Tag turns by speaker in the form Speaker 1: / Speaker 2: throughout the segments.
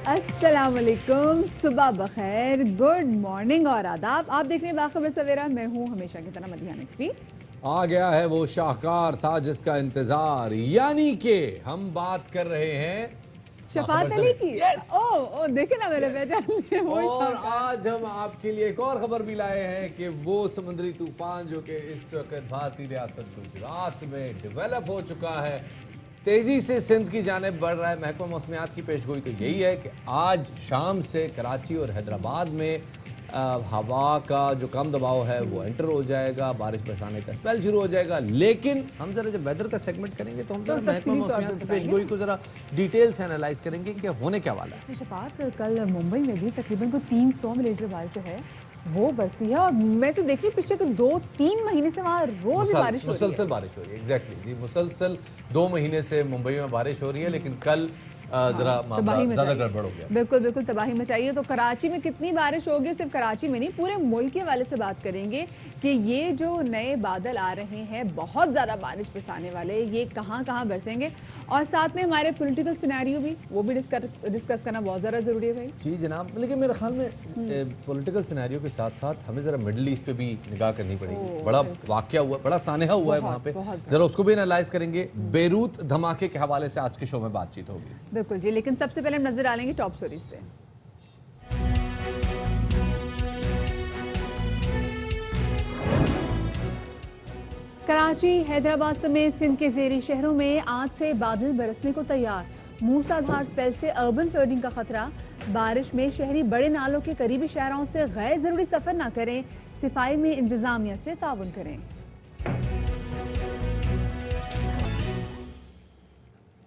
Speaker 1: अस्सलाम वालेकुम, सुबह बखैर, गुड मॉर्निंग और आदाब। आप देख रहे हैं बाखबर सवेरा। मैं हूँ हमेशा की तरह मदीहा नकवी।
Speaker 2: आ गया है वो शाहकार था जिसका इंतजार, यानी कि हम बात कर रहे हैं
Speaker 1: शफात अली की।
Speaker 2: यस।
Speaker 1: ओ देखे ना मेरे पहचान में वो
Speaker 2: और
Speaker 1: शाहकार।
Speaker 2: आज हम आपके लिए एक और खबर भी लाए हैं कि वो समुद्री तूफान जो कि इस वक्त भारतीय रियासत गुजरात में डेवलप हो चुका है, तेजी से सिंध की जानिब बढ़ रहा है। महकमा मौसमियात की पेशगोई तो यही है कि आज शाम से कराची और हैदराबाद में हवा का जो कम दबाव है वो एंटर हो जाएगा, बारिश बरसाने का स्पेल शुरू हो जाएगा। लेकिन हम जरा जब वेदर का सेगमेंट करेंगे तो हम जरा महकमा मौसमियात की पेशगोई को जरा डिटेल से एनालाइज करेंगे कि होने क्या वाला है।
Speaker 1: शफात, कल मुंबई में भी तकरीबन को 300 मिलीमीटर बारिश जो है वो बरसी है। और मैं तो देख रही हूँ पिछले 2-3 महीने से वहाँ रोज बारिश हो रही है।
Speaker 2: मुसलसल बारिश हो रही है। एग्जैक्टली जी, मुसलसल 2 महीने से मुंबई में बारिश हो रही है, लेकिन कल जरा मामला ज्यादा गड़बड़ हो गया।
Speaker 1: बिल्कुल बिल्कुल तबाही मचाई है। तो कराची में कितनी बारिश होगी, सिर्फ कराची में नहीं पूरे मुल्क के हवाले से बात करेंगे कि ये जो नए बादल आ रहे हैं बहुत ज़्यादा बारिश बरसाने वाले, ये कहाँ कहाँ बरसेंगे। और साथ में हमारे पॉलिटिकल सिनेरियो भी वो भी डिस्कस करना बहुत ज़्यादा ज़रूरी है भाई
Speaker 2: जी जनाब। लेकिन मेरे ख्याल में पॉलिटिकल सिनेरियो के साथ साथ हमें ज़रा मिडिल ईस्ट पे भी निगाह करनी पड़ेगी। बड़ा वाकया हुआ, बड़ा सानहा हुआ है वहाँ पे, ज़रा उसको भी एनालाइज करेंगे। बेरूत धमाके के हवाले से आज के शो में बातचीत होगी।
Speaker 1: बिल्कुल जी, लेकिन सबसे पहले हम नजर डालेंगे टॉप स्टोरीज पे। कराची, हैदराबाद समेत सिंध के ज़ेरी शहरों में आज से बादल बरसने को तैयार। मूसलाधार स्पेल से अर्बन फ्लडिंग का खतरा। बारिश में शहरी बड़े नालों के करीबी शहरों से गैर जरूरी सफर न करें। सफाई में इंतजामिया से ताउन करें।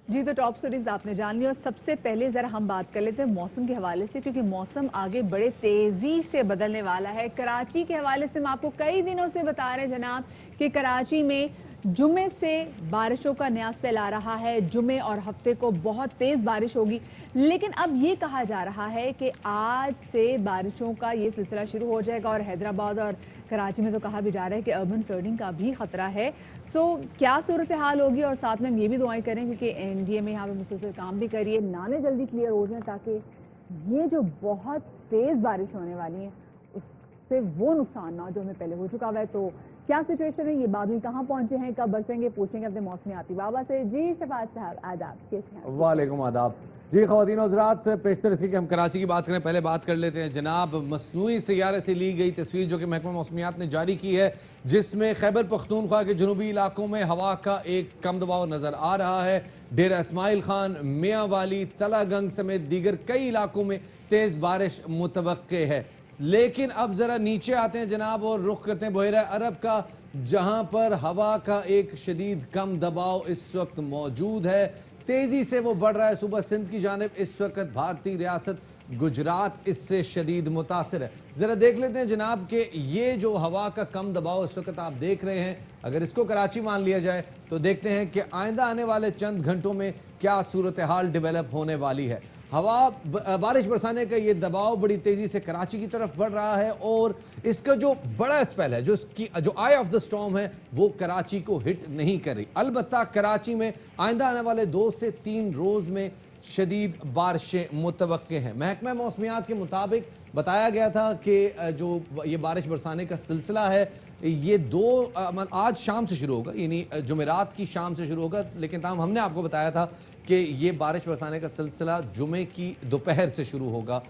Speaker 1: जी, तो टॉप स्टोरीज आपने जान ली। और सबसे पहले ज़रा हम बात कर लेते हैं मौसम के हवाले से, क्योंकि मौसम आगे बड़े तेज़ी से बदलने वाला है। कराची के हवाले से हम आपको कई दिनों से बता रहे हैं जनाब कि कराची में जुमे से बारिशों का नया स्पेल आ रहा है। जुमे और हफ्ते को बहुत तेज़ बारिश होगी, लेकिन अब ये कहा जा रहा है कि आज से बारिशों का ये सिलसिला शुरू हो जाएगा। और हैदराबाद और कराची में तो कहा भी जा रहा है कि अर्बन फ्लडिंग का भी खतरा है। सो क्या सूरत हाल होगी, और साथ में हम ये भी दुआएं करें क्योंकि एनडीए में यहाँ पे मुसलसल काम भी करिए, नाले जल्दी क्लियर हो जाए ताकि ये जो बहुत तेज़ बारिश होने वाली है उससे वो नुकसान ना हो जो हमें पहले हो चुका हुआ है। तो क्या सिचुएशन है, ये बादल कहाँ पहुंचे हैं, कब बरसेंगे, पूछेंगे अपने मौसमियाती बाबा से। जी शफात साहब, आदाब, कैसे हैं?
Speaker 2: वालेकुम आदाब जी। ख़वातीन और हज़रात, पेशतर इसकी कि हम कराची की बात करें, पहले बात कर लेते हैं जनाब मसनूई सैयारे से ली गई तस्वीर जो कि महकमा मौसमियात ने जारी की है, जिसमें खैबर पख्तूनख्वा के जनूबी इलाकों में हवा का एक कम दबाव नज़र आ रहा है। डेरा इस्माइल खान, मियाँ वाली, तलागंग समेत दीगर कई इलाकों में तेज़ बारिश मुतवक्के है। लेकिन अब ज़रा नीचे आते हैं जनाब और रुख करते हैं बहरा अरब का, जहाँ पर हवा का एक शदीद कम दबाव इस वक्त मौजूद है। तेज़ी से वो बढ़ रहा है सुबह सिंध की जानिब। इस वक्त भारतीय रियासत गुजरात इससे शदीद मुतासिर है। ज़रा देख लेते हैं जनाब कि ये जो हवा का कम दबाव इस वक्त आप देख रहे हैं, अगर इसको कराची मान लिया जाए तो देखते हैं कि आइंदा आने वाले चंद घंटों में क्या सूरत हाल डेवलप होने वाली है। हवा बारिश बरसाने का ये दबाव बड़ी तेज़ी से कराची की तरफ बढ़ रहा है, और इसका जो बड़ा स्पेल है, जो इसकी जो आई ऑफ द स्टॉर्म है, वो कराची को हिट नहीं कर रही। अलबत्ता कराची में आइंदा आने वाले 2 से 3 रोज़ में शदीद बारिशें मुतवक्के हैं। महकमा मौसमियात के मुताबिक बताया गया था कि जो ये बारिश बरसाने का सिलसिला है ये आज शाम से शुरू होगा, यानी जुमेरात की शाम से शुरू होगा। लेकिन ताहम हमने आपको बताया था कि ये बारिश बरसाने का सिलसिला जुमे की दोपहर से शुरू होगा।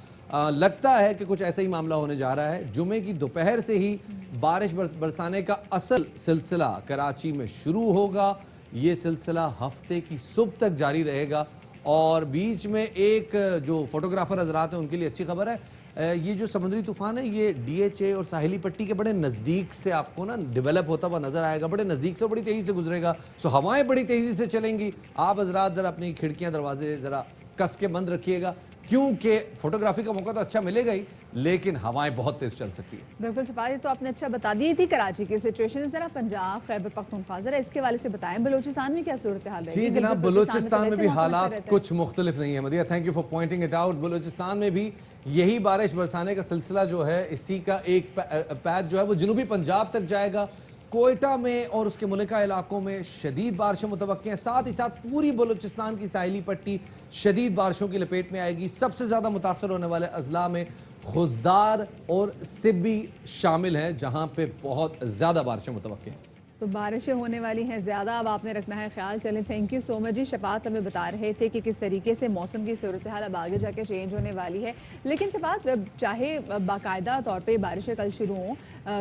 Speaker 2: लगता है कि कुछ ऐसा ही मामला होने जा रहा है। जुमे की दोपहर से ही बारिश बरसाने का असल सिलसिला कराची में शुरू होगा। ये सिलसिला हफ्ते की सुबह तक जारी रहेगा। और बीच में एक जो फोटोग्राफर हजरात हैं उनके लिए अच्छी खबर है, ये जो समुद्री तूफान है ये डीएचए और साहिली पट्टी के बड़े नज़दीक से आपको ना डेवलप होता हुआ नजर आएगा। बड़े नज़दीक से बड़ी तेज़ी से गुजरेगा। सो हवाएं बड़ी तेज़ी से चलेंगी। आप हजरात ज़रा अपनी खिड़कियां दरवाजे ज़रा कस के बंद रखिएगा, क्योंकि फोटोग्राफी का मौका तो अच्छा मिलेगा ही, लेकिन हवाएं बहुत तेज चल सकती है।
Speaker 1: बिल्कुल शफात, तो आपने अच्छा बता दी थी कराची की सिचुएशन। जरा पंजाब, खैबर पख्तूनख्वा, जरा इसके वाले से बताएं बलूचिस्तान में क्या सूरत हाल है?
Speaker 2: जी जनाब, बलूचिस्तान में भी हालात कुछ मुख्तलिफ नहीं है। Madiha, thank you for pointing it out. Balochistan में भी यही बारिश बरसाने का सिलसिला जो है, इसी का एक पैच जो है वो जनूबी पंजाब तक जाएगा। कोयटा में और उसके मुल्का इलाकों में शदीद बारिशें मुतवक्के हैं। साथ ही साथ पूरी बलूचिस्तान की साहिली पट्टी शदीद बारिशों की लपेट में आएगी। सबसे ज़्यादा मुतासर होने वाले अजला में खुजदार और सिब्बी शामिल हैं, जहां पे बहुत ज़्यादा बारिशें मुतवक्के हैं।
Speaker 1: तो बारिशें होने वाली हैं ज़्यादा, अब आपने रखना है ख्याल। चलें, थैंक यू सो मच जी। शफात हमें बता रहे थे कि किस तरीके से मौसम की सूरत हाल अब आगे जाके चेंज होने वाली है। लेकिन शफात, चाहे बाकायदा तौर पे बारिशें कल शुरू हों,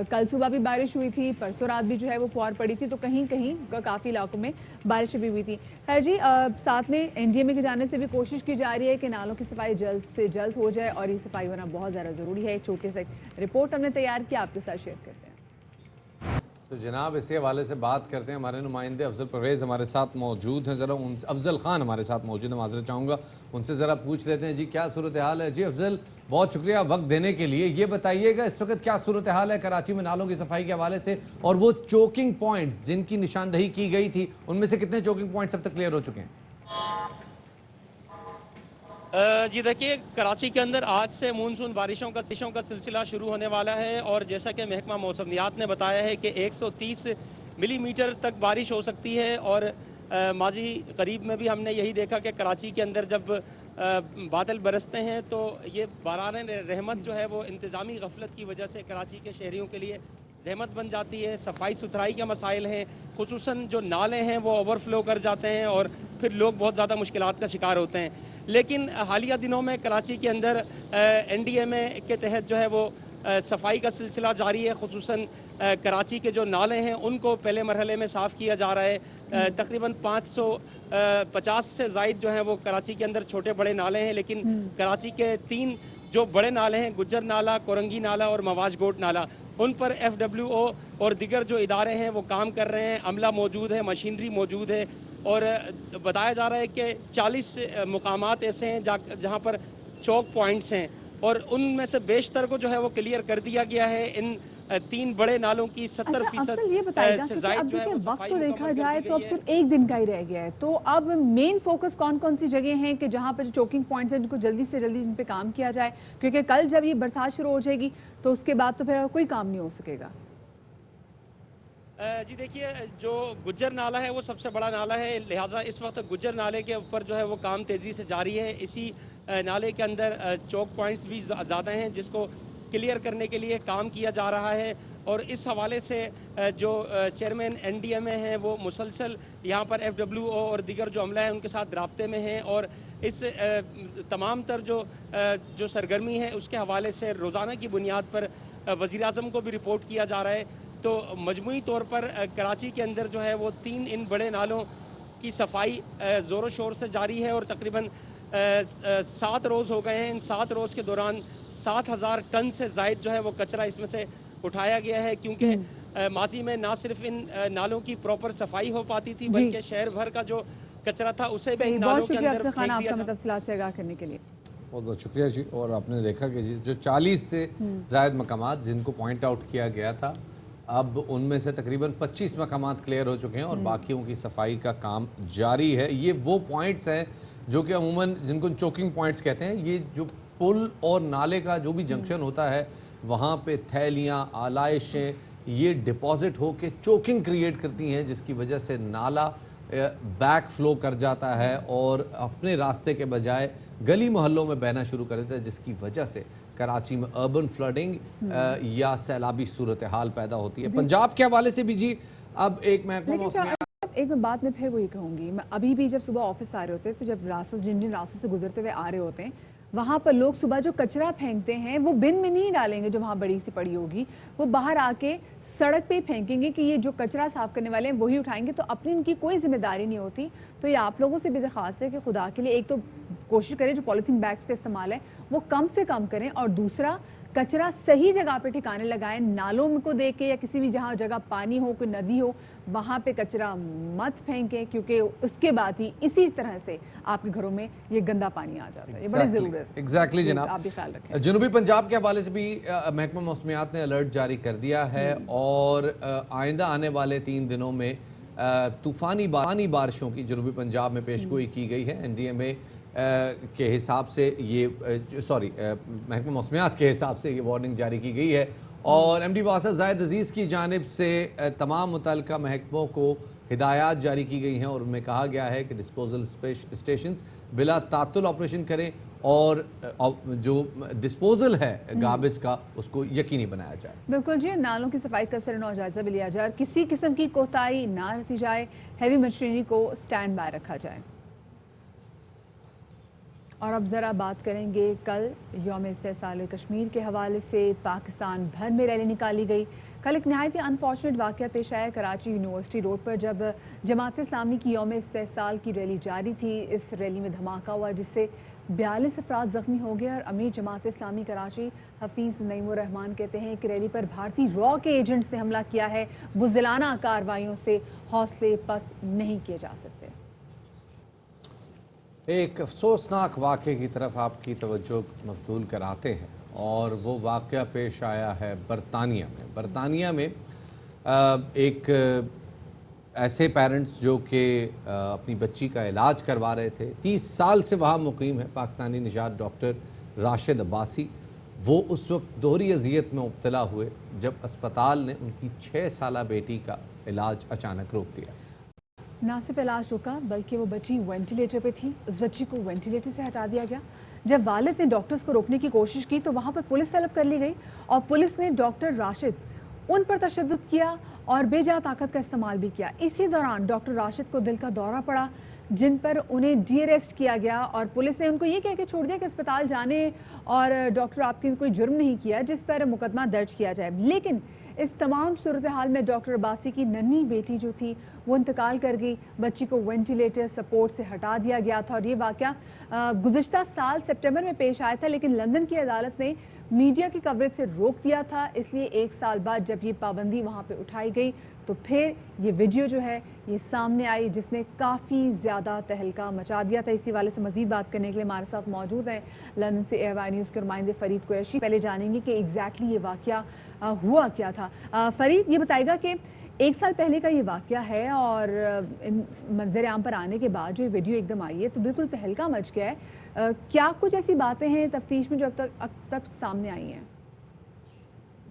Speaker 1: कल सुबह भी बारिश हुई थी, परसों रात भी जो है वो फौर पड़ी थी, तो कहीं कहीं काफ़ी इलाकों में बारिशें भी हुई थी। खैर जी, साथ में एनडीएमए की जानिब से भी कोशिश की जा रही है कि नालों की सफाई जल्द से जल्द हो जाए, और ये सफाई होना बहुत ज़्यादा ज़रूरी है। एक छोटे से रिपोर्ट हमने तैयार किया, आपके साथ शेयर करते हैं।
Speaker 2: तो जनाब, इसी हवाले से बात करते हैं। हमारे नुमाइंदे अफजल परवेज़ हमारे साथ मौजूद हैं। ज़रा उन अफजल ख़ान हमारे साथ मौजूद है, माजरत चाहूँगा उनसे ज़रा पूछ लेते हैं जी क्या सूरत हाल है। जी अफजल, बहुत शुक्रिया वक्त देने के लिए। ये बताइएगा इस वक्त क्या सूरत हाल है कराची में नालों की सफाई के हवाले से, और वो चोकिंग पॉइंट्स जिनकी निशानदही की गई थी उनमें से कितने चोकिंग पॉइंट्स अब तक क्लियर हो चुके हैं?
Speaker 3: जी देखिए, कराची के अंदर आज से मानसून बारिशों का सिलसिला शुरू होने वाला है, और जैसा कि महकमा मौसमियात ने बताया है कि 130 मिलीमीटर तक बारिश हो सकती है। और माजी करीब में भी हमने यही देखा कि कराची के अंदर जब बादल बरसते हैं तो ये बारान रहमत जो है वो इंतज़ामी गफलत की वजह से कराची के शहरियों के लिए जहमत बन जाती है। सफाई सुथराई के मसाइल हैं, खुसूसन जो नाले हैं वो ओवरफ्लो कर जाते हैं और फिर लोग बहुत ज़्यादा मुश्किलात का शिकार होते हैं। लेकिन हालिया दिनों में कराची के अंदर एनडीएमए के तहत जो है वो सफाई का सिलसिला जारी है। खुसूसन कराची के जो नाले हैं उनको पहले मरहले में साफ़ किया जा रहा है। तकरीबन 550 से ज़ायद जो है वो कराची के अंदर छोटे बड़े नाले हैं, लेकिन कराची के 3 जो बड़े नाले हैं, गुज्जर नाला, कोरंगी नाला और मवाज गोट नाला, उन पर FWO और दिगर जो इदारे हैं वो काम कर रहे हैं। अमला मौजूद है, मशीनरी मौजूद है, और बताया जा रहा है कि 40 मुकामात ऐसे हैं जहाँ पर चौक पॉइंट्स हैं, और उनमें से बेशतर को जो है वो क्लियर कर दिया गया है। इन 3 बड़े नालों की 70%
Speaker 1: ये बताइएगा
Speaker 3: से
Speaker 1: कि
Speaker 3: जायद
Speaker 1: अब
Speaker 3: जो है
Speaker 1: देखिए
Speaker 3: वो
Speaker 1: वक्त
Speaker 3: सफाई
Speaker 1: तो देखा
Speaker 3: मुकम्मल कर
Speaker 1: जाए
Speaker 3: दी
Speaker 1: तो अब
Speaker 3: गई है।
Speaker 1: सिर्फ एक दिन का ही रह गया है, तो अब मेन फोकस कौन कौन सी जगह हैं कि जहां पर जो चोकिंग पॉइंट्स हैं जिनको जल्दी से जल्दी जिन पे काम किया जाए, क्योंकि कल जब ये बरसात शुरू हो जाएगी तो उसके बाद तो फिर कोई काम नहीं हो सकेगा।
Speaker 3: जी देखिए, जो गुज्जर नाला है वो सबसे बड़ा नाला है, लिहाजा इस वक्त गुज्जर नाले के ऊपर जो है वो काम तेज़ी से जारी है। इसी नाले के अंदर चौक पॉइंट्स भी ज़्यादा हैं जिसको क्लियर करने के लिए काम किया जा रहा है। और इस हवाले से जो चेयरमैन एनडीएमए हैं वो मुसलसल यहाँ पर FWO और दीगर जो अमला है उनके साथ राब्ते में हैं, और इस तमाम तर जो सरगर्मी है उसके हवाले से रोज़ाना की बुनियाद पर वज़ीर आज़म को भी रिपोर्ट किया जा रहा है। तो मजमूई तौर पर कराची के अंदर जो है वो 3 इन बड़े नालों की सफाई ज़ोरों शोर से जारी है, और तकरीबन 7 रोज़ हो गए हैं। इन 7 रोज़ के दौरान 7000 टन से ज़ायद जो है वो कचरा इसमें से उठाया गया है, क्योंकि माजी में ना सिर्फ इन नालों की प्रॉपर सफाई हो पाती थी बल्कि शहर भर का जो कचरा था उसे भी इन नालों के अंदर फेंक दिया जाता।
Speaker 1: तफसीलात से आगाह करने के लिए
Speaker 2: बहुत बहुत शुक्रिया जी। और आपने देखा कि जो 40 से ज़ायद मकामात जिनको पॉइंट आउट किया गया था, अब उनमें से तकरीबन 25 मकामात क्लियर हो चुके हैं और बाकियों की सफाई का काम जारी है। ये वो पॉइंट्स हैं जो कि अमूमन जिनको चोकिंग पॉइंट्स कहते हैं। ये जो पुल और नाले का जो भी जंक्शन होता है वहाँ पे थैलियाँ, आलाइशें ये डिपॉजिट हो के चोकिंग क्रिएट करती हैं, जिसकी वजह से नाला बैक फ्लो कर जाता है और अपने रास्ते के बजाय गली मोहल्लों में बहना शुरू कर देता है, जिसकी वजह से कराची में अर्बन फ्लडिंग या सैलाबी सूरत हाल पैदा होती है। पंजाब के हवाले से भी जी अब एक
Speaker 1: एक बात मैं फिर वही कहूँगी, मैं अभी भी जब सुबह ऑफिस आ रहे होते हैं तो जब रास्तों जिन रास्तों से गुजरते हुए आ रहे होते हैं वहाँ पर लोग सुबह जो कचरा फेंकते हैं वो बिन में नहीं डालेंगे जो वहाँ बड़ी सी पड़ी होगी, वो बाहर आके सड़क पे ही फेंकेंगे कि ये जो कचरा साफ करने वाले हैं वही उठाएंगे, तो अपनी उनकी कोई जिम्मेदारी नहीं होती। तो ये आप लोगों से भी दरख्वास्त है कि खुदा के लिए एक तो कोशिश करें जो पॉलीथीन बैग्स का इस्तेमाल है वो कम से कम करें, और दूसरा कचरा सही जगह पे ठिकाने लगाएं। नालों में को देख के या किसी भी जहाँ जगह पानी हो, कोई नदी हो, वहाँ पे कचरा मत फेंकें, क्योंकि उसके बाद ही इसी तरह से आपके घरों में ये गंदा पानी आ जाता है। ये बड़ी ज़रूरत है।
Speaker 2: एग्जैक्टली जनाब,
Speaker 1: आप भी ख्याल रखें।
Speaker 2: जनूबी पंजाब के हवाले से भी महकमा मौसमियात ने अलर्ट जारी कर दिया है और आइंदा आने वाले 3 दिनों में तूफ़ानी बारिशों की जनूबी पंजाब में पेशगोई की गई है। एनडीएमए के हिसाब से ये महकमा मौसमियात के हिसाब से ये वार्निंग जारी की गई है और एमडी वासा जायद अजीज़ की जानिब से तमाम मुतल्लिका महकमों को हिदायत जारी की गई हैं और उनमें कहा गया है कि डिस्पोजल स्टेशंस बिला तातुल ऑपरेशन करें और जो डिस्पोजल है गार्बेज का उसको यकीनी बनाया जाए।
Speaker 1: बिल्कुल जी, नालों की सफाई का सरनो जायजा भी लिया जाए और किसी किस्म की कोताही ना रखी जाए, हैवी मशीनरी को स्टैंड बाय रखा जाए। और अब ज़रा बात करेंगे कल यौम इस्तेसाल कश्मीर के हवाले से। पाकिस्तान भर में रैली निकाली गई। कल एक नहायत ही अनफॉर्चुनेट वाक़या पेश आया कराची यूनिवर्सिटी रोड पर, जब जमात इस्लामी की यौम इस्तेसाल की रैली जारी थी। इस रैली में धमाका हुआ जिससे 42 अफराद ज़ख्मी हो गए और अमीर जमात इस्लामी कराची हफीज़ नईमुर रहमान कहते हैं कि रैली पर भारतीय रॉ के एजेंट्स ने हमला किया है। बुज़दिलाना कार्रवाइयों से हौसले पस्त नहीं किए जा सकते।
Speaker 2: एक अफसोसनाक वाक़े की तरफ आपकी तवज्जो मबज़ूल कराते हैं और वो वाक़या पेश आया है बरतानिया में। बरतानिया में एक ऐसे पेरेंट्स जो कि अपनी बच्ची का इलाज करवा रहे थे, 30 साल से वहाँ मुकीम है पाकिस्तानी निजात डॉक्टर राशिद अब्बासी। वो उस वक्त दोहरी अजियत में मुब्तला हुए जब अस्पताल ने उनकी 6 साला बेटी का इलाज अचानक रोक दिया।
Speaker 1: ना सिर्फ इलाज रुका बल्कि वो बच्ची वेंटिलेटर पे थी, उस बच्ची को वेंटिलेटर से हटा दिया गया। जब वालिद ने डॉक्टर्स को रोकने की कोशिश की तो वहाँ पर पुलिस तलब कर ली गई और पुलिस ने डॉक्टर राशिद उन पर तशद्दुद किया और बेजा ताकत का इस्तेमाल भी किया। इसी दौरान डॉक्टर राशिद को दिल का दौरा पड़ा, जिन पर उन्हें डी अरेस्ट किया गया और पुलिस ने उनको ये कह के छोड़ दिया कि अस्पताल जाने और डॉक्टर आपके कोई जुर्म नहीं किया जिस पर मुकदमा दर्ज किया जाए। लेकिन इस तमाम सूरत हाल में डॉक्टर अब्बासी की नन्ही बेटी जो थी वो इंतकाल कर गई। बच्ची को वेंटिलेटर सपोर्ट से हटा दिया गया था और ये वाक़या गुज़िश्ता साल सितंबर में पेश आया था, लेकिन लंदन की अदालत ने मीडिया की कवरेज से रोक दिया था। इसलिए 1 साल बाद जब ये पाबंदी वहाँ पे उठाई गई तो फिर ये वीडियो जो है ये सामने आई जिसने काफ़ी ज़्यादा तहलका मचा दिया था। इसी वाले से मज़ीद बात करने के लिए हमारे साथ मौजूद हैं लंदन से AY न्यूज़ के नुमाइंदे फरीद कुरैशी। पहले जानेंगे कि एग्जैक्टली ये वाक़या हुआ क्या था। फरीद, ये बताएगा कि 1 साल पहले का ये वाक़या है और मंजर आम पर आने के बाद जो ये वीडियो एकदम आई है तो बिल्कुल तहलका मच गया है। क्या कुछ ऐसी बातें हैं तफ्तीश में जो अब तक सामने आई हैं?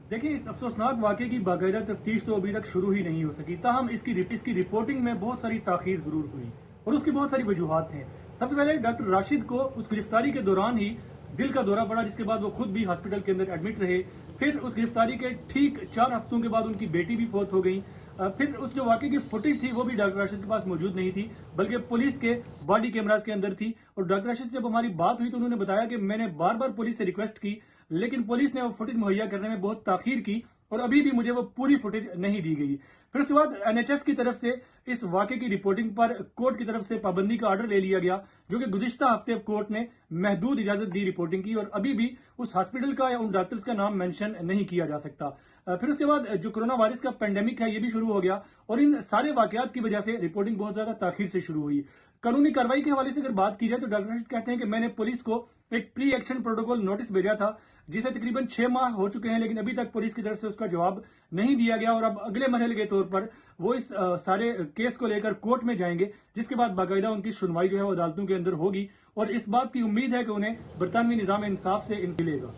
Speaker 4: देखिए, इस अफसोसनाक वाक़े की बाकायदा तफ्तीश तो अभी तक शुरू ही नहीं हो सकी। ताहम इसकी रिपोर्टिंग में बहुत सारी ताख़ीर ज़रूर हुई और उसकी बहुत सारी वजूहात हैं। सबसे पहले डॉक्टर राशिद को उस गिरफ्तारी के दौरान ही दिल का दौरा पड़ा, जिसके बाद वो खुद भी हॉस्पिटल के अंदर एडमिट रहे। फिर उस गिरफ्तारी के ठीक 4 हफ्तों के बाद उनकी बेटी भी फौत हो गई। फिर उस जो वाक़े की फुटेज थी वो भी डॉक्टर राशिद के पास मौजूद नहीं थी, बल्कि पुलिस के बॉडी कैमराज के अंदर थी। और डॉक्टर राशिद से जब हमारी बात हुई तो उन्होंने बताया कि मैंने बार बार पुलिस से रिक्वेस्ट की, लेकिन पुलिस ने वो फुटेज मुहैया करने में बहुत ताखीर की और अभी भी मुझे वो पूरी फुटेज नहीं दी गई। फिर उसके बाद NHS की तरफ से इस वाक़े की रिपोर्टिंग पर कोर्ट की तरफ से पाबंदी का ऑर्डर ले लिया गया, जो कि गुज़िश्ता हफ्ते कोर्ट ने महदूद इजाजत दी रिपोर्टिंग की और अभी भी उस हॉस्पिटल का या उन डॉक्टर्स का नाम मेंशन नहीं किया जा सकता। फिर उसके बाद जो कोरोना वायरस का पेंडेमिक है ये भी शुरू हो गया और इन सारे वाकयात की वजह से रिपोर्टिंग बहुत ज्यादा ताखीर से शुरू हुई। कानूनी कार्रवाई के हवाले से अगर बात की जाए तो डॉक्टर राशिद कहते हैं कि मैंने पुलिस को एक प्री एक्शन प्रोटोकॉल नोटिस भेजा था, जिसे तकरीबन 6 माह हो चुके हैं, लेकिन अभी तक पुलिस की तरफ से उसका जवाब नहीं दिया गया और अब अगले मरहले के तौर पर वो इस सारे केस को लेकर कोर्ट में जाएंगे, जिसके बाद बाकायदा उनकी सुनवाई जो है वो अदालतों के अंदर होगी और इस बात की उम्मीद है कि उन्हें बरतानवी निज़ाम इंसाफ से मिलेगा।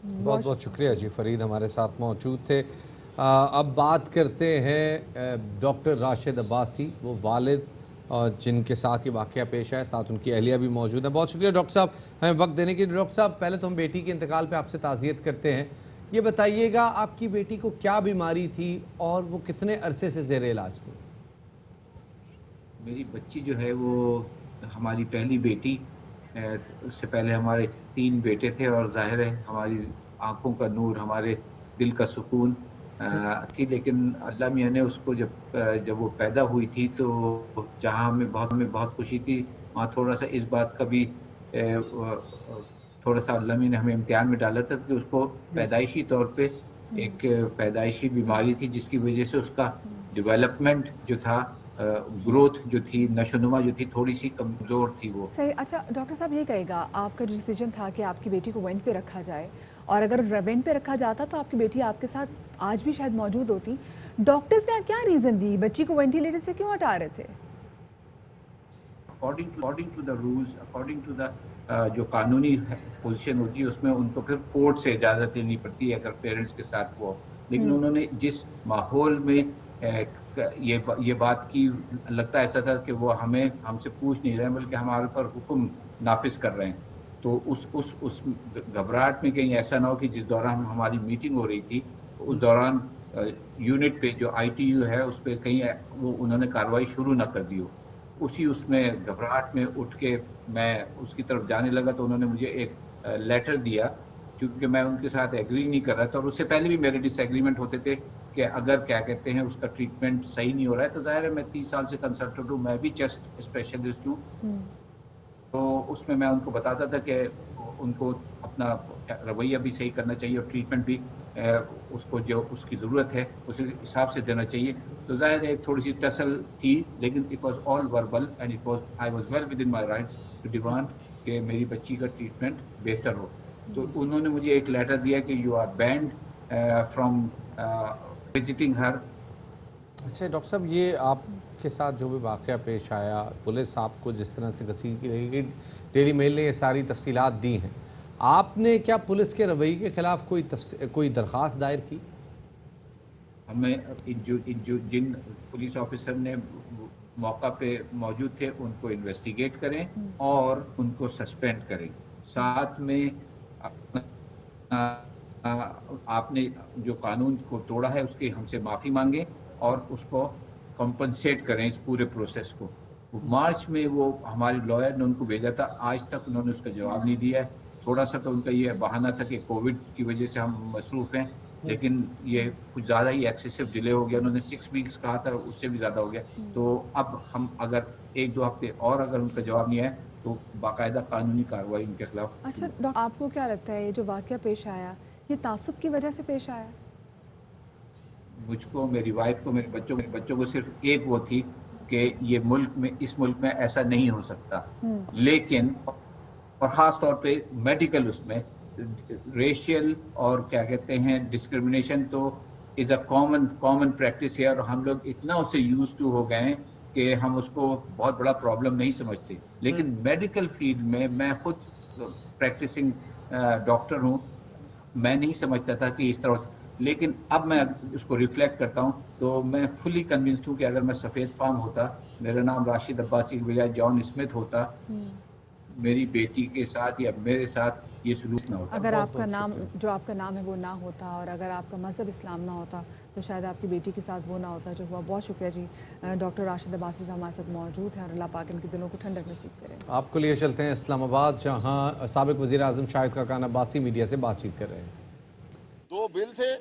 Speaker 2: बहुत बहुत शुक्रिया जी, फरीद हमारे साथ मौजूद थे। अब बात करते हैं डॉक्टर राशिद अब्बासी, वो वालिद जिनके साथ ये वाक़या पेश है, साथ उनकी अहलिया भी मौजूद है। बहुत शुक्रिया डॉक्टर साहब हमें वक्त देने के लिए। डॉक्टर साहब, पहले तो हम बेटी के इंतकाल पे आपसे ताज़ियत करते हैं। ये बताइएगा आपकी बेटी को क्या बीमारी थी और वो कितने अरसे से ज़ेर इलाज थी?
Speaker 5: मेरी बच्ची जो है वो हमारी पहली बेटी, उससे पहले हमारे 3 बेटे थे और जाहिर है हमारी आंखों का नूर, हमारे दिल का सुकून थी। लेकिन अल्लाह मियाँ ने उसको जब वो पैदा हुई थी तो जहाँ हमें बहुत खुशी थी, वहाँ थोड़ा सा इस बात का भी थोड़ा सा अल्लाह मियाँ ने हमें इम्तिहान में डाला था कि उसको पैदाइशी तौर पे एक पैदाइशी बीमारी थी जिसकी वजह से उसका डेवलपमेंट जो था, ग्रोथ जो थी, नशोनुमा जो थी, थोड़ी सी कमज़ोर थी वो।
Speaker 1: सही। अच्छा डॉक्टर साहब, ये कहेगा आपका जो डिसीजन था कि आपकी बेटी को वेंट पे रखा जाए और अगर वेंट पे रखा जाता तो आपकी बेटी आपके साथ आज भी शायद मौजूद होती, डॉक्टर्स ने क्या रीज़न दी, बच्ची को वेंटिलेटर से क्यों हटा रहे थे?
Speaker 5: According to the rules, according to the जो कानूनी पोजीशन होती है उसमें उनको फिर कोर्ट से इजाज़त लेनी पड़ती है अगर पेरेंट्स के साथ वो। लेकिन उन्होंने जिस माहौल में ये बात की, लगता ऐसा था कि वो हमसे पूछ नहीं रहे हैं बल्कि हमारे पर हुक्म नाफिज कर रहे हैं। तो उस घबराहट में कहीं ऐसा ना हो कि जिस दौरान हमारी मीटिंग हो रही थी उस दौरान यूनिट पे जो ITU है उस पर कहीं वो उन्होंने कार्रवाई शुरू ना कर दी हो। उसमें घबराहट में उठ के मैं उसकी तरफ जाने लगा तो उन्होंने मुझे एक लेटर दिया, क्योंकि मैं उनके साथ एग्री नहीं कर रहा था और उससे पहले भी मेरे डिसएग्रीमेंट होते थे कि अगर क्या कहते हैं उसका ट्रीटमेंट सही नहीं हो रहा है तो जाहिर है मैं 30 साल से कंसल्टेंट हूँ, मैं भी चेस्ट स्पेशलिस्ट हूँ। तो उसमें मैं उनको बताता था कि उनको अपना रवैया भी सही करना चाहिए और ट्रीटमेंट भी उसको जो उसकी ज़रूरत है उस हिसाब से देना चाहिए। तो जाहिर है थोड़ी सी टसल थी, लेकिन it was all verbal and I was well within my rights to demand कि मेरी बच्ची का ट्रीटमेंट बेहतर हो। तो उन्होंने मुझे एक लेटर दिया कि you are banned from visiting her.
Speaker 2: अच्छा डॉक्टर साहब, ये आपके साथ जो भी वाक़या पेश आया, पुलिस आपको जिस तरह से घसीट की रहेगी, डेली मेल ने ये सारी तफसीलात दी हैं, आपने क्या पुलिस के रवैये के ख़िलाफ़ कोई दरख्वास्त दायर की?
Speaker 5: हमें जिन पुलिस ऑफिसर ने मौका पे मौजूद थे उनको इन्वेस्टिगेट करें और उनको सस्पेंड करें। साथ में आपने जो कानून को तोड़ा है उसकी हमसे माफ़ी मांगे और उसको कंपनसेट करें इस पूरे प्रोसेस को। मार्च में वो हमारे लॉयर ने उनको भेजा था, आज तक उन्होंने उसका जवाब नहीं दिया है। थोड़ा सा तो उनका ये बहाना था कि कोविड की वजह से हम मसरूफ़ हैं, लेकिन ये कुछ ज़्यादा ही एक्सेसिव डिले हो गया। उन्होंने 6 वीक्स कहा था, उससे भी ज़्यादा हो गया। तो अब हम अगर 1-2 हफ्ते और अगर उनका जवाब नहीं आया तो बाकायदा कानूनी कार्रवाई उनके खिलाफ।
Speaker 1: अच्छा डॉक्टर, आपको क्या लगता है ये जो वाक़या पेश आया ये तासुब की वजह से पेश आया?
Speaker 5: मुझको, मेरी वाइफ को, मेरे बच्चों को सिर्फ एक वो थी कि ये इस मुल्क में ऐसा नहीं हो सकता। लेकिन और ख़ास तौर पे मेडिकल उसमें रेशियल और क्या कहते हैं डिस्क्रिमिनेशन तो इज़ अ कॉमन प्रैक्टिस है और हम लोग इतना उससे यूज टू हो गए हैं कि हम उसको बहुत बड़ा प्रॉब्लम नहीं समझते। लेकिन मेडिकल फील्ड में मैं खुद प्रैक्टिसिंग डॉक्टर हूँ, मैं नहीं समझता था कि इस तरह। लेकिन अब मैं उसको रिफ्लेक्ट करता हूँ तो मैं फुली कन्विंस्ड हूँ कि अगर मैं सफ़ेद फार्म होता, मेरा नाम राशिद अब्बासी के बजाय जॉन स्मिथ होता, मेरी बेटी के साथ या मेरे साथ ये सलूक ना होता।
Speaker 1: अगर आपका नाम जो आपका नाम है वो ना होता और अगर आपका मज़हब इस्लाम ना होता तो शायद आपकी बेटी के साथ वो ना होता जो हुआ। बहुत शुक्रिया जी। डॉक्टर राशिद अब्बासी साहब हमारे साथ मौजूद हैं और अल्लाह पाक इनके दिलों को ठंडक नसीब करें।
Speaker 2: आपको लिए चलते हैं इस्लामाबाद, जहाँ साबिक वज़ीर आज़म शाहिद खाकान अब्बासी मीडिया से बातचीत कर रहे हैं।
Speaker 6: 2 बिल थे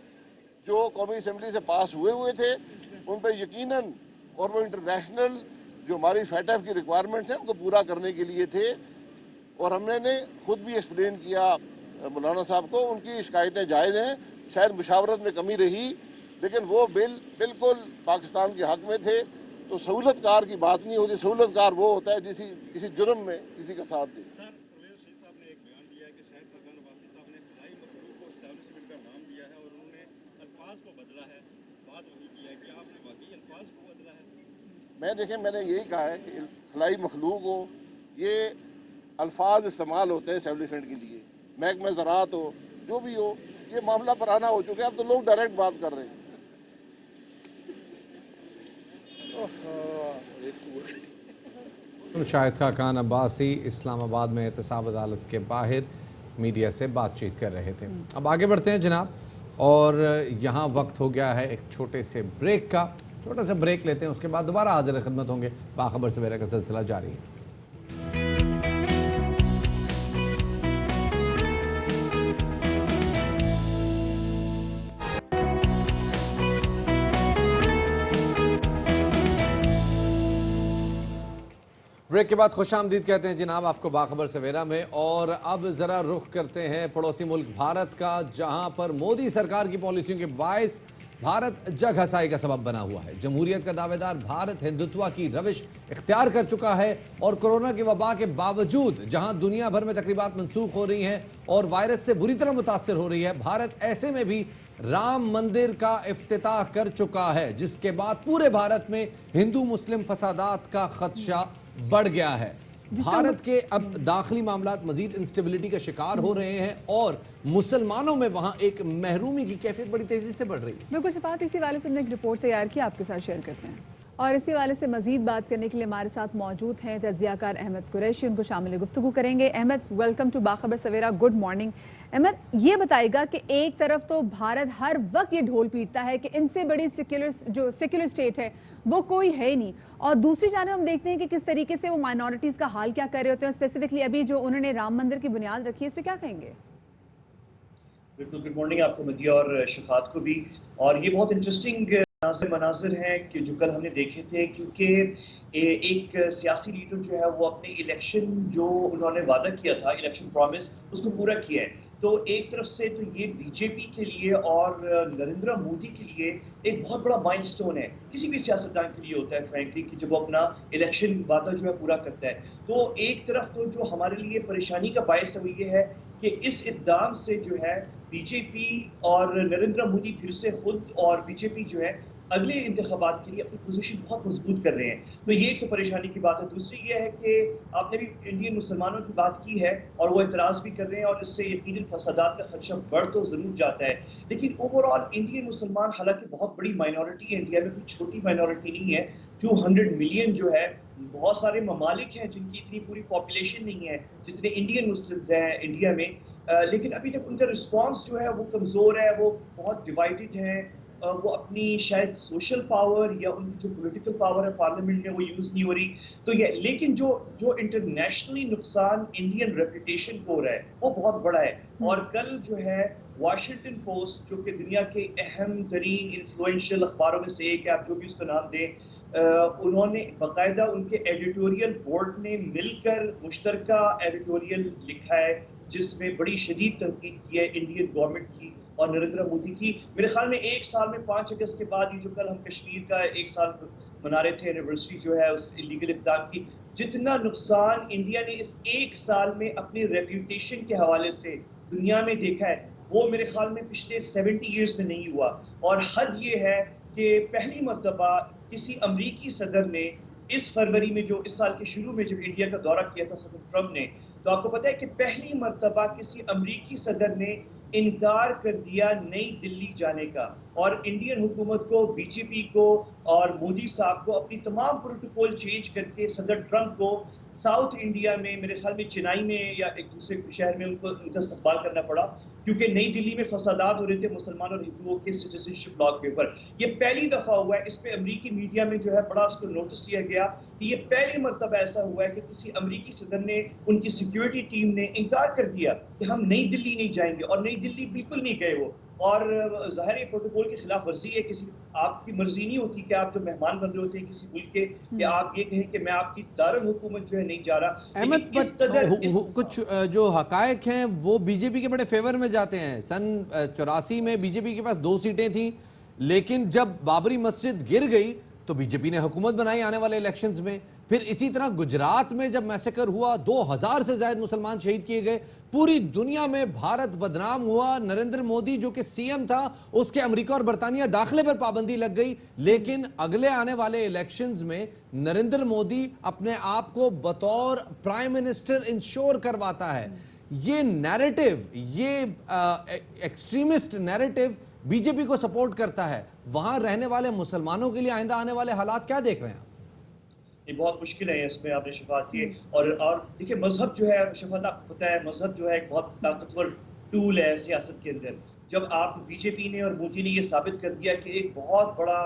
Speaker 6: जो कौमी असम्बली से पास हुए थे, उन पर यकीनन और वो इंटरनेशनल जो हमारी फैटफ की रिक्वायरमेंट्स हैं उनको पूरा करने के लिए थे। और हमने खुद भी एक्सप्लेन किया मौलाना साहब को, उनकी शिकायतें जायज़ हैं, शायद मुशावरत में कमी रही, लेकिन वो बिल बिल्कुल पाकिस्तान के हक़ में थे। तो सहूलतकार की बात नहीं होती, सहूलतकार वो होता है किसी जुर्म में किसी का साथ दे। मैंने यही कहा है कि खलाई मखलूक हो, ये अल्फाज इस्तेमाल होते हैं एस्टेब्लिशमेंट के लिए, महकमा ज़राअत हो, जो भी हो, ये मामला पुराना हो चुका है। अब तो लोग डायरेक्ट बात कर रहे हैं।
Speaker 2: शाहिद खाकान अब्बासी इस्लामाबाद में एहतसाब अदालत के बाहर मीडिया से बातचीत कर रहे थे। अब आगे बढ़ते हैं जनाब, और यहाँ वक्त हो गया है एक छोटे से ब्रेक का। छोटा सा ब्रेक लेते हैं, उसके बाद दोबारा हाजिर खिदमत होंगे। बाखबर सवेरा का सिलसिला जारी है। ब्रेक के बाद खुशामदीद कहते हैं जनाब आपको बाखबर सवेरा में। और अब ज़रा रुख करते हैं पड़ोसी मुल्क भारत का, जहां पर मोदी सरकार की पॉलिसियों के बायस भारत जग हसाई का सबब बना हुआ है। जमहूरियत का दावेदार भारत हिंदुत्व की रविश इख्तियार कर चुका है और कोरोना की वबा के बावजूद जहां दुनिया भर में तकरीबात मनसूख हो रही हैं और वायरस से बुरी तरह मुतासर हो रही है, भारत ऐसे में भी राम मंदिर का इफ्तिताह कर चुका है, जिसके बाद पूरे भारत में हिंदू मुस्लिम फसादात का खदशा बढ़ गया है। भारत के अब दाखिली मामलात मजीद इंस्टेबिलिटी का शिकार हो रहे हैं और मुसलमानों में वहां एक महरूमी की कैफियत बड़ी तेजी से बढ़ रही है।
Speaker 1: बिल्कुल शफात, इसी वाले से हमने एक रिपोर्ट तैयार की, आपके साथ शेयर करते हैं। और इसी वाले से मजीद बात करने के लिए हमारे साथ मौजूद हैं तज्जियाकार अहमद कुरैशी, उनको शामिल गुफ्तगू करेंगे। Ahmed, welcome to Bakhabar Savera, good morning. Ahmed, ये बताएगा कि एक तरफ तो भारत हर वक्त ये ढोल पीटता है कि इनसे बड़ी सेक्युलर स्टेट है वो कोई है ही नहीं, और दूसरी जानब हम देखते हैं कि किस तरीके से वो माइनॉरिटीज़ का हाल क्या कर रहे होते हैं। स्पेसिफिकली अभी जो उन्होंने राम मंदिर की बुनियाद रखी है, इस पर क्या कहेंगे?
Speaker 7: बिल्कुल, गुड मॉर्निंग आपको मदिया और शफात को भी। और ये बहुत इंटरेस्टिंग मनाजिर हैं कि जो कल हमने देखे थे, क्योंकि एक सियासी लीडर जो है वो अपने इलेक्शन जो उन्होंने वादा किया था, इलेक्शन प्रॉमिस, उसको पूरा किया है। तो एक तरफ से तो ये बीजेपी के लिए और नरेंद्र मोदी के लिए एक बहुत बड़ा माइलस्टोन है, किसी भी सियासतदान के लिए होता है फ्रैंकली, कि जब वो अपना इलेक्शन वादा जो है पूरा करता है। तो एक तरफ तो जो हमारे लिए परेशानी का बायस है वो ये है कि इस इक़दाम से जो है बीजेपी और नरेंद्र मोदी फिर से खुद और बीजेपी जो है अगले इंतखाबात के लिए अपनी पोजीशन बहुत मजबूत कर रहे हैं। तो ये एक तो परेशानी की बात है। दूसरी ये है कि आपने भी इंडियन मुसलमानों की बात की है और वो एतराज़ भी कर रहे हैं, और इससे यकीनन फसादात का खदशा बढ़ तो ज़रूर जाता है। लेकिन ओवरऑल इंडियन मुसलमान हालांकि बहुत बड़ी माइनॉरिटी है इंडिया में, कोई छोटी माइनॉरिटी नहीं है। 200 मिलियन जो है, बहुत सारे ममालिक हैं जिनकी इतनी पूरी पॉपुलेशन नहीं है जितने इंडियन मुस्लिम्स हैं इंडिया में, लेकिन अभी तक उनका रिस्पांस जो है वो कमज़ोर है, वो बहुत डिवाइडेड है। वो अपनी शायद सोशल पावर या उनकी जो पॉलिटिकल पावर है पार्लियामेंट में वो यूज़ नहीं हो रही। तो ये, लेकिन जो इंटरनेशनली नुकसान इंडियन रेपुटेशन को हो रहा है वो बहुत बड़ा है। और कल जो है वाशिंगटन पोस्ट, जो कि दुनिया के अहम तरीन इन्फ्लुएंशियल अखबारों में से एक है, आप जो भी उसका नाम दें, उन्होंने बाकायदा उनके एडिटोरियल बोर्ड ने मिलकर मुश्तरका एडिटोरियल लिखा है जिसमें बड़ी शदीद तनकीद की है इंडियन गवर्नमेंट की और नरेंद्र मोदी की। मेरे ख्याल में एक साल में 5 अगस्त के बाद ये जो कल हम कश्मीर का 1 साल मना रहे थे एनिवर्सरी जो है उस इलीगल इक़दाम की, जितना नुकसान इंडिया ने इस 1 साल में अपनी रेप्यूटेशन के हवाले से दुनिया में देखा है वो मेरे ख्याल में पिछले 70 ईयर्स में नहीं हुआ। और हद ये है कि पहली मर्तबा किसी अमरीकी सदर ने इस फरवरी में, जो इस साल के शुरू में जब इंडिया का दौरा किया था सदर ट्रंप ने, तो आपको पता है कि पहली मर्तबा किसी अमरीकी सदर ने इनकार कर दिया नई दिल्ली जाने का, और इंडियन हुकूमत को, बीजेपी को और मोदी साहब को अपनी तमाम प्रोटोकॉल चेंज करके सदर ट्रंप को साउथ इंडिया में, मेरे ख्याल में चेन्नई में या एक दूसरे शहर में उनका इस्तकबाल करना पड़ा, क्योंकि नई दिल्ली में फसादात हो रहे थे मुसलमान और हिंदुओं के सिटीजनशिप लॉ के ऊपर। ये पहली दफा हुआ है, इस पे अमरीकी मीडिया में जो है बड़ा उसको नोटिस लिया गया कि ये पहली मर्तबा ऐसा हुआ है कि किसी अमरीकी सदर ने, उनकी सिक्योरिटी टीम ने इनकार कर दिया कि हम नई दिल्ली नहीं जाएंगे, और नई दिल्ली बिल्कुल नहीं गए वो। और ज़ाहिर प्रोटोकॉल की खिलाफ वर्जी है। किसी आपकी मर्जी नहीं होती कि आप जो मेहमान बन रहे होते हैं किसी मुल्क के, कि आप ये कहें कि मैं आपकी दारुल हुकूमत जो है नहीं जा रहा।
Speaker 2: अहमद, कुछ जो हकायक हैं वो बीजेपी के बड़े फेवर में जाते हैं। सन 84 में बीजेपी के पास 2 सीटें थी, लेकिन जब बाबरी मस्जिद गिर गई तो बीजेपी ने हुकूमत बनाई आने वाले इलेक्शंस में। फिर इसी तरह गुजरात में जब मैसेकर हुआ, 2000 से ज्यादा मुसलमान शहीद किए गए, पूरी दुनिया में भारत बदनाम हुआ। नरेंद्र मोदी जो कि सीएम था, उसके अमेरिका और बरतानिया दाखिले पर पाबंदी लग गई। लेकिन अगले आने वाले इलेक्शंस में नरेंद्र मोदी अपने आप को बतौर प्राइम मिनिस्टर इंश्योर करवाता है। ये नैरेटिव, ये एक्सट्रीमिस्ट नैरेटिव बीजेपी को सपोर्ट करता है। वहां रहने वाले मुसलमानों के लिए आइंदा आने वाले हालात क्या देख रहे हैं?
Speaker 7: ये बहुत मुश्किल है, इसमें आपने शफात की। और देखिए मजहब जो है, शफात आपको पता है, मजहब जो है एक बहुत ताकतवर टूल है सियासत के अंदर। जब आप बीजेपी ने और मोदी ने ये साबित कर दिया कि एक बहुत बड़ा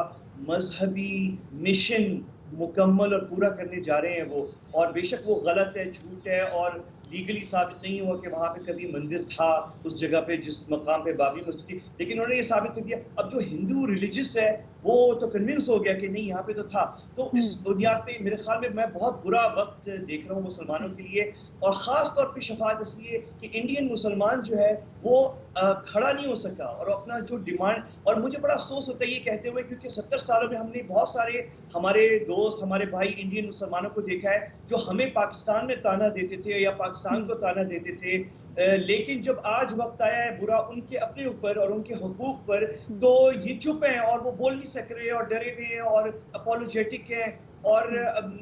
Speaker 7: मजहबी मिशन मुकम्मल और पूरा करने जा रहे हैं वो, और बेशक वो गलत है, झूठ है और लीगली साबित नहीं हुआ कि वहाँ पे कभी मंदिर था उस जगह पे जिस मकाम पे बाबरी मस्जिद थी, लेकिन उन्होंने ये साबित कर दिया। अब जो हिंदू रिलीजियस है वो तो कन्विंस हो गया कि नहीं यहाँ पे तो था। तो इस बुनियाद पे मेरे ख्याल में मैं बहुत बुरा वक्त देख रहा हूँ मुसलमानों के लिए, और ख़ास तौर पे शफात इसलिए कि इंडियन मुसलमान जो है वो खड़ा नहीं हो सका और अपना जो डिमांड, और मुझे बड़ा अफसोस होता है ये कहते हुए, क्योंकि 70 सालों में हमने बहुत सारे हमारे दोस्त, हमारे भाई इंडियन मुसलमानों को देखा है जो हमें पाकिस्तान में ताना देते थे या पाकिस्तान को ताना देते थे, लेकिन जब आज वक्त आया है बुरा उनके अपने ऊपर और उनके हुकूक पर, तो ये चुप हैं और वो बोल नहीं सक रहे और डरे हुए हैं और अपोलोजेटिक हैं। और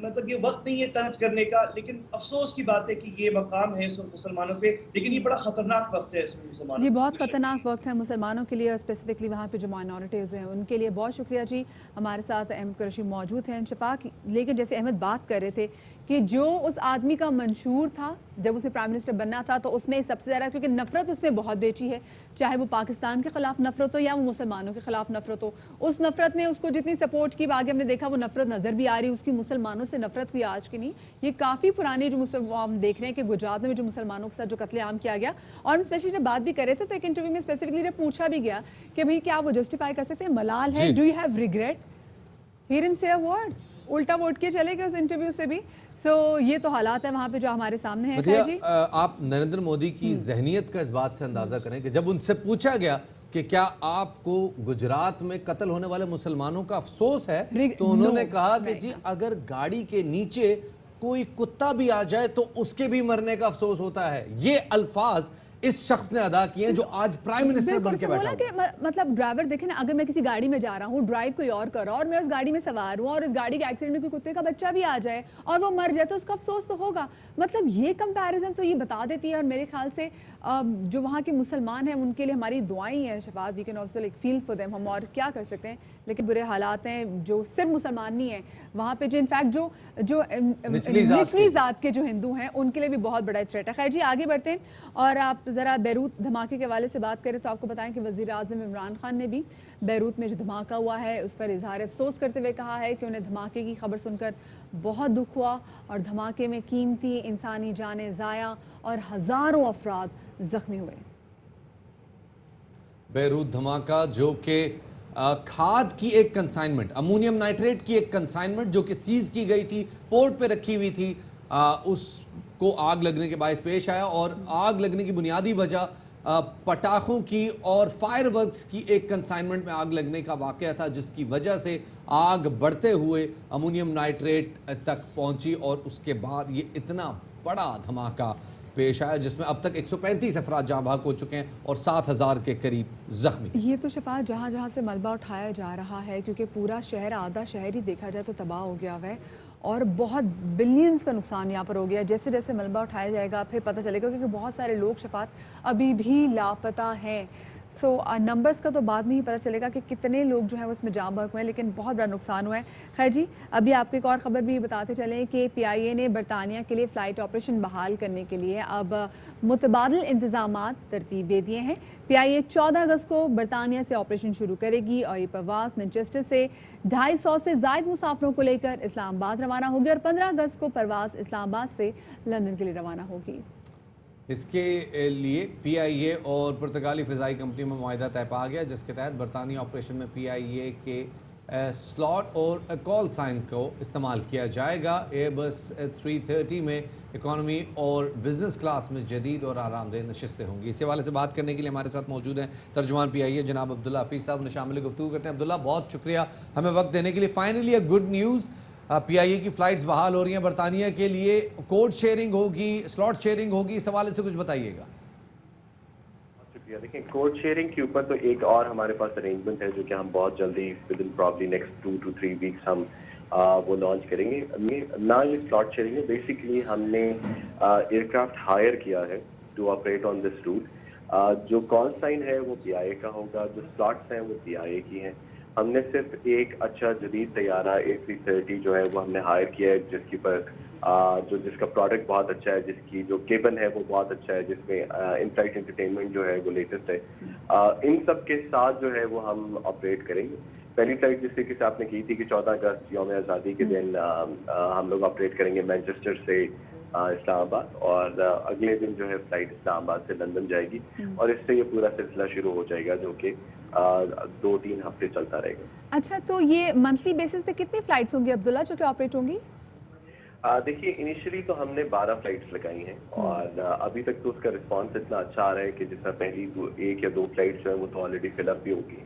Speaker 7: मतलब ये वक्त नहीं है तंज करने का, लेकिन अफसोस की बात है कि ये मकाम है इस वक्त मुसलमानों पे, लेकिन ये बड़ा खतरनाक वक्त है इसमें मुसलमानों
Speaker 1: ये
Speaker 7: के
Speaker 1: बहुत
Speaker 7: लिए।
Speaker 1: खतरनाक वक्त है मुसलमानों के लिए और स्पेसिफिकली वहाँ पे जो माइनॉरिटीज़ हैं उनके लिए। बहुत शुक्रिया जी, हमारे साथ अहमद कुरैशी मौजूद हैं। शफाक, लेकिन जैसे अहमद बात कर रहे थे कि जो उस आदमी का मंशूर था जब उसने प्राइम मिनिस्टर बनना था, तो उसमें सबसे ज़्यादा क्योंकि नफरत उसने बहुत बेची है, चाहे वो पाकिस्तान के खिलाफ नफरत हो या वो मुसलमानों के खिलाफ नफरत हो, उस नफरत ने उसको जितनी सपोर्ट की, आगे हमने देखा वो नफरत नजर भी आ रही, उसकी मुसलमानों से नफरत हुई आज की नहीं, ये काफ़ी पुरानी जो हम देख रहे हैं कि गुजरात में जो मुसलमानों के साथ जो कत्लेआम किया गया। और हम स्पेशली जब बात भी कर रहे थे तो एक इंटरव्यू में स्पेसिफिकली जब पूछा भी गया कि भाई क्या वो जस्टिफाई कर सकते हैं, मलाल है,
Speaker 2: जी।
Speaker 1: Do you have regret, he didn't say a word, उल्टा वोट के चले गए उस इंटरव्यू से भी। सो ये तो हालात है वहाँ पे जो हमारे सामने है। खैर जी,
Speaker 2: आप नरेंद्र मोदी की जहनियत का इस बात से अंदाजा करें कि जब उनसे पूछा गया कि क्या आपको गुजरात में कत्ल होने वाले मुसलमानों का अफसोस है, तो उन्होंने
Speaker 1: No,
Speaker 2: कहा कि
Speaker 1: नहीं।
Speaker 2: जी अगर गाड़ी के नीचे कोई कुत्ता भी आ जाए तो उसके भी मरने का अफसोस होता है। ये अल्फाज इस शख्स ने अदा किए हैं जो आज प्राइम मिनिस्टर बन के
Speaker 1: बिल्कुल
Speaker 2: बैठा
Speaker 1: बोला
Speaker 2: हुआ है।
Speaker 1: कि मतलब ड्राइवर देखे ना, अगर मैं किसी गाड़ी में जा रहा हूँ, ड्राइव कोई और कर रहा है और मैं उस गाड़ी में सवार हूँ और उस गाड़ी के एक्सीडेंट में कोई कुत्ते का बच्चा भी आ जाए और वो मर जाए तो उसका अफसोस तो होगा। मतलब ये कंपैरिजन तो ये बता देती है। और मेरे ख्याल से जो वहाँ के मुसलमान हैं उनके लिए हमारी दुआएं हैं Shafaat, we can also like feel for them, हम और क्या कर सकते हैं, लेकिन बुरे हालात हैं। जो सिर्फ मुसलमान नहीं है वहाँ पे, जो इनफैक्ट जो जो निचली जात के जो हिंदू हैं उनके लिए भी बहुत बड़ा थ्रेट है। खैर जी, आगे बढ़ते हैं और आप ज़रा बैरूत धमाके के हवाले से बात करें तो आपको बताएं कि वज़ीर आज़म इमरान खान ने भी बैरूत में जो धमाका हुआ है उस पर इजहार अफसोस करते हुए कहा है कि उन्हें धमाके की खबर सुनकर बहुत दुख हुआ और धमाके में कीमती इंसानी जानें ज़ाया और हज़ारों अफराद ज़ख्मी हुए।
Speaker 2: बैरूत धमाका जो कि खाद की एक कंसाइनमेंट, अमोनियम नाइट्रेट की एक कंसाइनमेंट जो कि सीज की गई थी, पोर्ट पे रखी हुई थी, उसको आग लगने के बायस पेश आया। और आग लगने की बुनियादी वजह पटाखों की और फायरवर्क्स की एक कंसाइनमेंट में आग लगने का वाकया था, जिसकी वजह से आग बढ़ते हुए अमोनियम नाइट्रेट तक पहुंची और उसके बाद ये इतना बड़ा धमाका पेश आया जिसमें अब तक 135 अफराद जाँ भाग हो चुके हैं और 7,000 के करीब जख्मी।
Speaker 1: ये तो शफात जहाँ जहाँ से मलबा उठाया जा रहा है, क्योंकि पूरा शहर, आधा शहर ही देखा जाए तो तबाह हो गया हुआ है और बहुत बिलियंस का नुकसान यहाँ पर हो गया। जैसे जैसे मलबा उठाया जाएगा फिर पता चलेगा, क्योंकि बहुत सारे लोग शफात अभी भी लापता हैं। सो नंबर्स का तो बाद में ही पता चलेगा कि कितने लोग जो हैं वो इसमें जाँ बहक हुए हैं, लेकिन बहुत बड़ा नुकसान हुआ है। खैर जी, अभी आपको एक और ख़बर भी बताते चलें कि PIA ने बरतानिया के लिए फ़्लाइट ऑपरेशन बहाल करने के लिए अब मुतबादिल इंतज़ामात तरतीब दे दिए हैं। PIA 14 अगस्त को बरतानिया से ऑपरेशन शुरू करेगी और ये परवाज़ मैनचेस्टर से 250 से ज़ायद मुसाफिरों को लेकर इस्लामाबाद रवाना होगी और 15 अगस्त को परवाज़ इस्लामाबाद से लंदन के लिए रवाना होगी।
Speaker 2: इसके लिए PIA और पुर्तगाली फ़िज़ाई कंपनी में मुआहिदा तय पा गया, जिसके तहत बरतानिया ऑपरेशन में PIA के स्लॉट और कॉल साइन को इस्तेमाल किया जाएगा। एयरबस 330 में इकॉनमी और बिजनेस क्लास में जदीद और आरामदेह नशिस्तें होंगी। इस हवाले से बात करने के लिए हमारे साथ मौजूद हैं तर्जुमान PIA जनाब अब्दुल्ला हफीज़ साहब। ने शामिल गुफ्तगू करते हैं। अब्दुल्ला, बहुत शुक्रिया हमें वक्त देने के लिए। Finally a good news, PIA की फ़्लाइट्स बहाल हो रही हैं बरतानिया के लिए, कोड शेयरिंग होगी, स्लॉट शेयरिंग होगी, इस हवाले से कुछ बताइएगा।
Speaker 8: देखिए, कोड शेयरिंग के ऊपर तो एक और हमारे पास अरेंजमेंट है जो कि हम बहुत जल्दी within probably next 2 to 3 weeks हम वो लॉन्च करेंगे। ना ये स्लॉट शेयरिंग है, बेसिकली हमने एयरक्राफ्ट हायर किया है to operate on this route. जो कॉल साइन है वो PIA का होगा, जो स्लॉट्स हैं वो PIA की हैं। हमने सिर्फ एक अच्छा जदीद तैयारा A330 जो है वो हमने हायर किया है, जिसके पर जिसका प्रोडक्ट बहुत अच्छा है, जिसकी जो केबन है वो बहुत अच्छा है, जिसमें इन फ्लाइट एंटरटेनमेंट जो है वो लेटेस्ट है। इन सब के साथ जो है वो हम ऑपरेट करेंगे। पहली फ्लाइट जिस तरीके से आपने की थी कि 14 अगस्त यौम आज़ादी के दिन हम लोग ऑपरेट करेंगे मैनचेस्टर से इस्लामाबाद, और अगले दिन जो है फ्लाइट इस्लामाबाद से लंदन जाएगी और इससे ये पूरा सिलसिला शुरू हो जाएगा जो कि 2-3 हफ्ते चलता रहेगा।
Speaker 1: अच्छा, तो ये मंथली बेसिस पे कितनी फ्लाइट्स होंगी अब्दुल्ला जो कि ऑपरेट होंगी?
Speaker 8: देखिए, इनिशियली तो हमने 12 फ्लाइट्स लगाई हैं और अभी तक तो उसका रिस्पांस इतना अच्छा आ रहा है कि जिसका पहली 1 या 2 फ्लाइट्स जो है वो तो ऑलरेडी फिलअप भी होगी।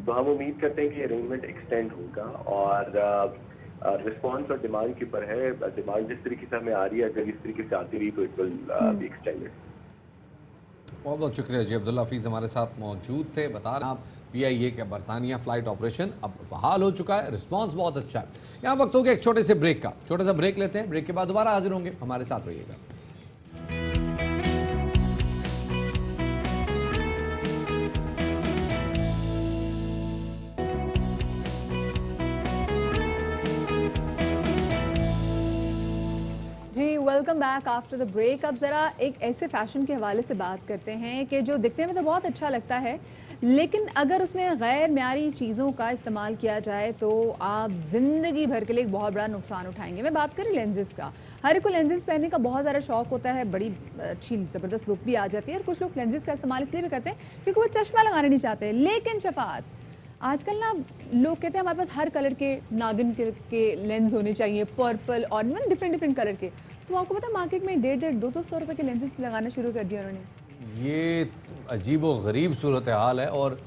Speaker 8: तो हम उम्मीद करते हैं कि अरेंजमेंट एक्सटेंड होगा और रिस्पांस और डिमांड के ऊपर है। डिमांड जिस तरीके से हमें आ रही है, अगर इस तरीके से आती रही तो इट विल बी एक्सटेंडेड।
Speaker 2: बहुत बहुत शुक्रिया जी। अब्दुल्ला हफीज़ हमारे साथ मौजूद थे। बता रहे आप PIA का बरतानिया फ़्लाइट ऑपरेशन अब बहाल हो चुका है, रिस्पांस बहुत अच्छा है। यहाँ वक्त हो गया एक छोटे से ब्रेक का, छोटा सा ब्रेक लेते हैं। ब्रेक के बाद दोबारा हाजिर होंगे, हमारे साथ रहिएगा।
Speaker 1: जी welcome back after the break. अब ज़रा एक ऐसे फैशन के हवाले से बात करते हैं कि जो दिखने में तो बहुत अच्छा लगता है, लेकिन अगर उसमें गैर म्यारी चीज़ों का इस्तेमाल किया जाए तो आप ज़िंदगी भर के लिए एक बहुत बड़ा नुकसान उठाएंगे। मैं बात करूँ लेंसेज का, हर एक को लेंसेज पहनने का बहुत ज़्यादा शौक होता है, बड़ी अच्छी ज़बरदस्त लुक भी आ जाती है, और कुछ लोग लेंसेज का इस्तेमाल इसलिए भी करते हैं क्योंकि वो चश्मा लगाने नहीं चाहते। लेकिन शफात, आजकल ना लोग कहते हैं हमारे पास हर कलर के नागिन के लेंस होने चाहिए, पर्पल और इवन डिफरेंट कलर के। तो आपको पता है मार्केट में 150-200 रुपए के लेंसेज लगाना शुरू कर दिया उन्होंने।
Speaker 2: ये अजीब व गरीब सूरत हाल है। और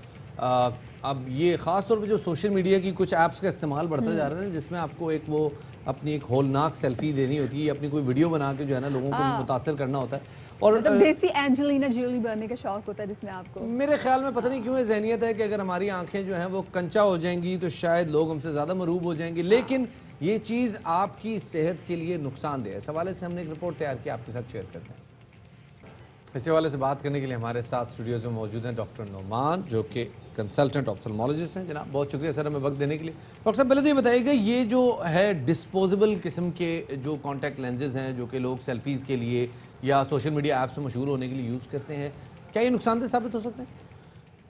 Speaker 2: अब ये ख़ास तौर पे जो सोशल मीडिया की कुछ ऐप्स का इस्तेमाल बढ़ता जा रहा है, जिसमें आपको एक वो अपनी एक होलनाक सेल्फी देनी होती है, अपनी कोई वीडियो बना के जो है ना लोगों को मुतासर करना होता है। और
Speaker 1: मतलब देसी एंजेलिना जोली बनने का शौक होता है जिसमें आपको।
Speaker 2: मेरे ख्याल में पता नहीं क्यों ये ज़हनियत है कि अगर हमारी आंखें जो हैं वो कंचा हो जाएंगी तो शायद लोग हमसे ज़्यादा मरूब हो जाएंगे, लेकिन ये चीज़ आपकी सेहत के लिए नुकसानदेह है। इस हवाले से हमने एक रिपोर्ट तैयार की, आपके साथ शेयर करते हैं। इस हवाले से बात करने के लिए हमारे साथ स्टूडियोज़ में मौजूद हैं डॉक्टर नोमान, जो कि कंसल्टेंट ऑप्थेल्मोलॉजिस्ट हैं। जनाब बहुत शुक्रिया सर हमें वक्त देने के लिए। डॉक्टर साहब पहले तो ये बताइएगा, ये जो है डिस्पोजेबल किस्म के जो कॉन्टैक्ट लेंसेज हैं जो कि लोग सेल्फीज़ के लिए या सोशल मीडिया ऐप्स में मशहूर होने के लिए यूज़ करते हैं, क्या ये नुकसानदेह साबित हो सकते हैं?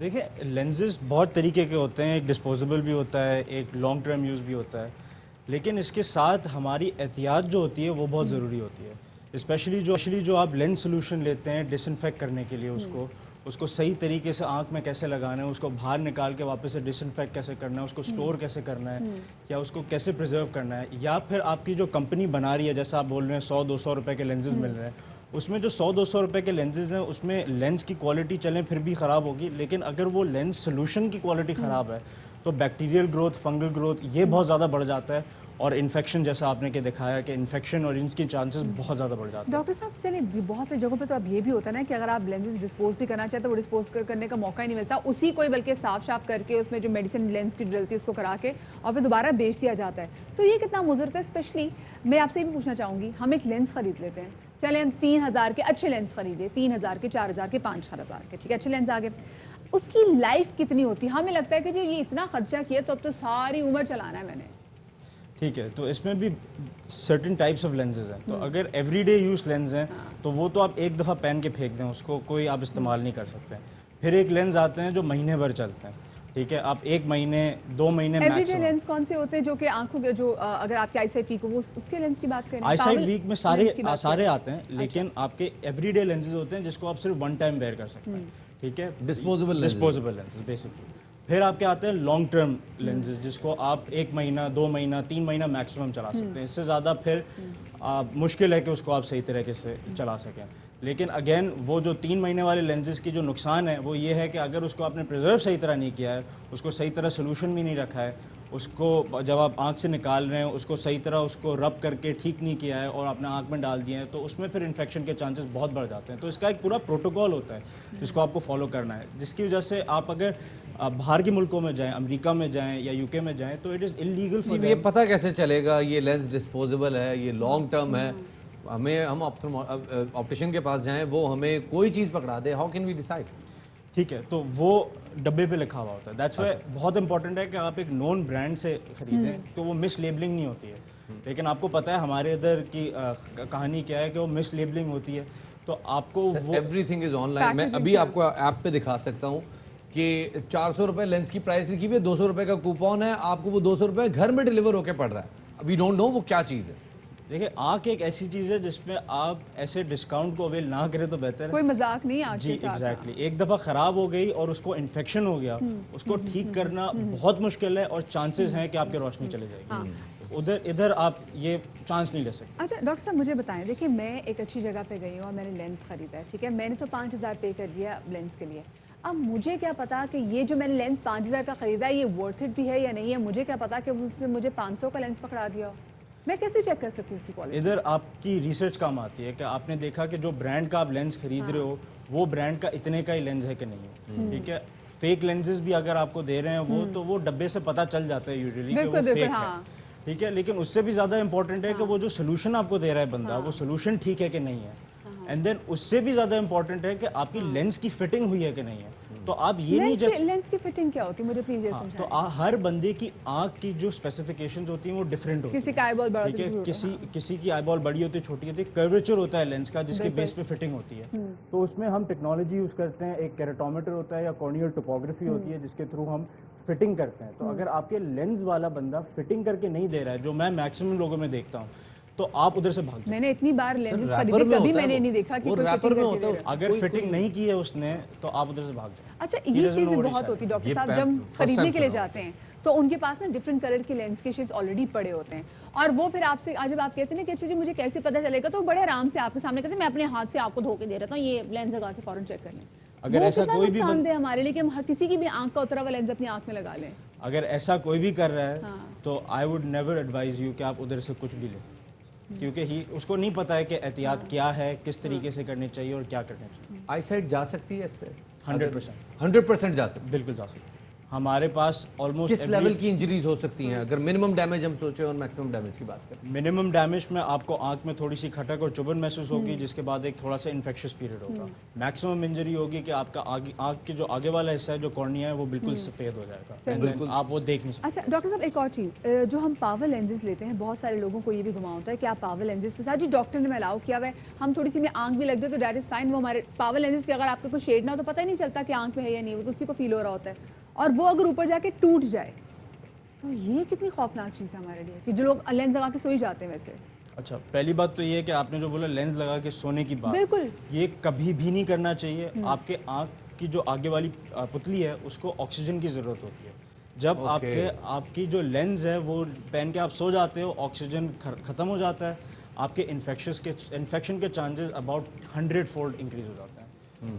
Speaker 9: देखिए, लेंसेज बहुत तरीके के होते हैं, एक डिस्पोजेबल भी होता है, एक लॉन्ग टर्म यूज़ भी होता है, लेकिन इसके साथ हमारी एहतियात जो होती है वो बहुत ज़रूरी होती है। स्पेशली जो आप लेंस सोल्यूशन लेते हैं डिसइंफेक्ट करने के लिए, उसको सही तरीके से आंख में कैसे लगाना है, उसको बाहर निकाल के वापस से डिसइंफेक्ट कैसे करना है, उसको स्टोर कैसे करना है, या उसको कैसे प्रिजर्व करना है, या फिर आपकी जो कंपनी बना रही है, जैसा आप बोल रहे हैं 100-200 रुपए के लेंसेज मिल रहे हैं, उसमें जो 100-200 रुपए के लेंसेज हैं उसमें लेंस की क्वालिटी चलें फिर भी ख़राब होगी, लेकिन अगर वो लेंस सोल्यूशन की क्वालिटी ख़राब है तो बैक्टीरियल ग्रोथ, फंगल ग्रोथ ये बहुत ज़्यादा बढ़ जाता है, और इन्फेक्शन जैसा आपने के दिखाया कि इन्फेक्शन और इनकी चांसेस बहुत ज़्यादा बढ़ जाते हैं।
Speaker 1: डॉक्टर साहब चलिए, बहुत सी जगहों पे तो अब ये भी होता है ना कि अगर आप लेंसेज डिस्पोज भी करना चाहते तो वो डिस्पोज करने का मौका ही नहीं मिलता, उसी को ही बल्कि साफ करके उसमें जो मेडिसिन लेंस की डलती है उसको करा के और फिर दोबारा बेच दिया जाता है। तो ये कितना मुज़रत है। स्पेशली मैं आपसे ये भी पूछना चाहूँगी, हम एक लेंस खरीद लेते हैं, चले हम 3000 के अच्छे लेंस खरीदे, 3000 के, 4000 के, 5000 के, ठीक है, अच्छे लेंस आ गए, उसकी लाइफ कितनी होती है? हमें लगता है कि जो ये इतना खर्चा किया तो अब तो सारी उम्र चलाना है मैंने।
Speaker 9: ठीक है, तो इसमें भी सर्टेन टाइप्स ऑफ लेंसेज हैं। तो अगर एवरीडे यूज लेंस हैं तो वो तो आप एक दफ़ा पहन के फेंक दें, उसको कोई आप इस्तेमाल नहीं कर सकते। फिर एक लेंस आते हैं जो महीने भर चलते हैं, ठीक है, आप 1 महीने 2 महीने
Speaker 1: एवरीडे लेंस कौन से होते हैं जो कि आंखों के जो अगर आपके आईसाइट वीक हो वो उसके लेंस की बात करें?
Speaker 9: आईसाइट वीक में सारे आते हैं, लेकिन आपके एवरीडे लेंसेज होते हैं जिसको आप सिर्फ 1 टाइम वेयर कर सकते हैं, ठीक है,
Speaker 2: डिस्पोजेबल
Speaker 9: लेंसेज बेसिकली। फिर आपके आते हैं लॉन्ग टर्म लेंसेज जिसको आप 1 महीना, 2 महीना, 3 महीना मैक्सिमम चला सकते हैं। इससे ज़्यादा फिर मुश्किल है कि उसको आप सही तरीके से चला सकें। लेकिन अगेन वो जो 3 महीने वाले लेंसेज की जो नुकसान है वो ये है कि अगर उसको आपने प्रिजर्व सही तरह नहीं किया है, उसको सही तरह सोल्यूशन भी नहीं रखा है, उसको जब आप आँख से निकाल रहे हैं उसको सही तरह उसको रब करके ठीक नहीं किया है और आपने आँख में डाल दिया है, तो उसमें फिर इन्फेक्शन के चांसेस बहुत बढ़ जाते हैं। तो इसका एक पूरा प्रोटोकॉल होता है जिसको आपको फॉलो करना है, जिसकी वजह से आप अगर बाहर के मुल्कों में जाएं, अमेरिका में जाएं या यूके में जाएं, तो इट इज़ इलीगल फॉर
Speaker 2: ये पता कैसे चलेगा ये लेंस डिस्पोजेबल है, ये लॉन्ग टर्म है? हम ऑप्टिशियन के पास जाएं, वो हमें कोई चीज़ पकड़ा दे, हाउ कैन वी डिसाइड?
Speaker 9: ठीक है, तो वो डब्बे पे लिखा हुआ होता है। दैट्स वाई बहुत इंपॉर्टेंट है कि आप एक नॉन ब्रांड से खरीदें तो वो मिस लेबलिंग नहीं होती है। लेकिन आपको पता है हमारे इधर की कहानी क्या है कि वो मिस लेबलिंग होती है, तो आपको वो
Speaker 2: एवरीथिंग इज ऑनलाइन। मैं अभी आपको ऐप पे दिखा सकता हूँ कि 400 रुपये लेंस की प्राइस लिखी हुई है, 200 रुपये का कूपन है, आपको वो 200 रुपये घर में डिलीवर होकर पड़ रहा है। वी डोंट नो वो क्या चीज़ है।
Speaker 9: देखिए, आँख एक ऐसी चीज़ है जिसमें आप ऐसे डिस्काउंट को अवेल ना करें तो बेहतर है।
Speaker 1: कोई मजाक नहीं आँख
Speaker 9: जी
Speaker 1: के साथ।
Speaker 9: एग्जैक्टली, एक दफ़ा ख़राब हो गई और उसको इन्फेक्शन हो गया, उसको ठीक करना बहुत मुश्किल है और चांसेस हैं कि आपकी रोशनी चली जाएगी। इधर आप ये चांस नहीं ले सकते।
Speaker 1: अच्छा डॉक्टर साहब मुझे बताएं, देखिए मैं एक अच्छी जगह पे गई हूँ और मैंने लेंस खरीदा है, ठीक है, मैंने तो 5000 पे कर दिया लेंस के लिए। अब मुझे क्या पता कि ये जो मैंने लेंस 5000 का ख़रीदा है ये वर्थ इट भी है या नहीं है? मुझे क्या पता कि उसने मुझे 500 का लेंस पकड़ा दिया हो? मैं कैसे चेक कर सकती हूँ उसकी क्वालिटी?
Speaker 9: इधर आपकी रिसर्च काम आती है कि आपने देखा कि जो ब्रांड का आप लेंस खरीद रहे हो वो ब्रांड का इतने का ही लेंस है कि नहीं है, ठीक है। फेक लेंसेज भी अगर आपको दे रहे हैं वो, तो वो डब्बे से पता चल जाता है यूजुअली कि वो
Speaker 1: बिल्कुल,
Speaker 9: फेक
Speaker 1: हाँ।
Speaker 9: है, ठीक है। लेकिन उससे भी ज़्यादा इंपॉर्टेंट है कि वो जो सोल्यूशन आपको दे रहा है बंदा, वो सोल्यूशन ठीक है कि नहीं है। एंड देन उससे भी ज़्यादा इंपॉर्टेंट है कि आपकी लेंस की फिटिंग हुई है कि नहीं है। तो आप ये नहीं जज,
Speaker 1: लेंस की फिटिंग क्या होती है, मुझे प्लीज ये
Speaker 9: हाँ, तो
Speaker 1: समझाएं।
Speaker 9: हर बंदे की आँख की जो स्पेसिफिकेशंस होती हैं वो डिफरेंट होती
Speaker 1: किसी का आईबॉल बड़ा
Speaker 9: ठीक
Speaker 1: होता
Speaker 9: है।
Speaker 1: है,
Speaker 9: किसी की आईबॉल बड़ी होती है, छोटी होती है, कर्वेचर होता है लेंस का जिसके बेस पे फिटिंग होती है। तो उसमें हम टेक्नोलॉजी यूज़ करते हैं, एक केराटोमीटर होता है या कॉर्नियल टोपोग्राफी होती है जिसके थ्रू हम फिटिंग करते हैं। तो अगर आपके लेंस वाला बंदा फिटिंग करके नहीं दे रहा है, जो मैं मैक्सिमम लोगों में देखता हूँ, तो आप उधर से भाग जाओ।
Speaker 1: मैंने इतनी बार लेंसेज
Speaker 2: रैपर
Speaker 1: खरीदे,
Speaker 2: में
Speaker 1: कभी
Speaker 2: होता है
Speaker 1: मैंने
Speaker 2: वो।
Speaker 1: नहीं देखा कि
Speaker 2: वो
Speaker 1: कोई
Speaker 2: रैपर
Speaker 1: फिटिंग
Speaker 2: में
Speaker 1: करके
Speaker 2: होता है
Speaker 1: दे रहा है।
Speaker 9: अगर फिटिंग नहीं की है उसने तो आप उधर से भाग जाओ।
Speaker 1: अच्छा,
Speaker 9: He
Speaker 1: ये
Speaker 9: doesn't
Speaker 1: cheese
Speaker 9: know what he's
Speaker 1: बहुत
Speaker 9: saying.
Speaker 1: होती है डॉक्टर
Speaker 2: ये
Speaker 1: साहब,
Speaker 2: मैं
Speaker 1: जब
Speaker 2: first
Speaker 1: खरीदने
Speaker 2: time
Speaker 1: के लिए
Speaker 2: सुन रहा हूँ।
Speaker 1: जाते हैं तो उनके पास ना डिफरेंट कलर के लेंस के शीट्स ऑलरेडी पड़े होते हैं, और वो फिर आपसे जब आप कहते हैं ना कि अच्छा जी मुझे कैसे पता चलेगा, तो बड़े आराम से आपके सामने कहते हैं मैं अपने हाथ से आपको धो के दे रहा हूँ, ये लेंस लगा के फौरन चेक कर लें।
Speaker 9: अगर
Speaker 1: वो
Speaker 9: ऐसा
Speaker 1: कितना
Speaker 9: कोई भी
Speaker 1: नुकसानदेह हमारे लिए कि हम किसी की भी आंख का उतरा हुआ लेंस अपनी आंख में लगा लें।
Speaker 9: अगर ऐसा कोई भी कर रहा है
Speaker 1: हाँ।
Speaker 9: तो I would never advise you कि आप उधर से कुछ भी लें, क्योंकि ही उसको नहीं पता है कि एहतियात क्या है, किस तरीके से करनी चाहिए और क्या करना चाहिए।
Speaker 2: आई साइट जा सकती है इससे?
Speaker 9: 100%
Speaker 2: 100% जा सकती
Speaker 9: बिल्कुल जा सकते हैं। हमारे पास
Speaker 2: है।
Speaker 9: ऑलमोस्ट
Speaker 2: किस लेवल की इंजरीज हो सकती हैं अगर मिनिमम डैमेज हम सोचें और मैक्सिमम डैमेज की बात करें?
Speaker 9: मिनिमम डैमेज में आपको आंख में थोड़ी सी खटक और चुभन महसूस होगी, जिसके बाद एक थोड़ा सा इन्फेक्शियस पीरियड होगा। मैक्सिमम इंजरी होगी कि आपका आंख के जो आगे वाला हिस्सा है, जो कॉर्निया है, वो बिल्कुल सफ़ेद हो जाएगा। And then आप वो देख नहीं सकते।
Speaker 1: अच्छा डॉक्टर साहब, एक और चीज़, जो हम पावर लेंसेज लेते हैं, बहुत सारे लोगों को ये भी घुमा होता है कि आप पावर लेंसेज के साथ, जी डॉक्टर ने अलाउ किया हुआ है, हम थोड़ी सी में आंख भी लग जाए तो डैट इज़ फाइन, वो हमारे पावर लेंसेज के अगर आपका कोई शेड ना हो तो पता ही नहीं चलता कि आंख में है या नहीं, वो तो उसी को फील हो रहा होता है, और वो अगर ऊपर जाके टूट जाए तो ये कितनी खौफनाक चीज़ है हमारे लिए कि जो लोग लेंस लगा के सो ही जाते हैं वैसे।
Speaker 9: अच्छा, पहली बात तो ये है कि आपने जो बोला लेंस लगा के सोने की बात,
Speaker 1: बिल्कुल।
Speaker 9: ये कभी भी नहीं करना चाहिए। आपके आँख की जो आगे वाली पुतली है उसको ऑक्सीजन की ज़रूरत होती है। जब आपकी जो लेंस है वो पहन के आप सो जाते हो, ऑक्सीजन ख़त्म हो जाता है, आपके इन्फेक्शन के चांसेस अबाउट 100 फोल्ड इंक्रीज हो जाते हैं।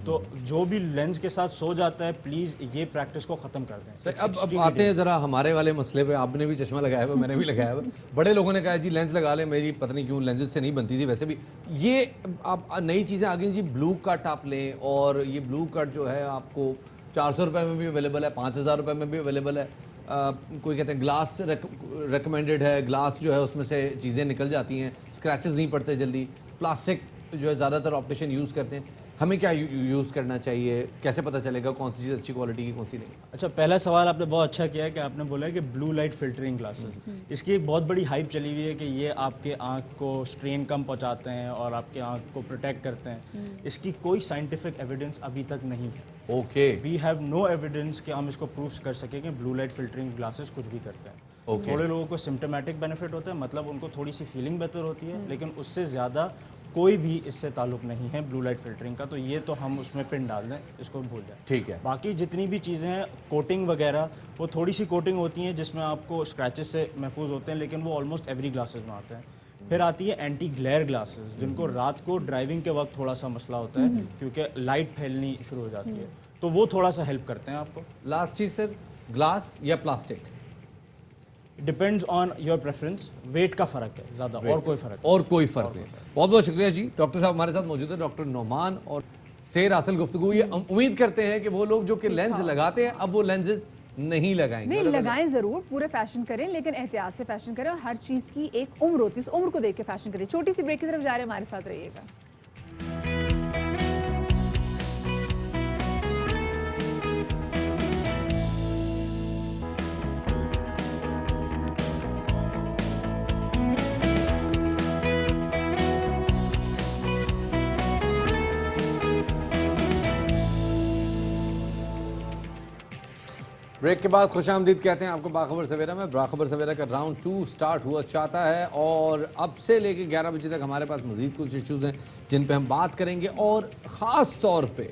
Speaker 9: तो जो भी लेंस के साथ सो जाता है, प्लीज़ ये प्रैक्टिस को ख़त्म कर दें।
Speaker 2: सर, अब आते हैं ज़रा हमारे वाले मसले पे। आपने भी चश्मा लगाया हुआ, मैंने भी लगाया हुआ। बड़े लोगों ने कहा जी लेंस लगा ले, मेरी पता नहीं क्यों लेंसेज से नहीं बनती थी। वैसे भी ये आप नई चीज़ें आ गई जी, ब्लू कट आप लें, और ये ब्लू कट जो है आपको 400 रुपये में भी अवेलेबल है, 5000 रुपये में भी अवेलेबल है। कोई कहते हैं ग्लास रिकमेंडेड है, ग्लास जो है उसमें से चीज़ें निकल जाती हैं, स्क्रैचेस नहीं पड़ते जल्दी। प्लास्टिक जो है ज़्यादातर ऑप्टिशियन यूज़ करते हैं, हमें क्या यूज़ करना चाहिए? कैसे पता चलेगा कौन सी चीज़ अच्छी क्वालिटी की, कौन सी नहीं?
Speaker 9: अच्छा, पहला सवाल आपने बहुत अच्छा किया है कि आपने बोला है कि ब्लू लाइट फिल्टरिंग ग्लासेस, इसकी एक बहुत बड़ी हाइप चली हुई है कि ये आपके आँख को स्ट्रेन कम पहुँचाते हैं और आपके आँख को प्रोटेक्ट करते हैं। इसकी कोई साइंटिफिक एविडेंस अभी तक नहीं है।
Speaker 2: Okay,
Speaker 9: we have no evidence कि हम इसको प्रूफ कर सकें कि ब्लू लाइट फिल्टरिंग ग्लासेस कुछ भी करते हैं।
Speaker 2: Okay.
Speaker 9: थोड़े लोगों को सिम्टोमेटिक बेनिफिट होता है, मतलब उनको थोड़ी सी फीलिंग बेहतर होती है, लेकिन उससे ज़्यादा कोई भी इससे ताल्लुक नहीं है ब्लू लाइट फिल्टरिंग का। तो ये तो हम उसमें पिन डाल दें, इसको भूल जाएं।
Speaker 2: ठीक है।
Speaker 9: बाकी जितनी भी चीज़ें हैं, कोटिंग वगैरह, वो थोड़ी सी कोटिंग होती हैं जिसमें आपको स्क्रैचेस से महफूज होते हैं, लेकिन वो ऑलमोस्ट एवरी ग्लासेस में आते हैं। फिर आती है एंटी ग्लेयर ग्लासेस, जिनको रात को ड्राइविंग के वक्त थोड़ा सा मसला होता है क्योंकि लाइट फैलनी शुरू हो जाती है, तो वो थोड़ा सा हेल्प करते हैं आपको।
Speaker 2: लास्ट चीज़ सर, ग्लास या plastic?
Speaker 9: Depends on your preference. Weight का फ़र्क है ज़्यादा, और कोई फ़र्क
Speaker 2: और कोई फ़र्क नहीं। बहुत बहुत शुक्रिया जी। डॉक्टर साहब हमारे साथ मौजूद है, डॉक्टर नोमान, और सेर हासिल गुफ्तगू। ये उम्मीद करते हैं कि वो लोग जो कि लेंस लगाते हैं अब वो लेंसेज नहीं लगाएंगे।
Speaker 1: नहीं, लगाएं ज़रूर, पूरे फैशन करें, लेकिन एहतियात से फैशन करें, और हर चीज़ की एक उम्र होती है, उस उम्र को देख के फैशन करें। छोटी सी ब्रेक की तरफ जा रहे हैं, हमारे साथ रहिएगा।
Speaker 2: ब्रेक के बाद खुशामदीद कहते हैं आपको बाखबर सवेरा में। बाखबर सवेरा का राउंड 2 स्टार्ट हुआ चाहता है, और अब से लेके 11 बजे तक हमारे पास मज़ीद कुछ इश्यूज़ हैं जिन पे हम बात करेंगे, और ख़ास तौर पे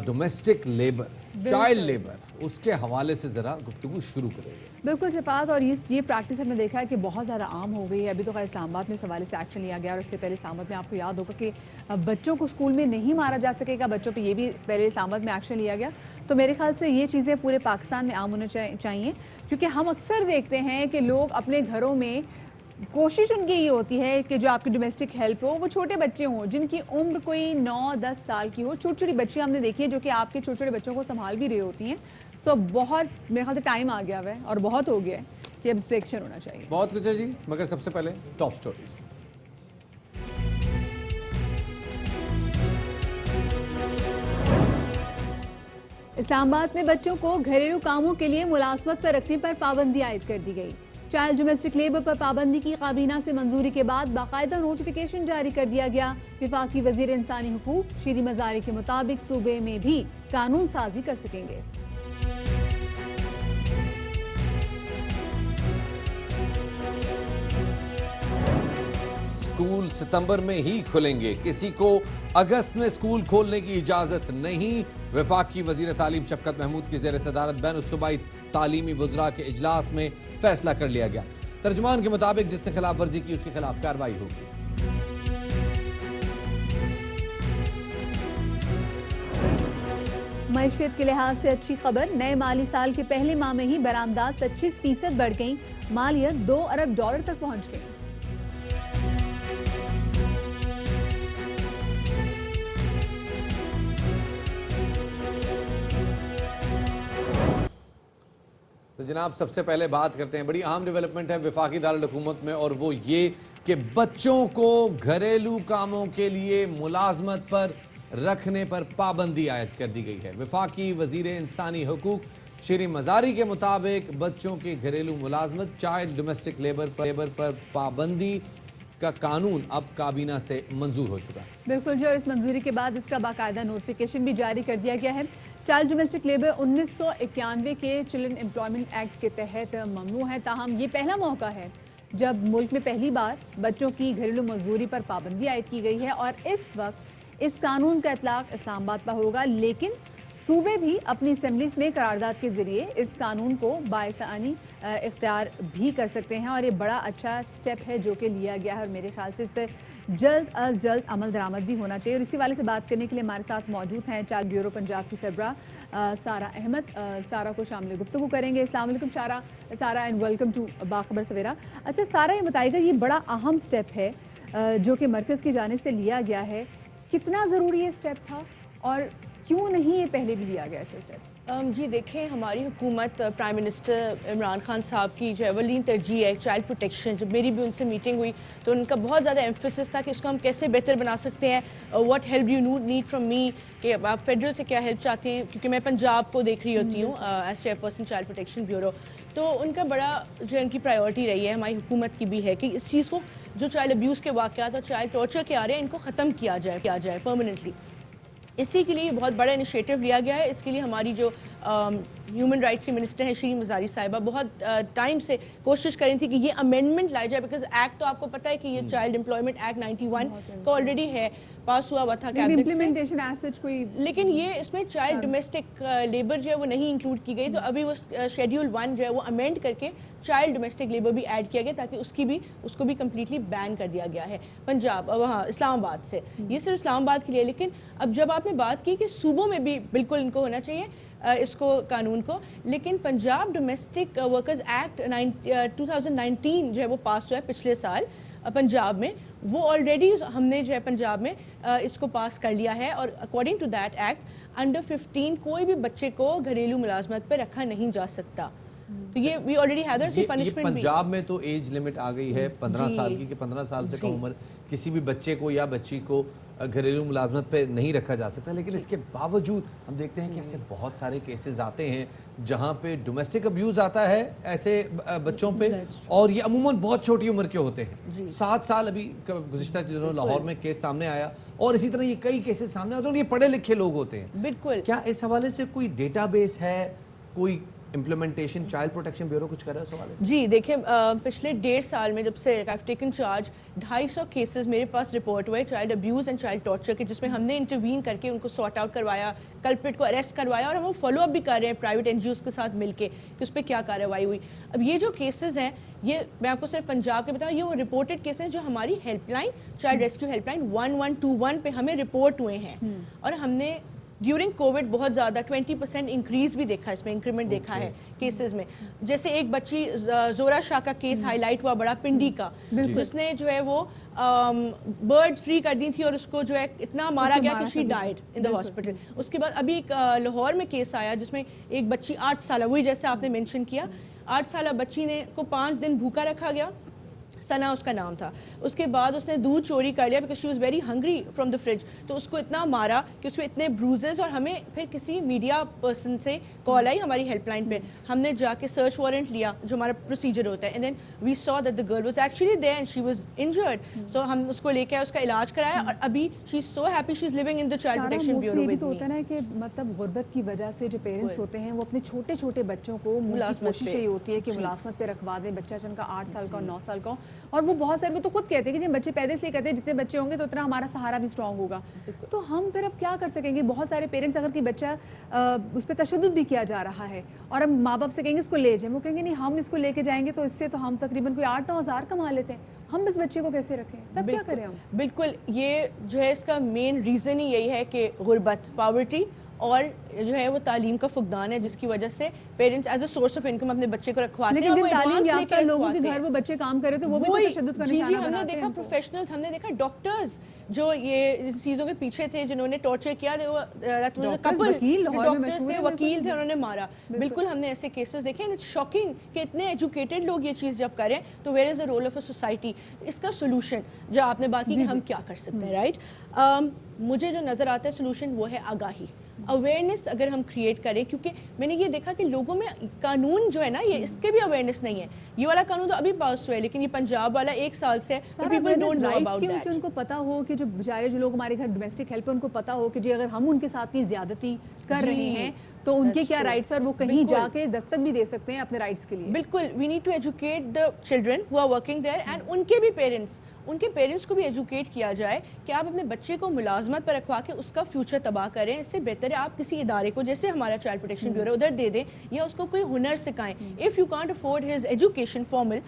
Speaker 2: डोमेस्टिक लेबर, चाइल्ड लेबर, उसके हवाले से ज़रा गुफ्तगू शुरू करेंगे।
Speaker 1: बिल्कुल शफात, और ये प्रैक्टिस हमने देखा है कि बहुत ज़्यादा आम हो गई है। अभी तो खैर इस्लामाबाद में इस हवाले से एक्शन लिया गया, और इससे पहले इस्लामाबाद में आपको याद होगा कि बच्चों को स्कूल में नहीं मारा जा सकेगा, बच्चों पे ये भी पहले इस्लामाबाद में एक्शन लिया गया। तो मेरे ख्याल से ये चीज़ें पूरे पाकिस्तान में आम होनी चाहिए, क्योंकि हम अक्सर देखते हैं कि लोग अपने घरों में कोशिश उनकी ये होती है कि जो आपकी डोमेस्टिक हेल्प हो वो छोटे बच्चे हों जिनकी उम्र कोई 9-10 साल की हो। छोटी छोटी बच्चियां हमने देखी है जो कि आपके छोटे छोटे बच्चों को संभाल भी रही होती हैं। सो बहुत मेरे ख्याल से टाइम आ गया है और बहुत हो गया है कि अब इस पर एक्शन होना चाहिए।
Speaker 2: बहुत कुछ है जी, मगर सबसे पहले टॉप स्टोरीज।
Speaker 1: इस्लामाबाद में बच्चों को घरेलू कामों के लिए मुलाजमत पर रखने पर पाबंदी आयद कर दी गई। चाइल्ड डोमेस्टिक लेबर पर पाबंदी की काबीना से मंजूरी के बाद बाकायदा नोटिफिकेशन जारी कर दिया गया। विफाकी वजीर इंसानी हुकूक शीरी मजारी के मुताबिक सूबे में भी कानून साजी कर सकेंगे।
Speaker 2: स्कूल सितंबर में ही खुलेंगे, किसी को अगस्त में स्कूल खोलने की इजाजत नहीं। वफाकी वजीर तालीम शफकत महमूद की जेर सदारत बैनुल-सूबाई तालीमी वज़रा के इजलास में फैसला कर लिया गया। तर्जुमान के मुताबिक जिसने खिलाफ वर्जी की उसके खिलाफ कार्रवाई होगी।
Speaker 1: मईशत के लिहाज से अच्छी खबर, नए माली साल के पहले माह में ही बरामदात 25% बढ़ गई। मालियत $2 अरब तक पहुंच गई।
Speaker 2: तो जनाब सबसे पहले बात करते हैं, बड़ी अहम डेवलपमेंट है वफाकी दारुल हुकूमत में, और वो ये कि बच्चों को घरेलू कामों के लिए मुलाजमत पर रखने पर पाबंदी आयद कर दी गई है। वफाकी वजीर इंसानी हुकूक शीरी मजारी के मुताबिक बच्चों की घरेलू मुलाजमत चाइल्ड डोमेस्टिक लेबर पर पाबंदी का कानून अब काबीना से मंजूर हो चुका है।
Speaker 1: बिल्कुल जी, और इस मंजूरी के बाद इसका बाकायदा नोटिफिकेशन भी जारी कर दिया गया है। चाइल्ड डोमेस्टिक लेबर 1991 के चिल्ड्रन एम्प्लॉयमेंट एक्ट के तहत ममनू है। ताहम ये पहला मौका है जब मुल्क में पहली बार बच्चों की घरेलू मजदूरी पर पाबंदी आयद की गई है, और इस वक्त इस कानून का इतलाक इस्लामाबाद पर होगा, लेकिन सूबे भी अपनी असम्बलीज में करारदाद के जरिए इस कानून को बाइसानी इख्तियार भी कर सकते हैं, और ये बड़ा अच्छा स्टेप है जो कि लिया गया है, और मेरे ख्याल से इस पर जल्द अज जल्द अमल दरामद भी होना चाहिए। और इसी वाले से बात करने के लिए हमारे साथ मौजूद हैं चाइल्ड ब्यूरो पंजाब की सरबरा सारा अहमद। सारा को शामिल गुफ्तगू करेंगे। अस्सलाम वालेकुम सारा एंड वेलकम टू बाखबर सवेरा। अच्छा सारा, ये बताइएगा, ये बड़ा अहम स्टेप है जो कि मरकज़ की जानिब से लिया गया है, कितना ज़रूरी ये स्टेप था और क्यों नहीं ये पहले भी लिया गया ऐसा स्टेप?
Speaker 10: जी देखें, हमारी हुकूमत प्राइम मिनिस्टर इमरान खान साहब की जो अवलीन तरजीह है चाइल्ड प्रोटेक्शन। जब मेरी भी उनसे मीटिंग हुई तो उनका बहुत ज़्यादा एम्फेसिस था कि इसको हम कैसे बेहतर बना सकते हैं, what help you need from me, कि आप फेडरल से क्या हेल्प चाहते हैं, क्योंकि मैं पंजाब को देख रही होती हूँ as chairperson child protection bureau. तो उनका बड़ा जो उनकी प्रायोरिटी रही है, हमारी हुकूमत की भी है, कि इस चीज़ को जो चाइल्ड अब्यूज़ के वाक़यात और चाइल्ड टॉर्चर के आ रहे हैं इनको ख़त्म किया जाए परमानेंटली। इसी के लिए बहुत बड़ा इनिशिएटिव लिया गया है। इसके लिए हमारी जो ह्यूमन राइट्स की मिनिस्टर हैं शीरी मजारी साहिबा बहुत टाइम से कोशिश कर रही थी कि ये अमेंडमेंट लाई जाए, बिकॉज एक्ट तो आपको पता है कि ये चाइल्ड एम्प्लॉयमेंट एक्ट 91 का ऑलरेडी है, पास हुआ था कैबिनेट
Speaker 1: इम्प्लीमेंटेशन एज सच कोई,
Speaker 10: लेकिन ये इसमें चाइल्ड डोमेस्टिक लेबर जो है वो नहीं इंक्लूड की गई। तो अभी वो शेड्यूल 1 जो है वो अमेंड करके चाइल्ड डोमेस्टिक लेबर भी ऐड किया गया, ताकि उसको भी कम्प्लीटली बैन कर दिया गया है पंजाब, वहाँ इस्लामाबाद से। ये सिर्फ इस्लामाबाद के लिए, लेकिन अब जब आपने बात की कि सूबों में भी बिल्कुल इनको होना चाहिए इसको कानून को, लेकिन पंजाब डोमेस्टिक वर्कर्स एक्ट 2019 जो है वो पास हुआ है पिछले साल पंजाब में, वो ऑलरेडी हमने जो है पंजाब में इसको पास कर लिया है। और according to that act under 15 कोई भी बच्चे को घरेलू मुलाजमत पर रखा नहीं जा सकता। तो ये we already have that punishment.
Speaker 2: Punjab में तो एज लिमिट आ गई है 15 साल की, कि 15 साल से कम उम्र किसी भी बच्चे को या बच्ची को घरेलू मुलाजमत पे नहीं रखा जा सकता। लेकिन इसके बावजूद हम देखते हैं कि ऐसे बहुत सारे केसेस आते हैं जहाँ पे डोमेस्टिक अब्यूज़ आता है ऐसे बच्चों पे, और ये अमूमन बहुत छोटी उम्र के होते हैं। 7 साल अभी गुज़िश्ता दिनों लाहौर में केस सामने आया, और इसी तरह ये कई केसेस सामने आते हैं, और ये पढ़े लिखे लोग होते हैं।
Speaker 10: बिल्कुल।
Speaker 2: क्या इस हवाले से कोई डेटाबेस है, कोई इम्प्लीमेंटेशन चाइल्ड प्रोटेक्शन ब्यूरो कुछ कर रहा है उस हवाले से?
Speaker 10: जी देखिए, पिछले 1.5 साल में जब से I have taken charge 250 cases मेरे पास रिपोर्ट हुए child abuse and child torture के, जिसमें हमने इंटरवीन करके उनको सॉर्ट आउट करवाया, कल्प्रिट को अरेस्ट करवाया, और हम फॉलो अप भी कर रहे हैं प्राइवेट एनजीओज के साथ मिलके कि उस पर क्या कार्रवाई हुई। अब ये जो केसेस हैं, ये मैं आपको सिर्फ पंजाब के बताऊँ, ये वो रिपोर्टेड केसेस जो हमारी हेल्पलाइन चाइल्ड रेस्क्यू हेल्पलाइन 1121 पे हमें रिपोर्ट हुए हैं, और हमने ड्यूरिंग कोविड बहुत ज़्यादा 20% इंक्रीज भी देखा, इसमें इंक्रीमेंट देखा है केसेस में। जैसे एक बच्ची जोरा शाह का केस हाईलाइट हुआ बड़ा, पिंडी का, जिसने जो है वो बर्ड फ्री कर दी थी और उसको जो है इतना मारा गया कि she died in the hospital. उसके बाद अभी एक लाहौर में केस आया जिसमें एक बच्ची 8 साल, वही जैसे आपने मेंशन किया, 8 साल बच्ची ने को 5 दिन भूखा रखा गया, सना उसका नाम था। उसके बाद उसने दूध चोरी कर लिया because she was very hungry from the fridge, तो उसको इतना मारा कि उसको इतने ब्रूजेस, और हमें फिर किसी मीडिया पर्सन से कॉल आई हमारी हेल्पलाइन पे, हमने जाके सर्च वारंट लिया जो हमारा प्रोसीजर होता है, and then we saw that the girl was actually there and she was injured, तो हम उसको लेके आए, उसका इलाज कराया, और अभी she is so happy, she is living in the child protection bureau with
Speaker 1: तो होता है ना कि मतलब गुर्बत की वजह से जो पेरेंट्स होते हैं वो अपने छोटे छोटे बच्चों को, कोशिश यही होती है कि मुलाजमत पे रखवा दें, बच्चा जिनका 8 साल का और 9 साल का, और वो बहुत सारे, वो तो खुद कहते हैं कि जिन बच्चे पैदा इसलिए कहते हैं जितने बच्चे होंगे तो उतना हमारा सहारा भी स्ट्रांग होगा। तो हम फिर अब क्या कर सकेंगे? बहुत सारे पेरेंट्स, अगर कि बच्चा उस पर तशद्दुद भी किया जा रहा है और हम माँ बाप से कहेंगे इसको ले जाए, वो कहेंगे नहीं हम इसको लेके जाएंगे तो इससे तो हम तकरीबन कोई 8-9 हज़ार कमा लेते हैं, हम इस बच्चे को कैसे रखें? तब क्या करें हम?
Speaker 10: बिल्कुल, ये जो है इसका मेन रीज़न ही यही है कि गुर्बत, पावर्टी, और जो है वो तालीम का फुकदान है, जिसकी वजह से parents as a source of income अपने बच्चे को रखवाते हैं।
Speaker 1: लेकिन तालीम याफ्ता लोगों के घर वो बच्चे काम कर रहे थे, वो भी तो तशद्दुद का निशाना बनाते हैं।
Speaker 10: हमने देखा प्रोफेशनल्स, हमने देखा डॉक्टर्स जो ये इन चीज़ों के पीछे थे, जिन्होंने टॉर्चर किया, कपल डॉक्टर्स थे, वकील थे, उन्होंने मारा। बिल्कुल हमने ऐसे केसेस देखे, एंड इट्स शॉकिंग कि इतने एजुकेटेड लोग ये चीज़ जब करें तो where is the role of a society? इसका सोल्यूशन जो आपने बात की कि हम क्या कर सकते हैं, राइट? मुझे जो नज़र आता है सोल्यूशन वो है आगाही, अवेयरनेस अगर हम क्रिएट करें, क्योंकि मैंने ये देखा कि लोगों में कानून जो है ना, ये इसके भी अवेयरनेस नहीं है। ये वाला कानून तो अभी पास हुआ है, लेकिन ये पंजाब वाला 1 साल से, people don't know about that.
Speaker 1: उनको पता हो कि जो बेचारे जो लोग हमारे घर डोमेस्टिक हेल्प है, उनको पता हो कि जी अगर हम उनके साथ की ज्यादती कर रहे हैं तो उनके क्या राइट्स, और वो कहीं जाके दस्तक भी दे सकते हैं अपने राइट्स के लिए।
Speaker 10: बिल्कुल, we need to educate the children who are working there, and उनके भी पेरेंट्स, उनके पेरेंट्स को भी एजुकेट किया जाए कि आप अपने बच्चे को मुलाजमत पर रखवा के उसका फ्यूचर तबाह करें। इससे बेहतर है आप किसी इदारे को, जैसे हमारा चाइल्ड प्रोटेक्शन ब्यूरो, उधर दे दें, या उसको कोई हुनर सिखाएं। If you can't afford his education formal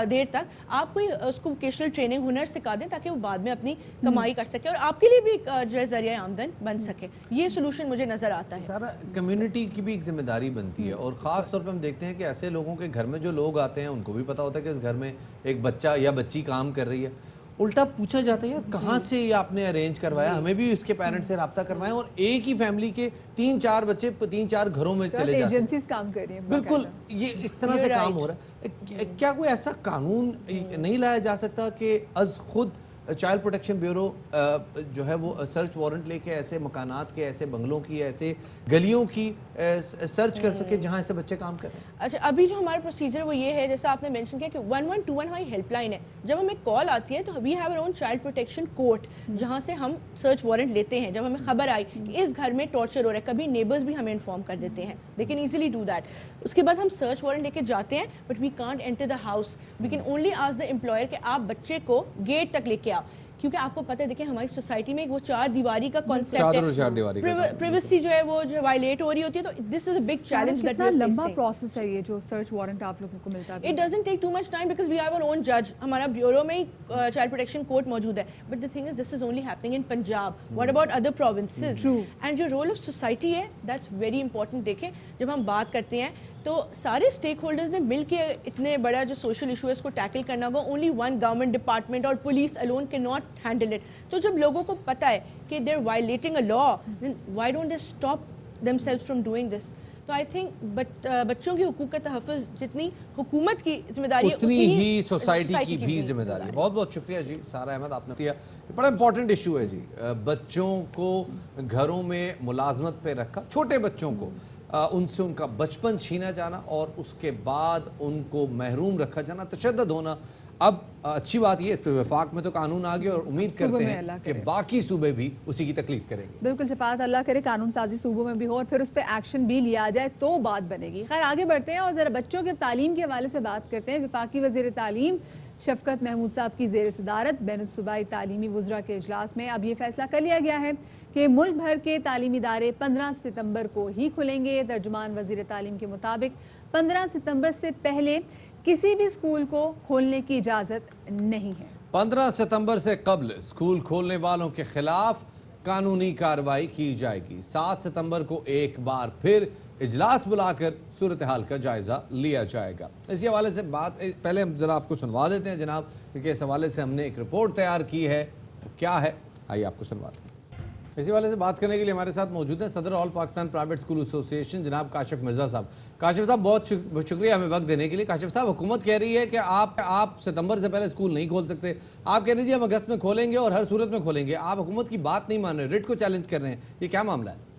Speaker 10: देर तक, आप कोई उसको वोकेशनल ट्रेनिंग, हुनर सिखा दें, ताकि वो बाद में अपनी कमाई कर सके और आपके लिए भी जो है जरिया आमदन बन सके। ये सोल्यूशन मुझे नज़र आता है।
Speaker 2: सारा कम्युनिटी की भी एक जिम्मेदारी बनती है, और ख़ास तौर पे हम देखते हैं कि ऐसे लोगों के घर में जो लोग आते हैं उनको भी पता होता है कि इस घर में एक बच्चा या बच्ची काम कर रही है, उल्टा पूछा जाता है यार कहाँ से ये आपने अरेंज करवाया, हमें भी इसके पेरेंट्स से रब्ता करवाएं, और एक ही फैमिली के 3-4 बच्चे 3-4 घरों में चले जाते हैं।
Speaker 1: एजेंसीज काम कर रही हैं।
Speaker 2: बिल्कुल, ये इस तरह से काम हो रहा है। क्या कोई ऐसा कानून नहीं लाया जा सकता कि अज खुद चाइल्ड प्रोटेक्शन ब्यूरो जो है वो सर्च वारंट लेके ऐसे मकानात के, ऐसे बंगलों की, ऐसे गलियों की सर्च कर सके जहां ऐसे बच्चे काम कर रहे हैं?
Speaker 10: अच्छा, अभी जो हमारा प्रोसीजर वो ये है, जैसा आपने मेंशन किया कि 1121 हमारी हेल्पलाइन है। जब हमें कॉल आती है तो we have our own child protection court, जहाँ से हम सर्च वारंट लेते हैं। जब हमें खबर आई कि इस घर में टॉर्चर हो रहा है, कभी नेबर्स भी हमें इन्फॉर्म कर देते हैं, they can easily do that. उसके बाद हम सर्च वारंट लेके जाते हैं, but we can't enter the house, we can only ask the employer कि आप बच्चे को गेट तक लेके आओ, क्योंकि आपको पता है, देखिए हमारी सोसाइटी में एक वो 4 दीवारी का कॉन्सेप्ट है, प्राइवेसी जो है वो जो वायलेट हो रही होती है, तो this is a big challenge that we are facing.
Speaker 1: लंबा प्रोसेस है ये जो सर्च वारंट आप लोगों को मिलता है?
Speaker 10: It doesn't take too much time because we have our own जज, हमारा ब्यूरो में ही चाइल्ड प्रोटेक्शन कोर्ट मौजूद है, but the thing is this is only happening in Punjab. What about other provinces? And जो रोल ऑफ सोसाइटी है that's very important. देखें, जब हम बात करते हैं तो सारे स्टेक होल्डर्स ने मिल के इतने बड़ा जो सोशल इशू है इसको टैकल करना होगा। ओनली वन गवर्नमेंट डिपार्टमेंट और police alone can not handle it. तो जब लोगों को पता है कि they are violating a law, then why don't they stop themselves from doing this? तो आई थिंक बच्चों के हुकूक का तहफ़्फ़ुज़ जितनी हुकूमत की जिम्मेदारी है,
Speaker 2: उतनी ही सोसाइटी की भी जिम्मेदारी है। बहुत बहुत शुक्रिया जी सारा अहमद, आपने दिया। बड़ा इंपॉर्टेंट इशू है जी, बच्चों को घरों में मुलाजमत पे रखा, छोटे बच्चों को उनसे उनका बचपन छीना जाना और उसके बाद उनको महरूम रखा जाना, तशद्दुद होना। अब अच्छी बात ये, इस पे वफाक में तो कानून आ गया और उम्मीद करते हैं कि बाकी सूबे भी उसी की तकलीफ करेंगे।
Speaker 1: बिल्कुल शफात, अल्लाह करे कानून साजी सूबों में भी हो और फिर उस पर एक्शन भी लिया जाए तो बात बनेगी। खैर आगे बढ़ते हैं और ज़रा बच्चों के तालीम के हवाले से बात करते हैं। वफाकी वज़ीर तालीम शफकत महमूद साहब की ज़ेर सदारत बैनुस्सूबाई तालीमी वज़रा के इजलास में अब ये फैसला कर लिया गया है कि मुल्क भर के तालीमी इदारे 15 सितंबर को ही खुलेंगे। तर्जुमान वज़ीर तालीम के मुताबिक 15 सितंबर से पहले किसी भी स्कूल को खोलने की इजाज़त नहीं है।
Speaker 2: 15 सितंबर से कबल स्कूल खोलने वालों के खिलाफ कानूनी कार्रवाई की जाएगी। 7 सितंबर को एक बार फिर इजलास बुलाकर सूरत हाल का जायजा लिया जाएगा। इसी हवाले से बात पहले हम जरा आपको सुनवा देते हैं जनाब, क्योंकि इस हवाले से हमने एक रिपोर्ट तैयार की है। क्या है, आइए आपको सुनवाते हैं। इसी वाले से बात करने के लिए हमारे साथ मौजूद हैं सदर all Pakistan private school association जनाब काशिफ मिर्जा साहब। काशिफ साहब बहुत शुक्रिया हमें वक्त देने के लिए। काशिफ साहब, हुकूमत कह रही है कि आप सितंबर से पहले स्कूल नहीं खोल सकते, आप कह रहे हैं हम अगस्त में खोलेंगे और हर सूरत में खोलेंगे। आप हुकूमत की बात नहीं मान रहे, रिट को चैलेंज कर रहे हैं, ये क्या मामला है?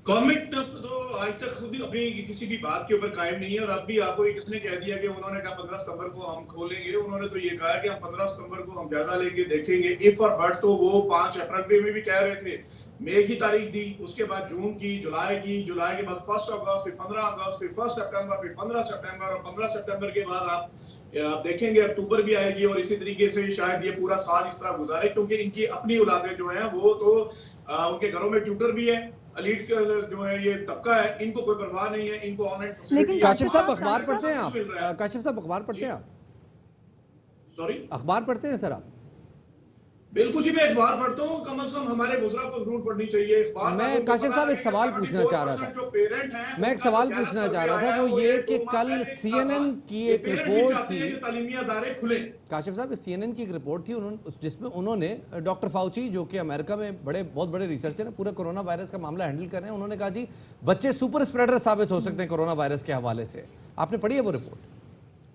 Speaker 11: गवर्नमेंट तो आज तक खुद अपनी किसी भी बात के ऊपर कायम नहीं है, और अब भी आपको किसने कह दिया कि उन्होंने कहा 15 सितंबर को हम खोलेंगे। उन्होंने तो ये कहा कि हम 15 सितंबर को हम जायजा लेंगे, देखेंगे। इफ और बट तो वो 5 अप्रैल में भी कह रहे थे, मई की तारीख दी, उसके बाद जून की, जुलाई के बाद 1 अगस्त, फिर 15 अगस्त, फिर 1 सितंबर, फिर 15 सितंबर, और 15 सितंबर के बाद आप देखेंगे अक्टूबर भी आएगी, और इसी तरीके से शायद ये पूरा साल इस तरह गुजारे, क्योंकि इनकी अपनी औलादें जो हैं वो तो उनके घरों में ट्यूटर भी है। एलीट जो है ये तबका है, इनको कोई परवाह नहीं है, इनको ऑनलाइन।
Speaker 1: लेकिन
Speaker 2: काशिफ साहब अखबार पढ़ते हैं आप? काशिफ साहब अखबार पढ़ते हैं आप?
Speaker 11: सॉरी,
Speaker 2: अखबार पढ़ते हैं सर आप?
Speaker 11: बिल्कुल जी, मैं अखबार पढ़ता हूँ। कम से कम हमारे गुजरा को जरूर पढ़नी चाहिए अखबार।
Speaker 2: मैं काशिफ साहब एक सवाल पूछना चाह रहा था, मैं एक सवाल पूछना चाह रहा था, वो ये कि कल CNN की एक रिपोर्ट थी,
Speaker 11: तालीमी अदारे खुले।
Speaker 2: काशिफ साहब CNN की एक रिपोर्ट थी जिसमें उन्होंने डॉक्टर फाउची जो कि अमेरिका में बहुत बड़े रिसर्चर हैं, पूरा कोरोना वायरस का मामला हैंडल कर रहे हैं, उन्होंने कहा जी बच्चे सुपर स्प्रेडर साबित हो सकते हैं कोरोना वायरस के हवाले से। आपने पढ़ी है वो रिपोर्ट?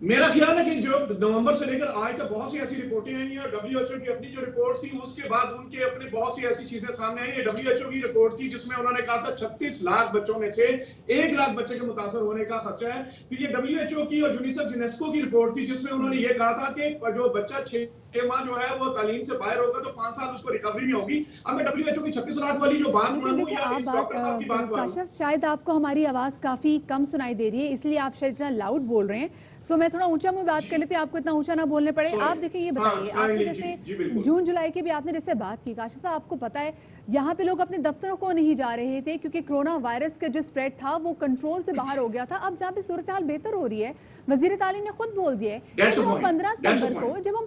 Speaker 11: मेरा ख्याल है कि जो नवंबर से लेकर आज तक बहुत सी ऐसी रिपोर्टें आई हैं, WHO की अपनी जो रिपोर्ट थी, उसके बाद उनके अपने बहुत सी ऐसी चीजें सामने आई है। WHO की रिपोर्ट थी जिसमें उन्होंने कहा था 36 लाख बच्चों में से 1 लाख बच्चे के मुतासर होने का खर्चा है। फिर ये WHO की और यूनिसेफ की रिपोर्ट थी जिसमें उन्होंने ये कहा था कि जो बच्चा 6 माह जो है वो तालीम से बाहर होगा तो 5 साल उसको रिकवरी में होगी। अब मैं WHO की 36 लाख वाली जो बात मानूं या इस डॉक्टर साहब की बात मानूं।
Speaker 1: काशिफ, शायद आपको हमारी आवाज काफी कम सुनाई दे रही है, इसलिए आप शायद इतना लाउड बोल रहे हैं। सो मैं थोड़ा ऊंचा मुंह बात कर लेते हैं, आपको इतना ऊंचा ना बोलने पड़े। आप देखिए, ये बताइए, आपने जैसे जून जुलाई के भी आपने जैसे बात की, काशिफ साहब आपको पता है यहाँ पे लोग अपने दफ्तरों को नहीं जा रहे थे क्योंकि कोरोना वायरस का जो स्प्रेड था वो कंट्रोल से बाहर हो गया था। अब जहाँ पे सूरत हाल बेहतर हो रही है, वजीर तालीम ने खुद बोल दिया है जब हम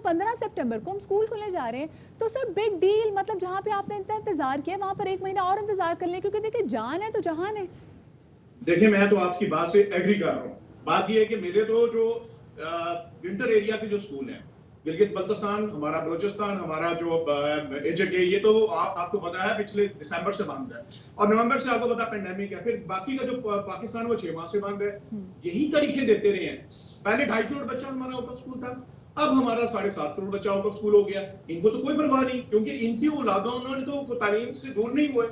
Speaker 1: 15 सितंबर को हम स्कूल खोलने जा रहे हैं तो सर बिग डील, मतलब जहाँ पे आपने इतना इंतजार किया वहां पर 1 महीना और इंतजार कर लें, क्योंकि देखिए जान है तो जहान है।
Speaker 11: देखिए, मैं तो आपकी बात से एग्री कर रहा हूँ। बात ये है कि मेरे तो जो विंटर एरिया के जो स्कूल हैं, गिलगित बल्तिस्तान, हमारा बलोचिस्तान, हमारा जो एजेके, ये तो आपको पता है पिछले दिसंबर से बंद है, और नवंबर से आपको पता पेंडेमिक है। फिर बाकी का जो पाकिस्तान वो 6 माह से बंद है। यही तरीके देते रहे हैं। पहले 2.5 करोड़ बच्चा हमारा आउट ऑफ स्कूल था, अब हमारा 7.5 करोड़ बच्चा आउट ऑफ स्कूल हो गया। इनको तो कोई परवाह नहीं, क्योंकि इनकी औलादों उन्होंने तो तालीम से दूर नहीं हुए।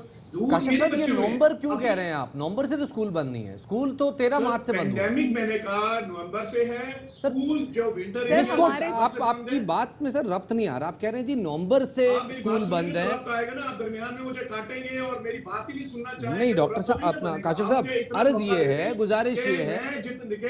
Speaker 2: काशिफ साहब, ये नवंबर क्यों कह रहे हैं आप? नवंबर से तो स्कूल बंद नहीं है, स्कूल तो 13 मार्च से बंद हुआ।
Speaker 11: पेंडेमिक मैंने कहा नवंबर से है, स्कूल जो विंटर
Speaker 2: इसको आपकी बात में सर रब्त नहीं आ रहा। आप कह रहे हैं जी नवंबर से स्कूल बंद है,
Speaker 11: आएगा ना, आप दरमियान में मुझे काटेंगे और मेरी बात ही नहीं सुनना चाहेंगे।
Speaker 2: नहीं डॉक्टर साहब, काशिफ साहब, अर्ज ये है, गुजारिश ये है,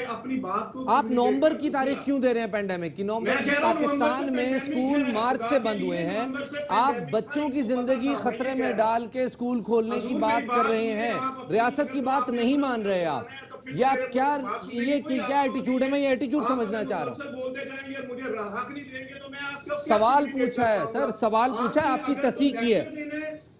Speaker 11: अपनी बात को
Speaker 2: आप नवंबर की तारीख क्यों दे रहे हैं पेंडेमिक की? नवंबर पाकिस्तान में स्कूल मार्च से बंद हुए हैं, आप बच्चों की जिंदगी खतरे में डाल के स्कूल खोलने की बात कर रहे हैं, रियासत की बात नहीं मान रहे आप। ये आप क्या, ये क्या एटीट्यूड है? मैं ये एटीट्यूड समझना चाह रहा हूँ। सवाल पूछा है सर, सवाल पूछा है, आपकी तस्दीक की है।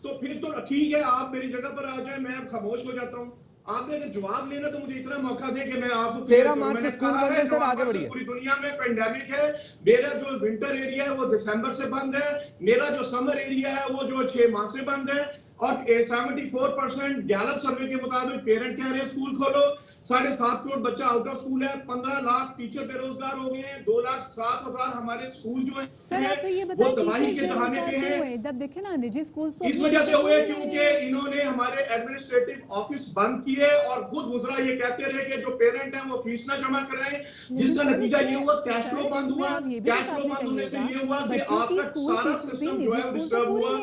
Speaker 11: तो फिर तो ठीक है, आप मेरी जगह पर आ जाए, मैं खामोश हो जाता हूँ। आपने अगर जवाब लेना तो मुझे इतना मौका दे कि मैं आपको
Speaker 2: 13 मार्च से स्कूल बंद है सर, आगे बढ़िए।
Speaker 11: पूरी दुनिया में पेंडेमिक है। मेरा जो विंटर एरिया है वो दिसंबर से बंद है, मेरा जो समर एरिया है वो जो 6 माह से बंद है, और 74% गैलप सर्वे के मुताबिक पेरेंट कह रहे हैं स्कूल खोलो। 7.5 करोड़ बच्चा आउट ऑफ स्कूल है, 15 लाख टीचर बेरोजगार हो गए हैं, 2,07,000 हमारे स्कूल जो है वो तबाही के दहाने पे हैं।
Speaker 1: देखे ना निजी स्कूल
Speaker 11: इस वजह से हुए क्योंकि इन्होंने हमारे एडमिनिस्ट्रेटिव ऑफिस बंद किए, और खुद गुजरा ये कहते रहे कि जो पेरेंट हैं वो फीस ना जमा कराएं, जिसका नतीजा ये हुआ कैश फ्लो बंद हुआ। कैश फ्लो बंद होने से ये हुआ कि आपका सारा सिस्टम जो है डिस्टर्ब हुआ।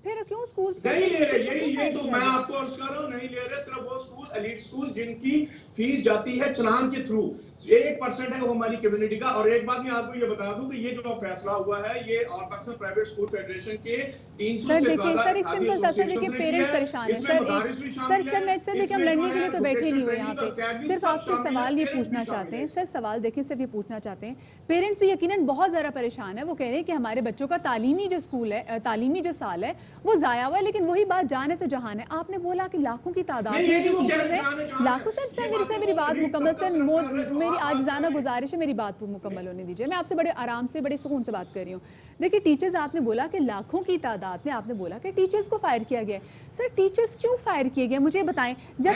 Speaker 1: फिर क्यों स्कूल
Speaker 11: नहीं ले रहे, यही तो मैं आपको अर्ज कर रहा हूँ, नहीं ले रहे। सिर्फ वो स्कूल, एलीट स्कूल जिनकी फीस जाती है चलान के थ्रू, 1% है वो हमारी कम्युनिटी का। और एक बात मैं आपको ये बता दूं कि ये जो फैसला हुआ है ये all Pakistan private school federation के 300 से ज्यादा
Speaker 1: सर एक सिंपल सा, सर देखिए पेरेंट्स परेशान है सर मैं इससे देखिए हम लड़ने के लिए तो बैठे नहीं हुए यहाँ पे, सिर्फ आपसे सवाल ये पूछना चाहते हैं सर, सवाल देखिए सिर्फ ये पूछना चाहते हैं, पेरेंट्स भी यकीनन बहुत ज़्यादा परेशान है। वो कह रहे हैं कि हमारे बच्चों का तालीमी जो स्कूल है, तालीमी जो साल है वो जाया हुआ है। लेकिन वही बात जाने तो जहान है, आपने बोला कि लाखों की तादाद
Speaker 11: नहीं,
Speaker 1: में
Speaker 11: ये
Speaker 1: जो
Speaker 11: वो
Speaker 1: टीचर्स
Speaker 11: कहना
Speaker 1: हैं,
Speaker 11: चाह रहे
Speaker 1: लाखों
Speaker 11: हैं।
Speaker 1: से मेरी बात मुकम्मल सर, मेरी आज जाना गुजारिश है, मेरी बात मुकम्मल होने दीजिए। मैं आपसे बड़े आराम से बड़े सुकून से बात कर रही हूँ। देखिए टीचर्स, आपने बोला कि लाखों की तादाद में आपने बोला कि टीचर्स को फायर किया गया है। सर टीचर्स क्यों फायर किए गए मुझे बताएं। जब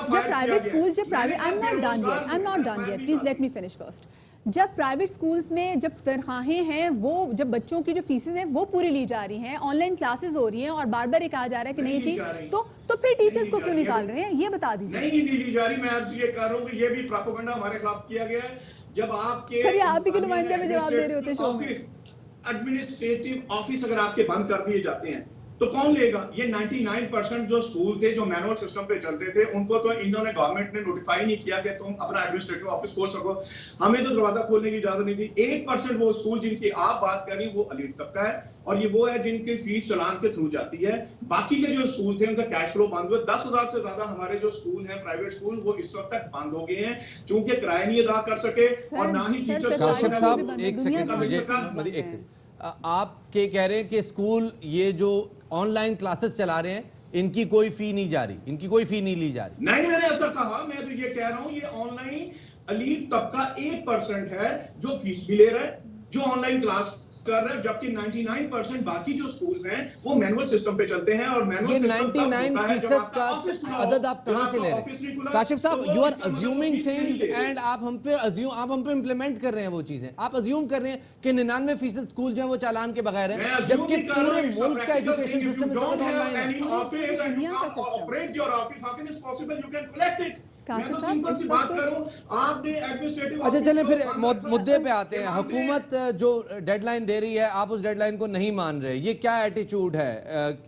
Speaker 1: प्राइवेट स्कूल, जब private, I am not done yet, please let me finish first. जब प्राइवेट स्कूल्स में जब तनख्वाहें हैं, वो जब बच्चों की जो फीसें हैं वो पूरी ली जा रही हैं, ऑनलाइन क्लासेस हो रही हैं और बार बार ये कहा जा रहा है कि नहीं जी, तो फिर टीचर्स को क्यों निकाल रहे हैं, ये बता दीजिए।
Speaker 11: नहीं ली जा रही। मैं आपसे ये कह रहा हूँ कि ये भी प्रोपेगेंडा हमारे खिलाफ किया गया है। जब आपके
Speaker 1: सर ये आप ही के नुमाइंदे में जवाब दे रहे होते शो में।
Speaker 11: एडमिनिस्ट्रेटिव ऑफिस अगर आपके बंद कर दिए जाते हैं तो कौन लेगा? ये 99% जो स्कूल थे जो मैनुअल सिस्टम पे चलते थे, उनको तो इन्होंने, गवर्नमेंट ने नोटिफाई नहीं किया कि तुम अपना एडमिनिस्ट्रेटिव ऑफिस खोल सको। हमें तो दरवाजा खोलने की इजाजत नहीं थी। 1% वो स्कूल जिनकी आप बात कर रही वो एलीट तबका है, और ये वो है जिनकी फीस चलान के थ्रू जाती है। बाकी के जो स्कूल थे उनका कैश फ्लो बंद हुआ। 10,000 से ज्यादा हमारे जो स्कूल हैं प्राइवेट स्कूल, वो इस वक्त तक बंद हो गए हैं, चूंकि किराया नहीं अदा कर सके और ना ही टीचर्स।
Speaker 2: काशिफ साहब एक सेकंड, मुझे आप क्या कह रहे हैं कि स्कूल ये जो ऑनलाइन क्लासेस चला रहे हैं इनकी कोई फी नहीं जा रही, इनकी कोई फी नहीं ली जा रही?
Speaker 11: नहीं, मैंने ऐसा कहा। मैं तो ये कह रहा हूं ये ऑनलाइन एलीट तबका 1% है जो फीस भी ले रहा है, जो ऑनलाइन क्लास कर रहे हैं, जबकि 99% बाकी जो स्कूल्स हैं वो मैनुअल सिस्टम पे चलते हैं। और मैनुअल सिस्टम
Speaker 2: 99% का अदद आप कहां से ले रहे हैं? काशिफ साहब, you are assuming things and आप हम पे इंप्लीमेंट कर रहे हैं वो चीजें। आप अज्यूम कर रहे हैं कि 99% स्कूल जो है वो चालान के बगैर है, जबकि पूरे मुल्क का एजुकेशन सिस्टम इस वक्त ऑनलाइन है। अच्छा चलें फिर मुद्दे पे आते हैं। हुकूमत जो डेडलाइन दे रही है, आप उस डेडलाइन को नहीं मान रहे, ये क्या एटीट्यूड है?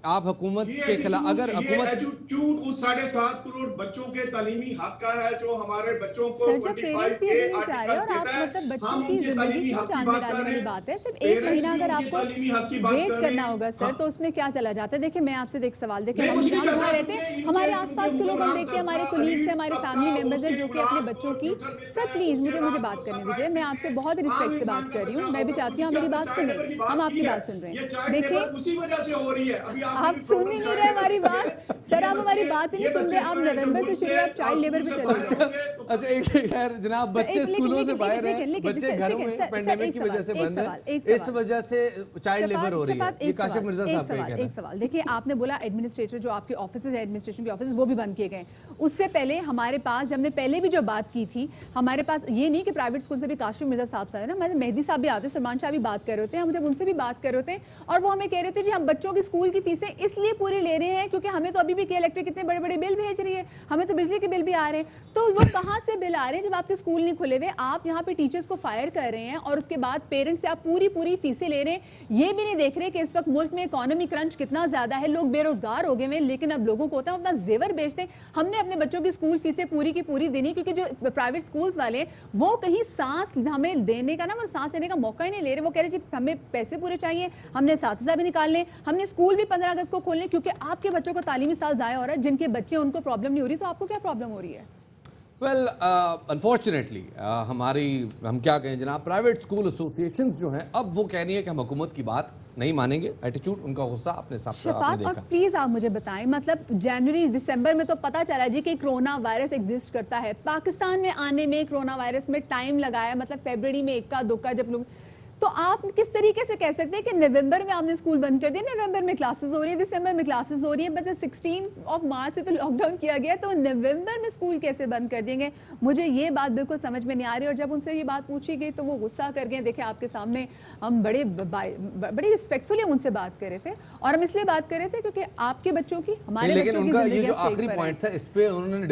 Speaker 2: आप हुकूमत के खिलाफ, अगर हुकूमत
Speaker 11: एटीट्यूड उस 7.5 करोड़ बच्चों के तालीमी हक का है, जो हमारे बच्चों को
Speaker 1: सर, जब पेरेंट्स ये भी नहीं चाह रहे और आप मतलब बच्चों की जिंदगी को जान में डालने वाली बात है, सिर्फ एक महीना अगर आपको वेट करना होगा सर, तो उसमें क्या चला जाता है? देखिए मैं आपसे एक सवाल, देखिए हम जहाँ रहते हैं, हमारे आसपास के लोग हम देखते हैं, हमारे कोलीग्स हैं, हमारे फैमिली मेंबर्स हैं जो कि अपने बच्चों की, सर प्लीज मुझे बात करने दीजिए, मैं आपसे बहुत रिस्पेक्ट से बात कर रही हूँ, मैं भी चाहती हूँ मेरी बात सुने, हम आपकी बात सुन रहे हैं। देखिए
Speaker 11: उसी वजह से हो रही है, अभी
Speaker 1: आप सुन ही नहीं रहे हमारी बात सर, आप हमारी बात ही नहीं सुन रहे। आप नवंबर से शुरू, आप चाइल्ड लेबर पे चले।
Speaker 2: अच्छा एक खैर जनाब, बच्चे स्कूलों से बाहर हैं, बच्चे घरों में पेंडेमिक की वजह से बंद है, इस वजह से चाइल्ड लेबर हो रही है। ये काशिफ मिर्जा साहब का कहना है।
Speaker 1: एक सवाल देखिए, आपने बोला एडमिनिस्ट्रेटर जो आपके ऑफिस है, एडमिनिस्ट्रेशन के ऑफिस वो भी बंद किए गए। उससे पहले हमारे पास, हमने पहले भी जो बात की थी, हमारे पास ये नहीं कि प्राइवेट स्कूल से भी काशिफ मिर्जा साहब से ना, मैं मेहदी साहब भी आते, सलमान शाह भी बात कर रहे होते हैं, हम जब उनसे भी बात कर रहे होते हैं और वो हमें कह रहे थे जी हम बच्चों की स्कूल की फीसें इसलिए पूरी ले रहे हैं क्योंकि हमें तो अभी भी के इलेक्ट्रिक इतने बड़े बड़े बिल भेज रही है, हमें तो बिजली के बिल भी आ रहे हैं। तो वो कहाँ से बिल आ रहे हैं जब आपके स्कूल नहीं खुले हुए? आप यहाँ पे टीचर्स को फायर कर रहे हैं और उसके बाद पेरेंट्स से आप पूरी फीसें ले रहे हैं। ये भी नहीं देख रहे कि इस वक्त मुल्क में इकोनॉमी क्रंच कितना ज्यादा है, लोग बेरोजगार हो गए हैं, लेकिन अब लोगों को होता है अपना जेवर बेचते हैं। हमने अपने बच्चों की स्कूल फीसें पूरी की पूरी देनी, क्योंकि जो प्राइवेट स्कूल्स वाले वो कहीं सांस हमें देने का ना, वो सांस लेने का मौका ही नहीं ले रहे। वो कह रहे जी हमें पैसे पूरे चाहिए, हमने 7,000 भी निकालने, हमने स्कूल भी 15 अगस्त को खोलने, क्योंकि आपके बच्चों का तालीमी साल जाया हो रहा है। जिनके बच्चे उनको प्रॉब्लम नहीं हो रही, तो आपको क्या प्रॉब्लम हो रही है?
Speaker 2: वेल अनफॉर्चुनेटली हम क्या कहें जनाब, प्राइवेट स्कूल एसोसिएशन जो हैं अब वो कह रही है कि हम हुकूमत की बात नहीं मानेंगे। एटीट्यूड, उनका गुस्सा अपने साथ आपने देखा।
Speaker 1: और प्लीज आप मुझे बताएं, मतलब जनवरी दिसंबर में तो पता चला जी कि कोरोना वायरस एग्जिस्ट करता है, पाकिस्तान में आने में कोरोना वायरस में टाइम लगाया, मतलब फरवरी में इक्का दुक्का जब लोग, तो आप किस तरीके से कह सकते हैं कि नवंबर में आपने स्कूल बंद कर दिया, नवंबर में क्लासेस हो रही है, दिसंबर में क्लासेस हो रही है, बट 16 मार्च से तो लॉकडाउन किया गया, तो नवंबर में स्कूल कैसे बंद कर देंगे? मुझे ये बात बिल्कुल समझ में नहीं आ रही। और जब उनसे ये बात पूछी गई तो वो गुस्सा कर गए। देखिए आपके सामने हम बड़ी रिस्पेक्टफुली हम उनसे बात कर रहे थे, और हम इसलिए बात कर रहे थे क्योंकि आपके बच्चों की, हमारे
Speaker 2: लेकिन उनका ये जो आखिरी पॉइंट था, इस पे उन्होंने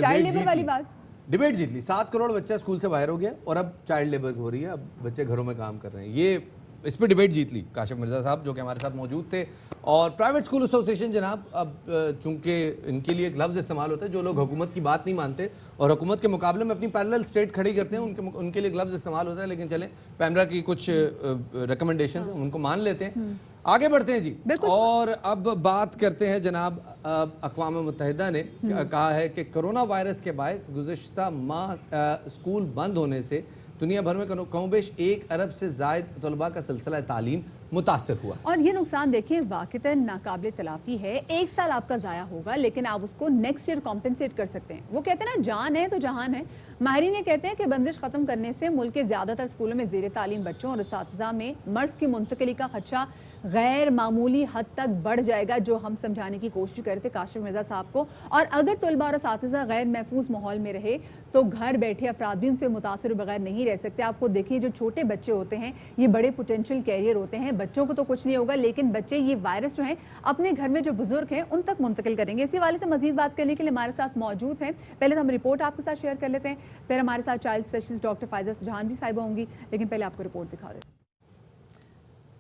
Speaker 2: डिबेट जीत ली। 7 करोड़ बच्चा स्कूल से बाहर हो गया और अब चाइल्ड लेबर हो रही है, अब बच्चे घरों में काम कर रहे हैं। ये इस पे डिबेट जीत ली काशिफ मिर्जा साहब जो कि हमारे साथ मौजूद थे। और प्राइवेट स्कूल एसोसिएशन जनाब, अब चूंकि इनके लिए एक लफ्ज़ इस्तेमाल होता है, जो लोग हुकूमत की बात नहीं मानते और हुकूमत के मुकाबले में अपनी पैरेलल स्टेट खड़ी करते हैं, उनके लिए एक लफ्ज़ इस्तेमाल होता है। लेकिन चलें, पैमरा की कुछ रिकमेंडेशन उनको मान लेते हैं, आगे बढ़ते हैं जी। और अब बात करते हैं जनाब, अक़वाम मुत्तहिदा ने कहा है कि कोरोना वायरस के बायस गुज़िश्ता माह स्कूल बंद होने से दुनिया भर में कमोबेश 1 अरब से ज़ायद तलबा का सिलसिला तालीम मुतासर हुआ।
Speaker 1: और ये नुकसान देखिए वाक़तन नाकाबिल तलाफ़ी है। 1 साल आपका ज़ाया होगा लेकिन आप उसको नेक्स्ट ईयर कॉम्पनसेट कर सकते हैं। वो कहते हैं ना, जान है तो जहान है। माहिरीन कहते हैं कि बंदिश ख़त्म करने से मुल्क के ज़्यादातर स्कूलों में ज़ेर तालीम बच्चों और इस्तिज़ा में मर्ज़ की मुंतकिली का खदशा गैर मामूली हद तक बढ़ जाएगा, जो हम समझाने की कोशिश कर रहे थे काशिफ मिर्ज़ा साहब को। और अगर तलबा और इस्तिज़ा गैर महफूज माहौल में रहे तो घर बैठे अफराद भी उनसे मुतासर बगैर नहीं रह सकते। आपको देखिए, जो छोटे बच्चे होते हैं ये बड़े पोटेंशियल कैरियर होते हैं। बच्चों को तो कुछ नहीं होगा लेकिन बच्चे ये वायरस जो है अपने घर में जो बुजुर्ग हैं उन तक मुंतकिल करेंगे। इसी वाले से मजीद बात करने के लिए हमारे साथ मौजूद हैं। पहले तो हम रिपोर्ट आपके साथ शेयर कर लेते हैं, फिर हमारे साथ चाइल्ड स्पेशलिस्ट डॉक्टर फायजा जहान भी साहिबा होंगी, लेकिन पहले आपको रिपोर्ट दिखा दें।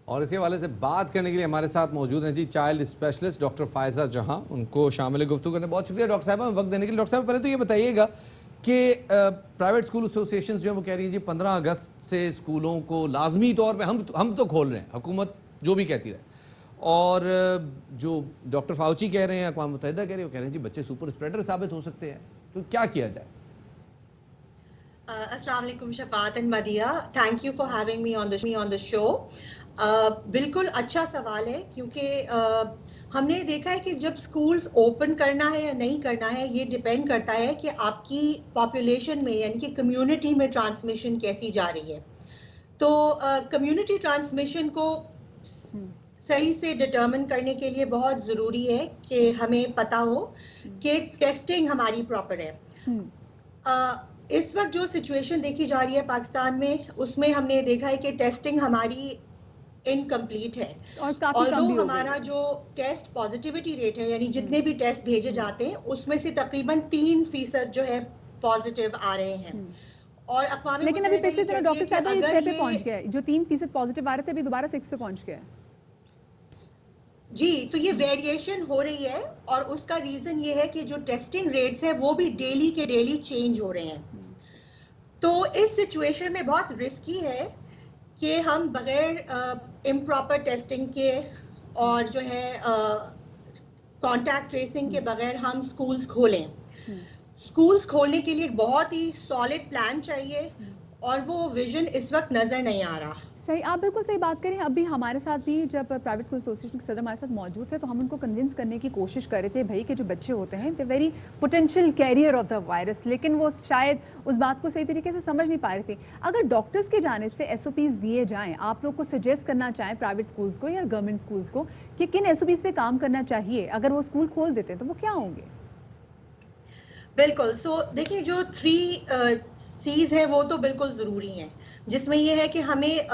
Speaker 2: और इसी हवाले से बात करने के लिए हमारे साथ मौजूद हैं जी चाइल्ड स्पेशलिस्ट डॉक्टर फायजा जहां। उनको शामिल गुफ्तगू करने बहुत शुक्रिया डॉक्टर साहब वक्त देने के लिए। डॉक्टर साहब, पहले तो ये बताइएगा कि प्राइवेट स्कूल एसोसिएशन जो है वो कह रही है जी 15 अगस्त से स्कूलों को लाजमी तौर पे हम तो खोल रहे हैं, हुकूमत जो भी कहती रहे। और जो डॉक्टर फाउची कह रहे हैं, अक़वाम मुत्तहिदा कह रही है, वो कह रहे हैं जी बच्चे सुपर स्प्रेडर साबित हो सकते हैं, तो क्या किया जाए?
Speaker 12: अस्सलाम वालेकुम Shafaat and Madiha, thank you for having me on the show. बिल्कुल अच्छा सवाल है, क्योंकि हमने देखा है कि जब स्कूल्स ओपन करना है या नहीं करना है ये डिपेंड करता है कि आपकी पॉपुलेशन में यानी कि कम्युनिटी में ट्रांसमिशन कैसी जा रही है। तो कम्युनिटी ट्रांसमिशन को सही से डिटरमिन करने के लिए बहुत ज़रूरी है कि हमें पता हो कि टेस्टिंग हमारी प्रॉपर है। इस वक्त जो सिचुएशन देखी जा रही है पाकिस्तान में, उसमें हमने देखा है कि टेस्टिंग हमारी इनकम्प्लीट है। और हमारा जो टेस्ट पॉजिटिविटी रेट है, यानी जितने भी टेस्ट भेजे जाते हैं उसमें से तकरीबन 3% जो है पॉजिटिव आ रहे हैं। और
Speaker 1: लेकिन अभी पिछले दिनों डॉक्टर साहब 6 पे पहुंच गया है। जो 3% पॉजिटिव आ रहे थे अभी दोबारा 6 पे पहुंच गया है
Speaker 12: जी। तो ये वेरिएशन हो रही है और उसका रीजन ये है कि जो टेस्टिंग रेट्स है वो भी डेली के डेली चेंज हो रहे हैं। तो इस सिचुएशन में बहुत रिस्की है कि हम बगैर इम्प्रॉपर टेस्टिंग के और जो है कॉन्टैक्ट ट्रेसिंग के बगैर हम स्कूल्स खोलें। स्कूल्स खोलने के लिए एक बहुत ही सॉलिड प्लान चाहिए और वो विजन इस वक्त नजर नहीं आ रहा।
Speaker 1: सही, आप बिल्कुल सही बात करें। अभी हमारे साथ भी जब प्राइवेट स्कूल एसोसिएशन के सदर हमारे साथ मौजूद थे तो हम उनको कन्विंस करने की कोशिश कर रहे थे भाई कि जो बच्चे होते हैं they very potential carrier of the virus, लेकिन वो शायद उस बात को सही तरीके से समझ नहीं पा रहे थे। अगर डॉक्टर्स की जानिब से SOPs दिए जाएँ, आप लोग को सजेस्ट करना चाहें प्राइवेट स्कूल्स को या गवर्नमेंट स्कूल्स को कि किन SOPs पे काम करना चाहिए, अगर वो स्कूल खोल देते तो वो क्या होंगे?
Speaker 12: बिल्कुल। देखिए, जो 3 C's है वो तो बिल्कुल ज़रूरी हैं, जिसमें ये है कि हमें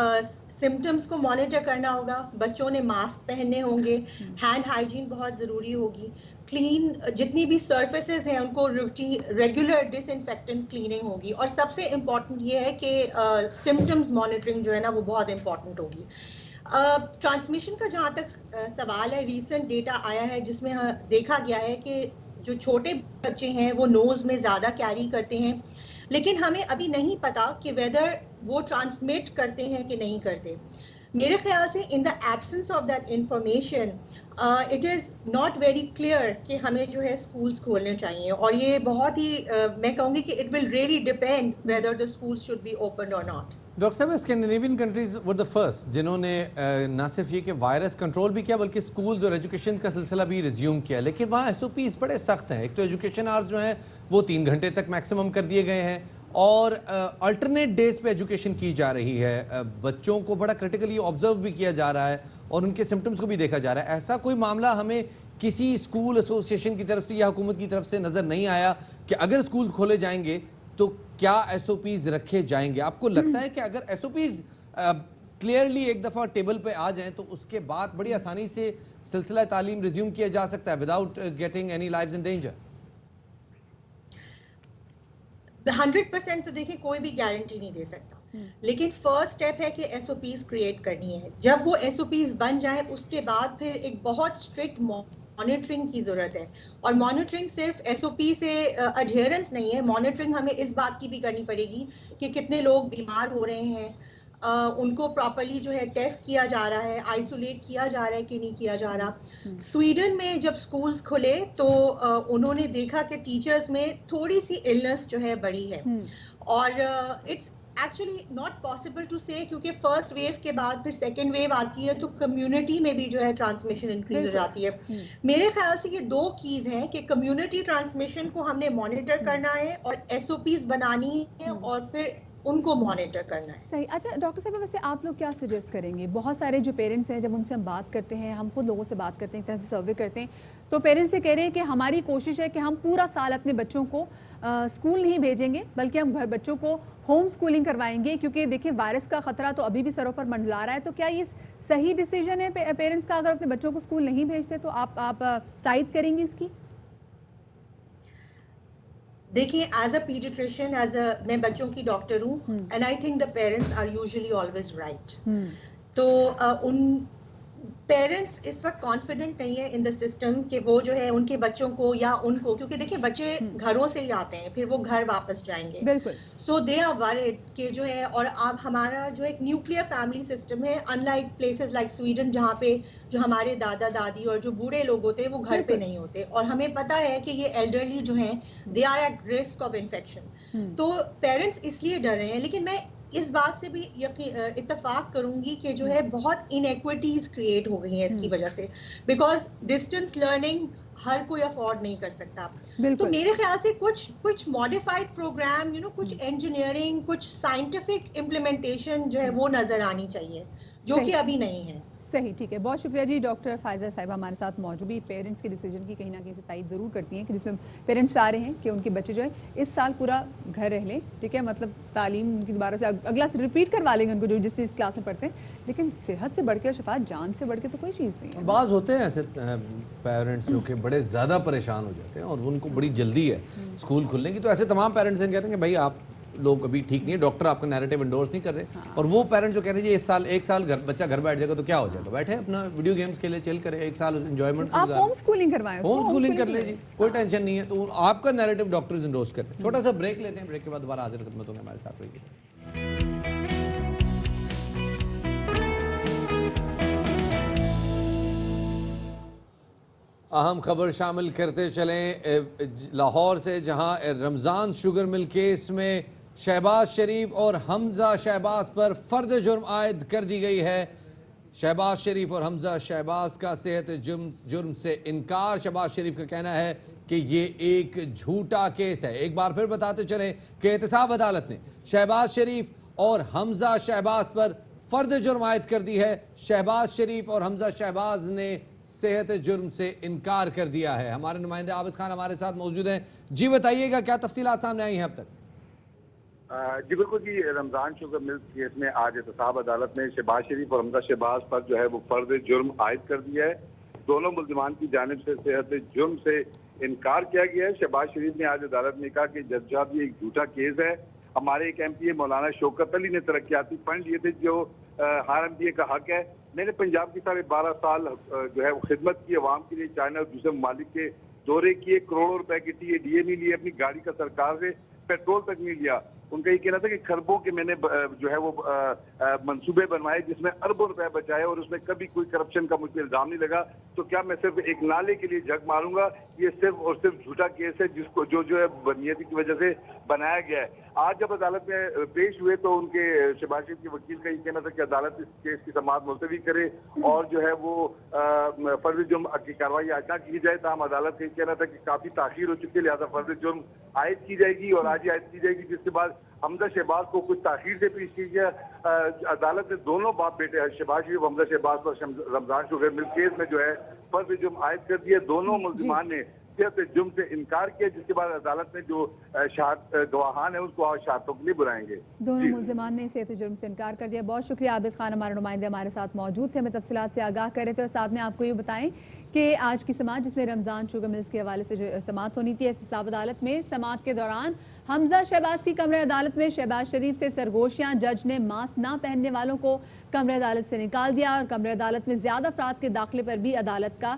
Speaker 12: सिम्टम्स को मॉनिटर करना होगा, बच्चों ने मास्क पहनने होंगे, हैंड हाइजीन बहुत ज़रूरी होगी, क्लीन जितनी भी सर्फेसेस हैं उनको रेगुलर डिसइंफेक्टेंट क्लीनिंग होगी, और सबसे इम्पॉर्टेंट ये है कि सिम्टम्स मॉनिटरिंग जो है ना वो बहुत इम्पॉर्टेंट होगी। ट्रांसमिशन का जहाँ तक सवाल है, रीसेंट डेटा आया है जिसमें देखा गया है कि जो छोटे बच्चे हैं वो नोज में ज़्यादा कैरी करते हैं, लेकिन हमें अभी नहीं पता कि वेदर वो ट्रांसमिट करते हैं कि नहीं करते। मेरे ख्याल से in the absence of that information it is not very clear कि हमें जो है स्कूल्स खोलने चाहिए, और ये बहुत ही मैं कहूँगी कि it will really depend whether the schools should be open और नॉट।
Speaker 2: डॉक्टर साहब, Scandinavian countries were the first जिन्होंने न सिर्फ ये कि वायरस कंट्रोल भी किया बल्कि स्कूल्स और एजुकेशन का सिलसिला भी रिज्यूम किया, लेकिन वहाँ SOPs बड़े सख्त हैं। एक तो एजुकेशन आवर्स जो हैं वो 3 घंटे तक मैक्सिमम कर दिए गए हैं और अल्टरनेट डेज पे एजुकेशन की जा रही है। बच्चों को बड़ा क्रिटिकली ऑब्जर्व भी किया जा रहा है और उनके सिम्टम्स को भी देखा जा रहा है। ऐसा कोई मामला हमें किसी स्कूल एसोसिएशन की तरफ से या हुकूमत की तरफ से नज़र नहीं आया कि अगर स्कूल खोले जाएंगे तो क्या SOPs रखे जाएंगे? आपको लगता है कि अगर SOPs क्लियरली एक दफ़ा टेबल पे आ जाएं तो उसके बाद बड़ी आसानी से सिलसिला तालीम रिज्यूम किया जा सकता है without getting any lives in danger?
Speaker 12: 100% तो देखिए कोई भी गारंटी नहीं दे सकता, लेकिन फर्स्ट स्टेप है कि SOPs क्रिएट करनी है। जब वो SOPs बन जाए उसके बाद फिर एक बहुत स्ट्रिक्ट मॉनिटरिंग की ज़रूरत है, और मॉनिटरिंग सिर्फ SOP से अडहेरेंस नहीं है। मॉनिटरिंग हमें इस बात की भी करनी पड़ेगी कि कितने लोग बीमार हो रहे हैं, उनको प्रॉपर्ली जो है टेस्ट किया जा रहा है, आइसोलेट किया जा रहा है कि नहीं किया जा रहा। स्वीडन में जब स्कूल्स खुले तो उन्होंने देखा कि टीचर्स में थोड़ी सी इलनेस जो है बढ़ी है, और it's actually not possible to say, क्योंकि फर्स्ट वेव के बाद फिर सेकेंड वेव आती है तो कम्युनिटी में भी जो है ट्रांसमिशन इंक्रीज हो जाती है। मेरे ख्याल से ये दो कीज हैं कि कम्युनिटी ट्रांसमिशन को हमने मॉनिटर करना है और एसओपीज बनानी है और फिर उनको मॉनिटर करना है।
Speaker 1: सही। अच्छा डॉक्टर साहब, वैसे आप लोग क्या सजेस्ट करेंगे? बहुत सारे जो पेरेंट्स हैं, जब उनसे हम बात करते हैं, हम खुद लोगों से बात करते हैं, एक तरह से सर्वे करते हैं, तो पेरेंट्स ये कह रहे हैं कि हमारी कोशिश है कि हम पूरा साल अपने बच्चों को स्कूल नहीं भेजेंगे, बल्कि हम बच्चों को होम स्कूलिंग करवाएंगे, क्योंकि देखिए वायरस का खतरा तो अभी भी सरों पर मंडला रहा है। तो क्या ये सही डिसीजन है पेरेंट्स का, अगर अपने बच्चों को स्कूल नहीं भेजते? तो आप तायद करेंगी इसकी?
Speaker 12: देखिए, एज अ पीडियाट्रिशियन, मैं बच्चों की डॉक्टर हूँ, and I think the parents are usually always right. तो उन पेरेंट्स इस वक्त कॉन्फिडेंट नहीं है इन द सिस्टम कि वो जो है उनके बच्चों को या उनको, क्योंकि देखिए बच्चे घरों से ही आते हैं, फिर वो घर वापस जाएंगे।
Speaker 1: बिल्कुल।
Speaker 12: सो दे आर वरीड कि जो है, और अब हमारा जो एक न्यूक्लियर फैमिली सिस्टम है, अनलाइक प्लेसेस लाइक स्वीडन, जहाँ पे जो हमारे दादा दादी और जो बूढ़े लोग होते हैं वो घर पे नहीं होते, और हमें पता है कि ये एल्डरली जो हैं they are at risk of infection. तो पेरेंट्स इसलिए डर रहे हैं। लेकिन मैं इस बात से भी इत्तेफाक करूंगी कि जो है बहुत इनइक्विटीज क्रिएट हो गई हैं इसकी वजह से, बिकॉज डिस्टेंस लर्निंग हर कोई अफोर्ड नहीं कर सकता। तो मेरे ख्याल से कुछ मॉडिफाइड प्रोग्राम, कुछ इंजीनियरिंग, कुछ साइंटिफिक इम्प्लीमेंटेशन जो है वो नजर आनी चाहिए, जो कि अभी नहीं है।
Speaker 1: सही, ठीक है। बहुत शुक्रिया जी। डॉक्टर फायजा साहिबा हमारे साथ मौजूद भी पेरेंट्स के डिसीजन की कहीं ना कहीं से तायद ज़रूर करती हैं, कि जिसमें पेरेंट्स चाह रहे हैं कि उनके बच्चे जो है इस साल पूरा घर रह लें, ठीक है, मतलब तालीम उनकी दोबारा से अगला से रिपीट करवा लेंगे उनको, जो जिस क्लास में पढ़ते हैं। लेकिन सेहत से बढ़ के, शफात जान से बढ़ के तो कोई चीज़ नहीं है।
Speaker 2: बाज़ होते हैं ऐसे पेरेंट्स जो कि बड़े ज़्यादा परेशान हो जाते हैं और उनको बड़ी जल्दी है स्कूल खुलने की, तो ऐसे तमाम पेरेंट्स हैं कहते हैं कि भाई आप लोग अभी ठीक नहीं है, डॉक्टर आपका नैरेटिव इंडोर्स नहीं कर रहे। और वो पेरेंट्स जो कह रहे हैं जी एक साल बच्चा घर बैठ जाएगा तो क्या हो जाएगा, बैठे अपना वीडियो गेम्स के लिए चिल करे, एक साल एंजॉयमेंट,
Speaker 1: आप होम स्कूलिंग करवाएं,
Speaker 2: होम स्कूलिंग कर ले जी, कोई टेंशन नहीं है। तो आपका नैरेटिव डॉक्टर्स इंडोर्स कर रहे हैं। छोटा सा ब्रेक लेते हैं, ब्रेक के बाद दोबारा हाजिर खिदमत होंगे, हमारे साथ रहिए। अहम खबर शामिल करते चलें लाहौर से, जहां रमज़ान शुगर मिल केस में शहबाज शरीफ और हमजा शहबाज पर फर्द जुर्म आयद कर दी गई है। शहबाज शरीफ और हमजा शहबाज का सेहत जुर्म से इनकार। शहबाज शरीफ का कहना है कि ये एक झूठा केस है। एक बार फिर बताते चलें कि एहतसाब अदालत ने शहबाज शरीफ और हमजा शहबाज पर फर्द जुर्म आयद कर दी है। शहबाज शरीफ और हमजा शहबाज ने सेहत जुर्म से इनकार कर दिया है। हमारे नुमाइंदे आबिद खान हमारे साथ मौजूद हैं। जी बताइएगा, क्या तफसीलात सामने आई हैं अब तक?
Speaker 13: जी बिल्कुल जी, रमजान शुगर मिल्क केस में आज एहतसाब अदालत ने शहबाज शरीफ और हमजा शहबाज पर जो है वो फर्द जुर्म आयद कर दिया है। दोनों मुल्जिमान की जानिब से सेहत जुर्म से इनकार किया गया है। शहबाज शरीफ ने आज अदालत में कहा कि जज साहब ये एक झूठा केस है। हमारे एक MPA मौलाना शौकत अली ने तरक्याती फंड लिए थे जो हर MPA का हक है। मैंने पंजाब की 12.5 साल जो है वो खिदमत की अवाम के लिए, चाइना और दूसरे ममालिक के दौरे किए, करोड़ों रुपए की TADA नहीं लिए, अपनी गाड़ी का सरकार से पेट्रोल तक नहीं लिया। उनका ये कहना था कि खरबों के मैंने जो है वो मंसूबे बनवाए जिसमें अरबों रुपए बचाए और उसमें कभी कोई करप्शन का मुझ पर इल्जाम नहीं लगा। तो क्या मैं सिर्फ एक नाले के लिए झक मारूंगा? ये सिर्फ और सिर्फ झूठा केस है जिसको जो है बदनीयती की वजह से बनाया गया है। आज जब अदालत में पेश हुए तो उनके शहबाज शरीफ के वकील का ये कहना था कि अदालत इस केस की समाअत मुलतवी करे और जो है वो फर्ज जुर्म की कार्रवाई आज ना की जाए। तमाम अदालत का ये कहना था कि काफी ताखीर हो चुकी है, लिहाजा फर्ज जुर्म आयद की जाएगी और आज ही आयद की जाएगी, जिसके बाद हमजा शहबाज को कुछ ताखीर से पेश की गया। अदालत ने दोनों बाप बेटे शहबाज शरीफ हमजा शहबाज पर रमजान शुगर मिल केस में जो है फर्ज जुर्म आयद कर दिया। दोनों मुल्जिमान ने जुर्म से इनकार किया, जिसके बाद अदालत ने जो गवाहान है उसको शहादतों के लिए बुलाएंगे।
Speaker 1: दोनों मुल्जिमान ने सेहत जुर्म से इनकार कर दिया। बहुत शुक्रिया आबिद खान, हमारे नुमाइंदे हमारे साथ मौजूद थे, हमें तफसीलात से आगाह कर रहे थे। और साथ में आपको ये बताएं कि आज की समाअत, जिसमें रमज़ान शुगर मिल्स के हवाले से जो समाअत होनी थी एहतसाब अदालत में, समाअत के दौरान हमजा शहबाज की कमरे अदालत में शहबाज शरीफ से सरगोशियां, जज ने मास्क ना पहनने वालों को कमरे अदालत से निकाल दिया और कमरे अदालत में ज़्यादा अफराद के दाखिले पर भी अदालत का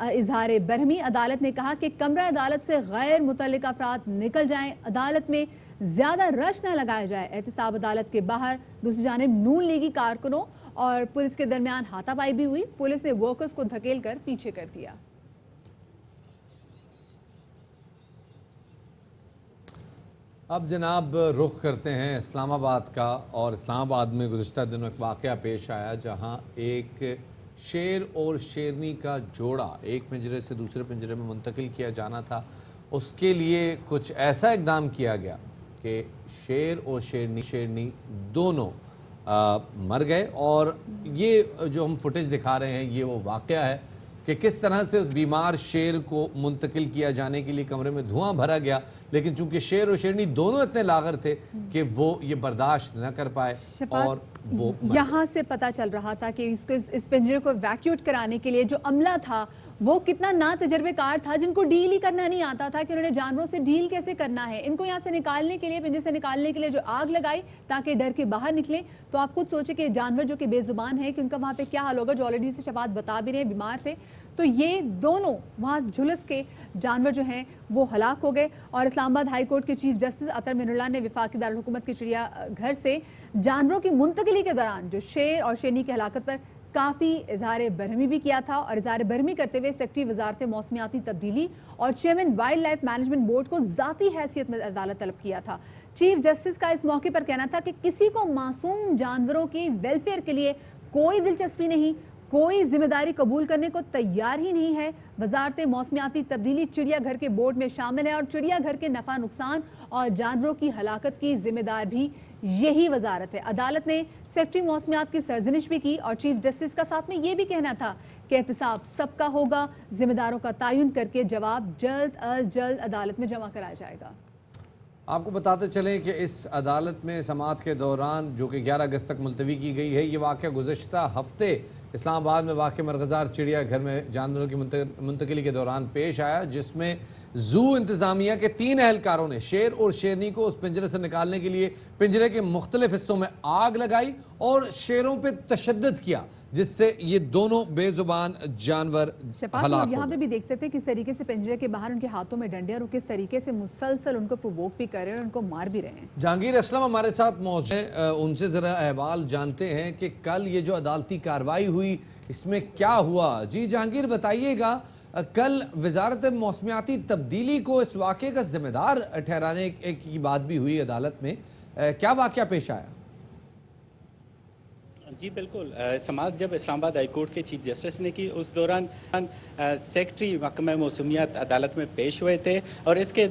Speaker 1: इजहार बरहमी। अदालत ने कहा कि कमरा अदालत से गैर मुतल्लिक अफराद निकल जाएं, अदालत में ज्यादा रश न लगाया जाए। एहतसाब अदालत के बाहर दूसरी जानिब नून लीगी कारकुनों और पुलिस के दरमियान हाथापाई भी हुई। पुलिस ने वर्कर्स को धकेल कर पीछे कर दिया।
Speaker 2: अब जनाब रुख करते हैं इस्लामाबाद का, और इस्लामाबाद में गुज़िश्ता दिनों एक वाक़या पेश आया जहां एक शेर और शेरनी का जोड़ा एक पिंजरे से दूसरे पिंजरे में मुंतकिल किया जाना था। उसके लिए कुछ ऐसा इक़दाम किया गया कि शेर और शेरनी दोनों मर गए। और ये जो हम फुटेज दिखा रहे हैं ये वो वाक़या है कि किस तरह से उस बीमार शेर को मुंतकिल किया जाने के लिए कमरे में धुआं भरा गया, लेकिन चूंकि शेर और शेरनी दोनों इतने लागर थे कि वो ये बर्दाश्त न कर पाए और वो
Speaker 1: यहाँ से पता चल रहा था कि इस पिंजरे को वैक्यूट कराने के लिए जो अमला था वो कितना ना तजर्बेकार था, जिनको डील ही करना नहीं आता था कि उन्होंने जानवरों से डील कैसे करना है। इनको यहाँ से निकालने के लिए, पिंजरे से निकालने के लिए जो आग लगाई ताकि डर के बाहर निकले। तो आप खुद सोचे कि जानवर जो कि बेजुबान है कि उनका वहाँ पे क्या हाल होगा, जो ऑलरेडी से शफात बता भी रहे हैं बीमार थे। तो ये दोनों वहाँ झुलस के जानवर जो हैं वो हलाक हो गए। और इस्लामाबाद हाई कोर्ट के चीफ जस्टिस अतर मिनुल्लाह ने वफाकी दारुल हुकूमत के चिड़ियाघर से जानवरों की मुंतकिली के दौरान जो शेर और शेरनी की हलाकत पर काफ़ी इजहार बरहमी भी किया था। और इजहार बरहमी करते हुए सेक्रेटरी वजारत मौसमियाती तब्दीली और chairman wild life management board को ज़ाती हैसियत में अदालत तलब किया था। चीफ जस्टिस का इस मौके पर कहना था कि किसी को मासूम जानवरों की वेलफेयर के लिए कोई दिलचस्पी नहीं, कोई जिम्मेदारी कबूल करने को तैयार ही नहीं है। वजारत मौसमियाती तब्दीली चिड़ियाघर के बोर्ड में शामिल है और चिड़ियाघर के नफा नुकसान और जानवरों की हलाकत की जिम्मेदार भी यही वजारत है। अदालत ने सेक्रेटरी मौसमियात की सरजनिश भी की और चीफ जस्टिस का साथ में ये भी कहना था कि एहतसाब सबका होगा, जिम्मेदारों का तयन करके जवाब जल्द अज जल्द अदालत में जमा कराया जाएगा।
Speaker 2: आपको बताते चलें कि इस अदालत में समाअत के दौरान जो कि 11 अगस्त तक मुलतवी की गई है, ये वाक़या गुज़श्ता हफ्ते इस्लामाबाद में वाक़ मरग़ज़ार चिड़ियाघर में जानवरों की मुंतकिली के दौरान पेश आया, जिसमें ज़ू इंतज़ामिया के 3 एहलकारों ने शेर और शेरनी को उस पिंजरे से निकालने के लिए पिंजरे के मुख्तलिफ हिस्सों में आग लगाई और शेरों पर तशद्दुद किया, जिससे ये दोनों बेजुबान जानवर हलाक
Speaker 1: यहाँ पे भी देख सकते हैं किस तरीके से पिंजरे के बाहर उनके हाथों में डंडे और किस तरीके से मुसलसल उनको प्रोवोक भी कर रहे हैं और उनको मार भी रहे हैं।
Speaker 2: जहांगीर असलम हमारे साथ मौजूद हैं, उनसे ज़रा अहवाल जानते हैं कि कल ये जो अदालती कार्रवाई हुई इसमें क्या हुआ। जी जहांगीर बताइएगा, कल वजारत मौसमियाती तब्दीली को इस वाक़े का जिम्मेदार ठहराने की बात भी हुई अदालत में, क्या वाक़या पेश आया?
Speaker 3: जी बिल्कुल, समाअत जब इस्लामाबाद हाई कोर्ट के चीफ जस्टिस ने की उस दौरान सेक्रेटरी महकमा मौसमियात अदालत में पेश हुए थे और इसके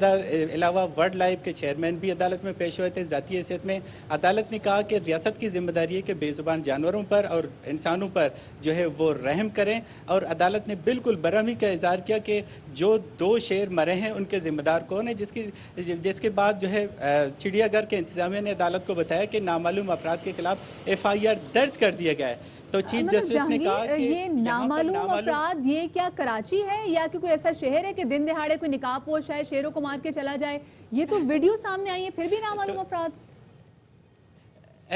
Speaker 3: अलावा वर्ल्ड लाइफ के चेयरमैन भी अदालत में पेश हुए थे। ज़ाती हैसियत में अदालत ने कहा कि रियासत की जिम्मेदारी है कि बेज़ुबान जानवरों पर और इंसानों पर जो है वो रहम करें। और अदालत ने बिल्कुल बरहमी का इज़हार किया कि जो 2 शेर मरे हैं उनके ज़िम्मेदार कौन है, जिसके बाद जो है चिड़ियाघर के इंतजामिया ने अदालत को बताया कि नामालूम अफराद के खिलाफ FIR दर्ज कर दिया गया है। तो चीफ जस्टिस ने कहा कि
Speaker 1: ये नामालूम अफराद ये क्या कराची है या कि कोई ऐसा शहर है कि दिन दिहाड़े कोई निकाब पोश है शेरों को मार के चला जाए? ये तो वीडियो सामने आई है, फिर भी नामालूम अफराद।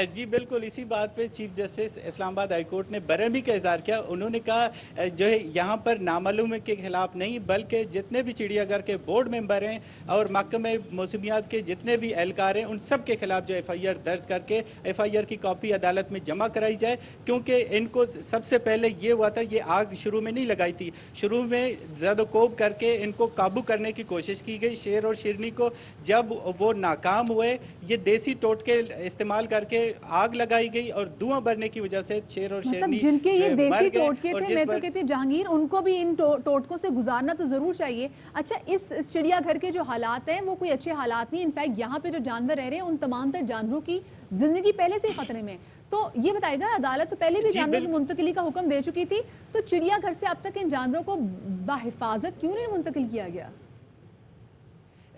Speaker 3: जी बिल्कुल, इसी बात पे chief justice Islamabad high court ने बरहमी का इज़हार किया। उन्होंने कहा जो है यहाँ पर नामालूम के खिलाफ नहीं बल्कि जितने भी चिड़ियाघर के बोर्ड मेंबर हैं और महकमे मौसमियात के जितने भी एहलकार हैं उन सब के खिलाफ जो FIR दर्ज करके FIR की कॉपी अदालत में जमा कराई जाए, क्योंकि इनको सबसे पहले ये हुआ था, ये आग शुरू में नहीं लगाई थी, शुरू में ज़दोकोब करके इनको काबू करने की कोशिश की गई शेर और शेरनी को। जब वो नाकाम हुए ये देसी टोटके इस्तेमाल करके आग लगाई गई और धुआं भरने की वजह से शेर और शेरनी
Speaker 1: जिनके ये देसी टोटके थे, मैं तो कहती हूँ जहांगीर उनको भी इन टोटकों से गुजारना तो जरूर चाहिए। अच्छा, इस चिड़ियाघर के जो हालात हैं वो कोई अच्छे हालात नहीं, इनफैक्ट यहाँ पे जो जानवर रह रहे हैं उन तमाम तर जानवरों की जिंदगी पहले से ही खतरे में। तो ये बताएगा, अदालत तो पहले भी जानवरों की मुंतकिली का हुक्म दे चुकी थी, तो चिड़ियाघर से अब तक इन जानवरों को बाहिफाजत क्यों नहीं मुंतकिल किया गया?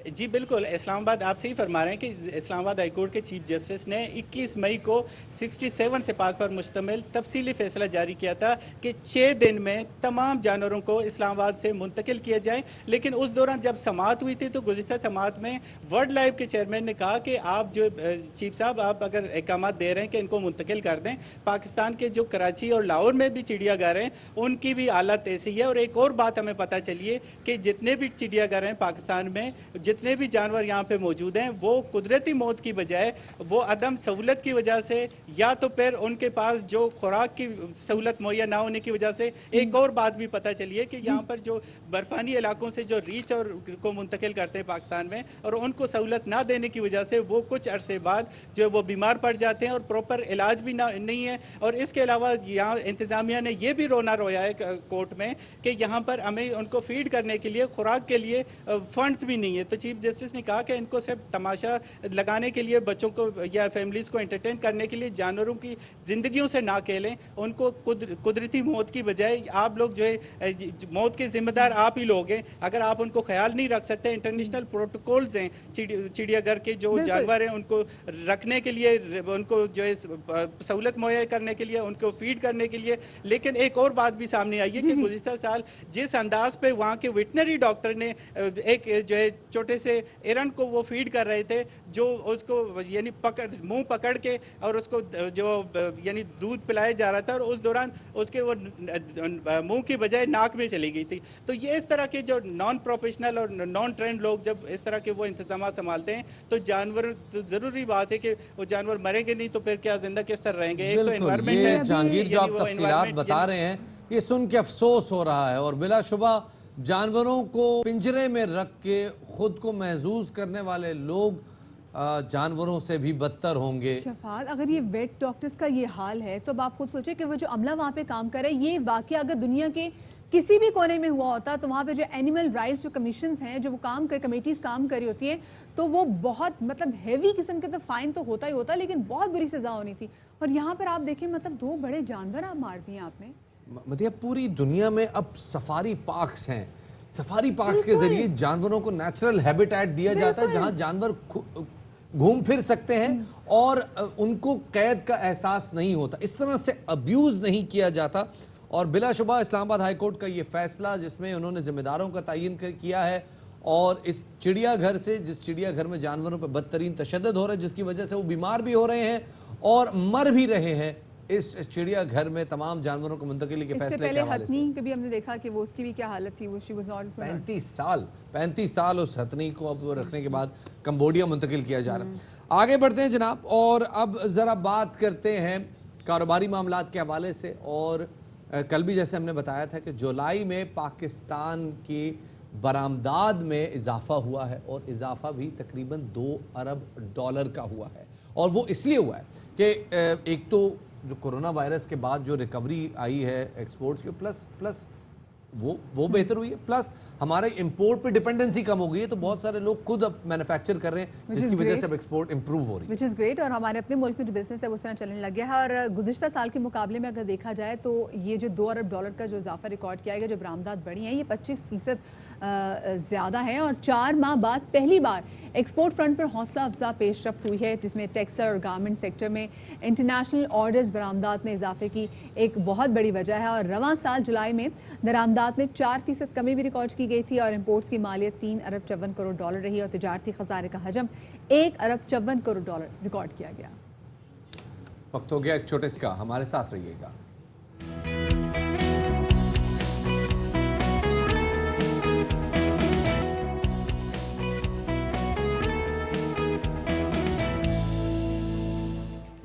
Speaker 3: जी बिल्कुल, इस्लामाबाद आप सही फरमा रहे हैं कि इस्लामाबाद हाई कोर्ट के चीफ जस्टिस ने 21 मई को 67 सिफात पर मुश्तमिल तफसीली फैसला जारी किया था कि 6 दिन में तमाम जानवरों को इस्लामाबाद से मुंतकिल किया जाए। लेकिन उस दौरान जब समाअत हुई थी तो गुज़िश्ता समाअत में वर्ल्ड लाइफ के चेयरमैन ने कहा कि आप जो चीफ साहब आप अगर अहकाम दे रहे हैं कि इनको मुंतकिल कर दें, पाकिस्तान के जो कराची और लाहौर में भी चिड़ियाघर हैं उनकी भी हालत ऐसी है। और एक और बात हमें पता चली है कि जितने भी चिड़ियाघर हैं पाकिस्तान में
Speaker 14: जितने भी जानवर यहाँ पे मौजूद हैं वो कुदरती मौत की बजाय वो अदम सहूलत की वजह से या तो फिर उनके पास जो खुराक की सहूलत मुहैया ना होने की वजह से, एक और बात भी पता चली है कि यहाँ पर जो बर्फानी इलाकों से जो रीच और को मुंतकिल करते हैं पाकिस्तान में, और उनको सहूलत ना देने की वजह से वो कुछ अरसे बाद जो है वो बीमार पड़ जाते हैं और प्रॉपर इलाज भी ना नहीं है। और इसके अलावा यहाँ इंतज़ामिया ने ये भी रोना रोया है कोर्ट में कि यहाँ पर हमें उनको फीड करने के लिए, खुराक के लिए फंड्स भी नहीं है। तो चीफ जस्टिस ने कहा कि इनको सिर्फ तमाशा लगाने के लिए, बच्चों को या फैमिलीज़ को एंटरटेन करने के लिए जानवरों की ज़िंदगियों से ना खेलें, उनको कुदरती मौत की बजाय आप लोग जो है मौत के जिम्मेदार आप ही लोग हैं। अगर आप उनको ख्याल नहीं रख सकते, इंटरनेशनल प्रोटोकॉल्स हैं चिड़ियाघर के जो जानवर हैं उनको रखने के लिए, उनको जो है सहूलत मुहैया करने के लिए, उनको फीड करने के लिए। लेकिन एक और बात भी सामने आई है कि गुज़िश्ता साल जिस अंदाज पे वहाँ के वेटनरी डॉक्टर ने एक जो है छोटे से एरन को वो फीड कर रहे थे, जो उसको यानी मुंह पकड़ के और उसको जो यानी दूध पिलाया जा रहा था और उस दौरान उसके वो मुंह की बजाय नाक में चली गई थी। तो ये इस तरह के जो नॉन प्रोफेशनल और नॉन ट्रेंड लोग जब इस तरह के वो इंतजाम संभालते हैं तो जानवर, तो ज़रूरी बात है कि वो जानवर मरेंगे नहीं तो फिर क्या जिंदा किस तरह रहेंगे। एक तो एनवायरनमेंट
Speaker 2: ये जहांगीर जो आप तफसीलात बता रहे हैं ये सुन के अफसोस हो रहा है, और बिलाशुबा जानवरों को पिंजरे में रख के खुद को महसूस करने वाले लोग जानवरों से भी बदतर होंगे।
Speaker 1: शफात, अगर ये वेट डॉक्टर्स का ये हाल है तो अब आप खुद सोचे कि वो जो अमला वहाँ पे काम करे, ये वाकया अगर दुनिया के किसी भी कोने में हुआ होता तो वहाँ पे जो एनिमल राइट्स जो कमीशंस हैं, जो वो काम कर कमेटीज काम कर रही होती हैं, तो वो बहुत मतलब हेवी किस्म के तो फाइन तो होता ही होता, लेकिन बहुत बुरी सजा होनी थी। और यहाँ पर आप देखिए मतलब 2 बड़े जानवर आप मार दिए आपने।
Speaker 2: मतलब पूरी दुनिया में अब सफारी पार्क्स हैं, सफारी पार्क्स के जरिए जानवरों को नेचुरल हैबिटेट दिया जाता है जहां जानवर घूम फिर सकते हैं और उनको कैद का एहसास नहीं होता, इस तरह से अब्यूज नहीं किया जाता। और बिलाशुबा इस्लामाबाद हाई कोर्ट का ये फैसला जिसमें उन्होंने जिम्मेदारों का तयन किया है, और इस चिड़ियाघर से, जिस चिड़ियाघर में जानवरों पर बदतरीन तशद्दुद हो रहा है जिसकी वजह से वो बीमार भी हो रहे हैं और मर भी रहे हैं, इस चिड़ियाघर में तमाम जानवरों को मुंतकिली के फैसले के हवाले से
Speaker 1: कभी हमने देखा कि वो उसकी भी क्या हालत थी, वो शी वाज नॉट
Speaker 2: 35 साल उस हथनी को अब वो रखने के बाद कंबोडिया मुंतकिल किया जा रहा है। आगे बढ़ते हैं जनाब, और अब ज़रा बात करते हैं कारोबारी मामलात के हवाले से। और कल भी जैसे हमने बताया था कि जुलाई में पाकिस्तान की बरामदाद में इजाफा हुआ है, और इजाफा भी तकरीबन $2 अरब का हुआ है। और वो इसलिए हुआ है कि एक तो जो कोरोना वायरस के बाद जो रिकवरी आई है एक्सपोर्ट्स की, प्लस वो बेहतर हुई है, प्लस हमारे इंपोर्ट पे डिपेंडेंसी कम हो गई है, तो बहुत सारे लोग खुद अब मैन्युफैक्चर कर रहे हैं जिसकी वजह से अब एक्सपोर्ट इंप्रूव हो रही है,
Speaker 1: विच इज़ ग्रेट। और हमारे अपने मुल्क में जो बिजनेस है वो उस तरह चलने लग गया है। और गुज़िश्ता साल के मुकाबले में अगर देखा जाए तो ये जो $2 अरब का जो इजाफा रिकॉर्ड किया गया, जो बरामदात बढ़ी है, ये 25% ज़्यादा है। और 4 माह बाद पहली बार एक्सपोर्ट फ्रंट पर हौसला अफजा पेशरफ्त हुई है, जिसमें टेक्सटाइल और गारमेंट सेक्टर में इंटरनेशनल ऑर्डर्स बरामदात में इजाफे की एक बहुत बड़ी वजह है। और रवां साल जुलाई में बरामदात में 4% कमी भी रिकॉर्ड की गई थी, और इंपोर्ट्स की मालियत $3 अरब 54 करोड़ रही, और तिजारती खजारे का हजम $1 अरब 54 करोड़ रिकॉर्ड किया गया।
Speaker 2: वक्त हो गया एक छोटे से का, हमारे साथ रहिएगा।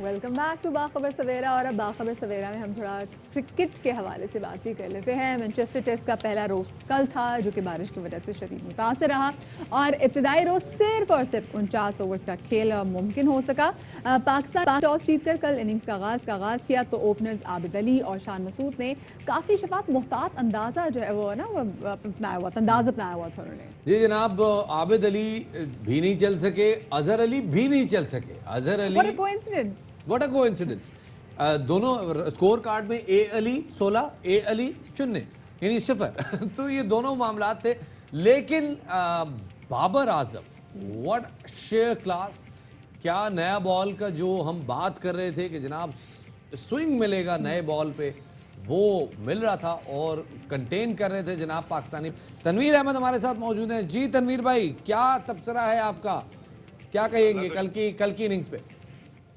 Speaker 1: वेलकम बैक टू बाखबर सवेरा। और अब बाखबर सवेरा में हम थोड़ा क्रिकेट के हवाले से बात भी कर लेते हैं। मैनचेस्टर टेस्ट का पहला रोज कल था, जो कि बारिश की वजह से शदीद मुतासर रहा, और इब्तदाई रोज सिर्फ और सिर्फ 49 ओवर्स का खेल मुमकिन हो सका। पाकिस्तान टॉस जीतकर कल इनिंग्स का आगाज़ किया, तो ओपनर्स आबिद अली और शान मसूद ने काफ़ी शफात मुहतात अंदाज़ा जो है वो ना वो अपनाया हुआ था, अंदाज़ अपनाया हुआ था उन्होंने।
Speaker 2: जी जनाब, आबिद अली भी नहीं चल सके, अजहर अली भी नहीं चल सके। Azhar Ali what a coincidence, दोनों स्कोर कार्ड में ए अली 16, ए अली 0 यानी 0 तो ये दोनों मामलात थे। लेकिन Babar Azam what share class, क्या नया बॉल का जो हम बात कर रहे थे कि जनाब स्विंग मिलेगा नए बॉल पे, वो मिल रहा था और कंटेन कर रहे थे जनाब पाकिस्तानी। तनवीर अहमद हमारे साथ मौजूद हैं। जी तनवीर भाई, क्या तबसरा है आपका, क्या कहेंगे कल की इनिंग्स पे?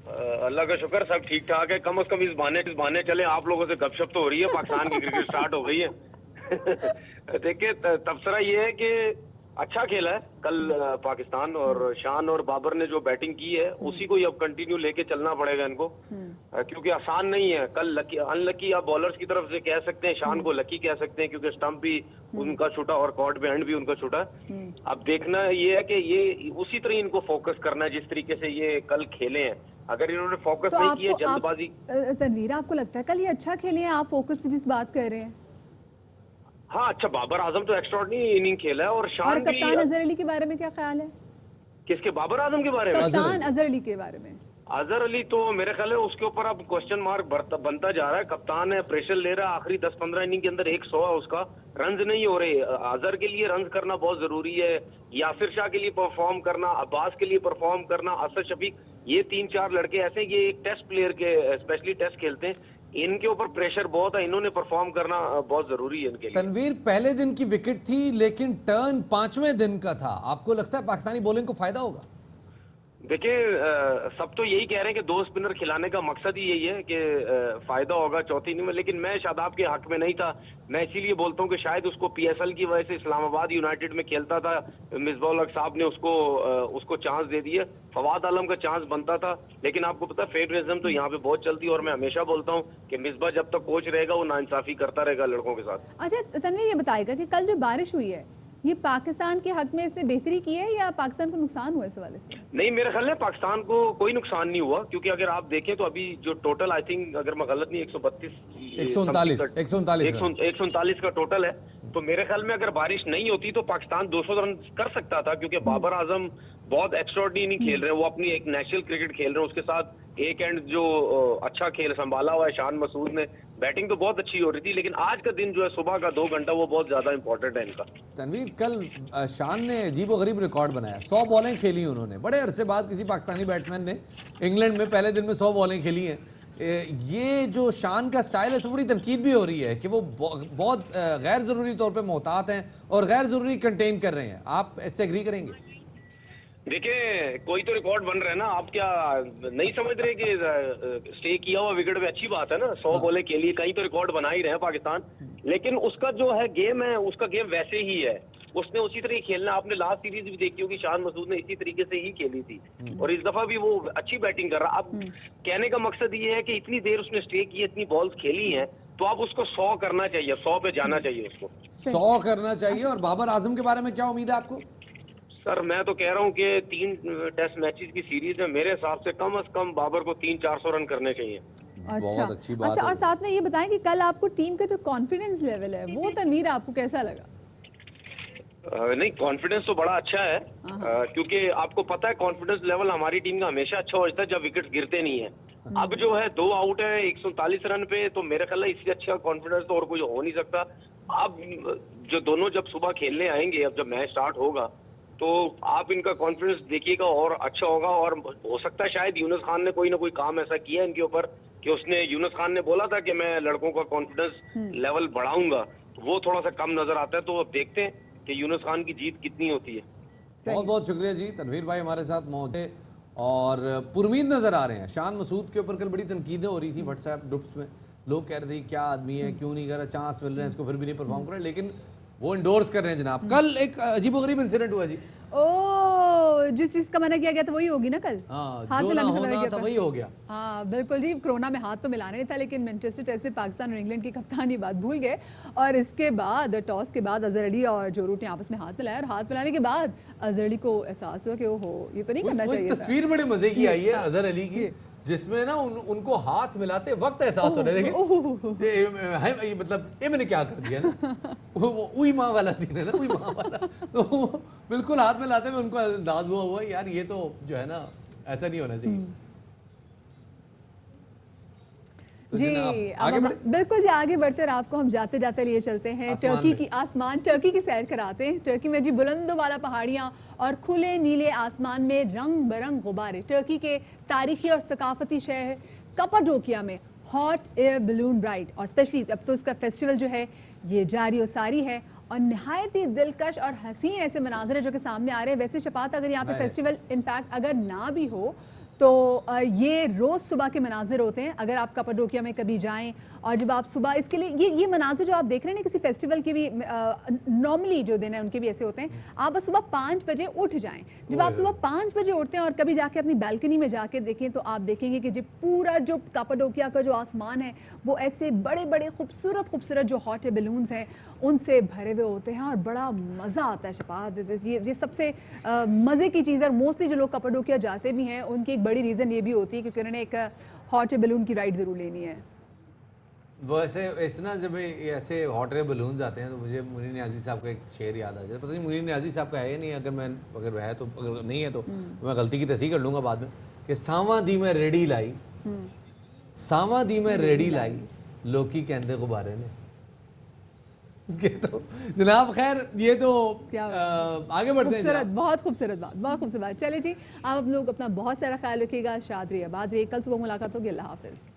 Speaker 15: अल्लाह का शुक्र सब ठीक ठाक है। कम से कम इस बहाने चले, आप लोगों से गपशप तो हो रही है, पाकिस्तान की क्रिकेट स्टार्ट हो गई है। देखिए तबसरा ये है कि अच्छा खेला है कल पाकिस्तान, और शान और बाबर ने जो बैटिंग की है उसी को ही अब कंटिन्यू लेके चलना पड़ेगा इनको, क्योंकि आसान नहीं है। कल लकी अनलकी आप बॉलर्स की तरफ से कह सकते हैं, शान को लकी कह सकते हैं क्योंकि स्टंप भी उनका छूटा और कॉर्ड पे हैंड भी उनका छूटा। अब देखना ये है कि ये उसी तरह इनको फोकस करना है जिस तरीके से ये कल खेले हैं। अगर इन्होंने फोकस नहीं किया, जल्दबाजी।
Speaker 1: तनवीर, आपको लगता है कल ये अच्छा खेले हैं? आप फोकस की जिस बात कर रहे हैं।
Speaker 15: हाँ, अच्छा, बाबर आजम तो एक्स्ट्राऑर्डिनरी इनिंग खेला है, और शान भी।
Speaker 1: कप्तान अजहर अली के बारे में क्या ख्याल है?
Speaker 15: किसके? बाबर आजम के बारे में?
Speaker 1: कप्तान अजहर अली के बारे में।
Speaker 15: अजहर अली तो मेरे ख्याल है उसके ऊपर अब क्वेश्चन मार्क बनता जा रहा है। कप्तान है, प्रेशर ले रहा है, आखिरी 10-15 इनिंग के अंदर 100 है उसका, रन्स नहीं हो रहे। अजहर के लिए रन्स करना बहुत जरूरी है, यासिर शाह के लिए परफॉर्म करना, अब्बास के लिए परफॉर्म करना, असद शफीक, ये 3-4 लड़के ऐसे, ये एक टेस्ट प्लेयर के स्पेशली टेस्ट खेलते हैं, इनके ऊपर प्रेशर बहुत है, इन्होंने परफॉर्म करना बहुत जरूरी है इनके लिए।
Speaker 2: तनवीर, पहले दिन की विकेट थी लेकिन टर्न 5वें दिन का था, आपको लगता है पाकिस्तानी बॉलिंग को फायदा होगा?
Speaker 15: देखिए, सब तो यही कह रहे हैं कि 2 स्पिनर खिलाने का मकसद ही यही है कि फायदा होगा चौथी इनिंग में, लेकिन मैं शादाब के हक में नहीं था। मैं इसीलिए बोलता हूँ कि शायद उसको PSL की वजह से इस्लामाबाद यूनाइटेड में खेलता था, मिसबाह उल साहब ने उसको चांस दे दिया। फवाद आलम का चांस बनता था, लेकिन आपको पता है फेवरेटिज्म तो यहाँ पे बहुत चलती है, और मैं हमेशा बोलता हूँ कि मिसबाह जब तक कोच रहेगा वो नाइंसाफी करता रहेगा लड़कों के साथ।
Speaker 1: अच्छा तनवीर, ये बताएगा कि कल जो बारिश हुई है ये पाकिस्तान के हक में इसने बेहतरी की है या पाकिस्तान को नुकसान हुआ इस हवाले से?
Speaker 15: नहीं, मेरे ख्याल में पाकिस्तान को कोई नुकसान नहीं हुआ, क्योंकि अगर आप देखें तो अभी जो टोटल, आई थिंक अगर मैं गलत नहीं, 139 का टोटल है। तो मेरे ख्याल में अगर बारिश नहीं होती तो पाकिस्तान 200 रन कर सकता था, क्योंकि बाबर आजम बहुत एक्स्ट्राऑर्डिनरी खेल रहे हैं, वो अपनी एक नेशनल क्रिकेट खेल रहे हैं, उसके साथ एक एंड जो अच्छा खेल संभाला हुआ है शान मसूद ने, बैटिंग तो बहुत अच्छी हो रही थी, लेकिन आज का दिन जो है सुबह का 2 घंटा वो बहुत ज्यादा इंपॉर्टेंट है इनका।
Speaker 2: तनवीर, कल शान ने अजीबोगरीब रिकॉर्ड बनाया, 100 बॉलें खेली उन्होंने, बड़े अरसे बाद किसी पाकिस्तानी बैट्समैन ने इंग्लैंड में पहले दिन में 100 बॉलें खेली हैं। ये जो शान का स्टाइल है, तो बड़ी तनकीद भी हो रही है कि वो बहुत गैर ज़रूरी तौर पे मोहतात हैं और गैर ज़रूरी कंटेन कर रहे हैं, आप इससे एग्री करेंगे?
Speaker 15: देखिए, कोई तो रिकॉर्ड बन रहा है ना, आप क्या नहीं समझ रहे कि स्टे किया हुआ विकेट पे अच्छी बात है ना, 100 बॉलें के लिए कहीं तो रिकॉर्ड बना ही रहे हैं पाकिस्तान, लेकिन उसका जो है गेम है, उसका गेम वैसे ही है, उसने उसी तरह ही खेलना। आपने लास्ट सीरीज भी देखी होगी, शान मसूद ने इसी तरीके से ही खेली थी, और इस दफा भी वो अच्छी बैटिंग कर रहा। अब कहने का मकसद ये है कि इतनी देर उसने स्टे की, इतनी बॉल्स खेली हैं, तो अब उसको 100 करना चाहिए, 100 पे जाना चाहिए उसको,
Speaker 2: 100 करना चाहिए। और बाबर आजम के बारे में क्या उम्मीद है आपको?
Speaker 15: सर मैं तो कह रहा हूँ कि 3 टेस्ट मैचेस की सीरीज में मेरे हिसाब से कम बाबर को 300-400 रन करने चाहिए।
Speaker 2: बहुत अच्छी बात
Speaker 1: अच्छा,
Speaker 2: है।
Speaker 1: और साथ में ये बताएं कि कल आपको टीम का जो कॉन्फिडेंस लेवल है वो तनवीर आपको कैसा लगा?
Speaker 15: नहीं, कॉन्फिडेंस तो बड़ा अच्छा है, क्योंकि आपको पता है कॉन्फिडेंस लेवल हमारी टीम का हमेशा अच्छा होता है जब विकेट गिरते नहीं है। अब जो है 2 आउट है 139 रन पे, तो मेरे ख्याल इससे अच्छा कॉन्फिडेंस तो और कोई हो नहीं सकता। अब जो दोनों जब सुबह खेलने आएंगे, अब जब मैच स्टार्ट होगा, तो आप इनका कॉन्फिडेंस देखिएगा और अच्छा होगा। और हो सकता है शायद यूनुस खान ने कोई ना कोई काम ऐसा किया इनके ऊपर कि उसने, यूनुस खान ने बोला था कि मैं लड़कों का कॉन्फिडेंस लेवल बढ़ाऊंगा, वो थोड़ा सा कम नजर आता है। तो अब देखते हैं कि यूनुस खान की जीत कितनी होती है।
Speaker 2: बहुत बहुत शुक्रिया जी, तनवीर भाई हमारे साथ मौजूद थे और पुरमीद नजर आ रहे हैं। शान मसूद के ऊपर कल बड़ी तनकीदें हो रही थी व्हाट्सएप ग्रुप्स में, लोग कह रहे थे क्या आदमी है, क्यों नहीं कर रहा, चांस मिल रहे हैं इसको फिर भी नहीं परफॉर्म कर रहा, लेकिन वो इंडोर्स कर रहे हैं जनाब। कल एक अजीबोगरीब इंसिडेंट हुआ जी।
Speaker 1: जिस चीज का मना किया गया था वही होगी ना कल,
Speaker 2: हाथ जो ना होना था वही हो गया।
Speaker 1: हाँ बिल्कुल जी, कोरोना में हाथ तो मिलाना नहीं था, लेकिन मैनचेस्टर टेस्ट में पाकिस्तान और इंग्लैंड की कप्तान ये बात भूल गए, और इसके बाद टॉस के बाद अजहर अली और जो रूट ने आपस में हाथ मिलाया, और हाथ मिलाने के बाद अजहर अली को एहसास हुआ कि ओहो ये तो नहीं करना चाहिए।
Speaker 2: तस्वीर बड़े मजे की आई है अजहर अली की, जिसमें ना उनको हाथ मिलाते वक्त एहसास हो रहा है, देखिए मतलब ये मैंने क्या कर दिया ना, वो उई माँ वाला सीन है ना, उई माँ वाला, तो बिल्कुल हाथ मिलाते हुए उनको अंदाज हुआ यार ये तो जो है ना ऐसा नहीं होना चाहिए।
Speaker 1: तो जी बिल्कुल जी, आगे बढ़ते और आपको हम जाते जाते लिए चलते हैं टर्की की टर्की की सैर कराते हैं। टर्की में जी बुलंदों वाला पहाड़ियाँ और खुले नीले आसमान में रंग बरंग गुब्बारे। टर्की के तारीखी और सकाफती शहर कपाडोकिया में हॉट एयर बलून राइड, और स्पेशली अब तो इसका फेस्टिवल जो है ये जारी और सारी है, और नहायत ही दिलकश और हसीन ऐसे मनाजर जो कि सामने आ रहे हैं। वैसे शफात, अगर यहाँ पे फेस्टिवल इनफैक्ट अगर ना भी हो तो ये रोज़ सुबह के मनाजिर होते हैं। अगर आप कप्पाडोकिया में कभी जाएं और जब आप सुबह इसके लिए ये मनाजिर जो आप देख रहे हैं ना, किसी फेस्टिवल के भी नॉर्मली जो दिन है उनके भी ऐसे होते हैं। आप बस सुबह 5 बजे उठ जाएं। जब आप सुबह 5 बजे उठते हैं और कभी जाके अपनी बैल्कनी में जाके देखें तो आप देखेंगे कि जो पूरा जो कप्पाडोकिया का जो आसमान है वो ऐसे बड़े बड़े खूबसूरत जो हॉट एयर बलून्स हैं उनसे भरे हुए होते हैं और बड़ा मज़ा आता है। शफात, ये सबसे मज़े की चीज़ है। और मोस्टली जो लोग कप्पाडोकिया जाते भी हैं उनकी एक बड़ी रीज़न ये भी होती है क्योंकि उन्होंने एक हॉट एयर बलून की राइड ज़रूर लेनी है।
Speaker 2: वो ऐसे ना जब ऐसे हॉट एयर बलून्स आते हैं तो मुझे मुनीर नियाज़ी साहब का एक शेर याद आ जाता है। पता नहीं मुनीर नियाज़ी साहब का है या नहीं, अगर है तो, अगर नहीं है तो मैं गलती की तस्दीक कर लूँगा बाद में कि सावा दी में रेडी लाई, सावा दी में रेडी लाई लोकी कहते गुब्बारे ने। तो जनाब खैर ये तो आगे बढ़ते हैं।
Speaker 1: बहुत खूबसूरत बात। चले जी, आप लोग अपना बहुत सारा ख्याल रखिएगा, शाद रहिए, आबाद रहिए। कल सुबह मुलाकात होगी। अल्लाह हाफिज़।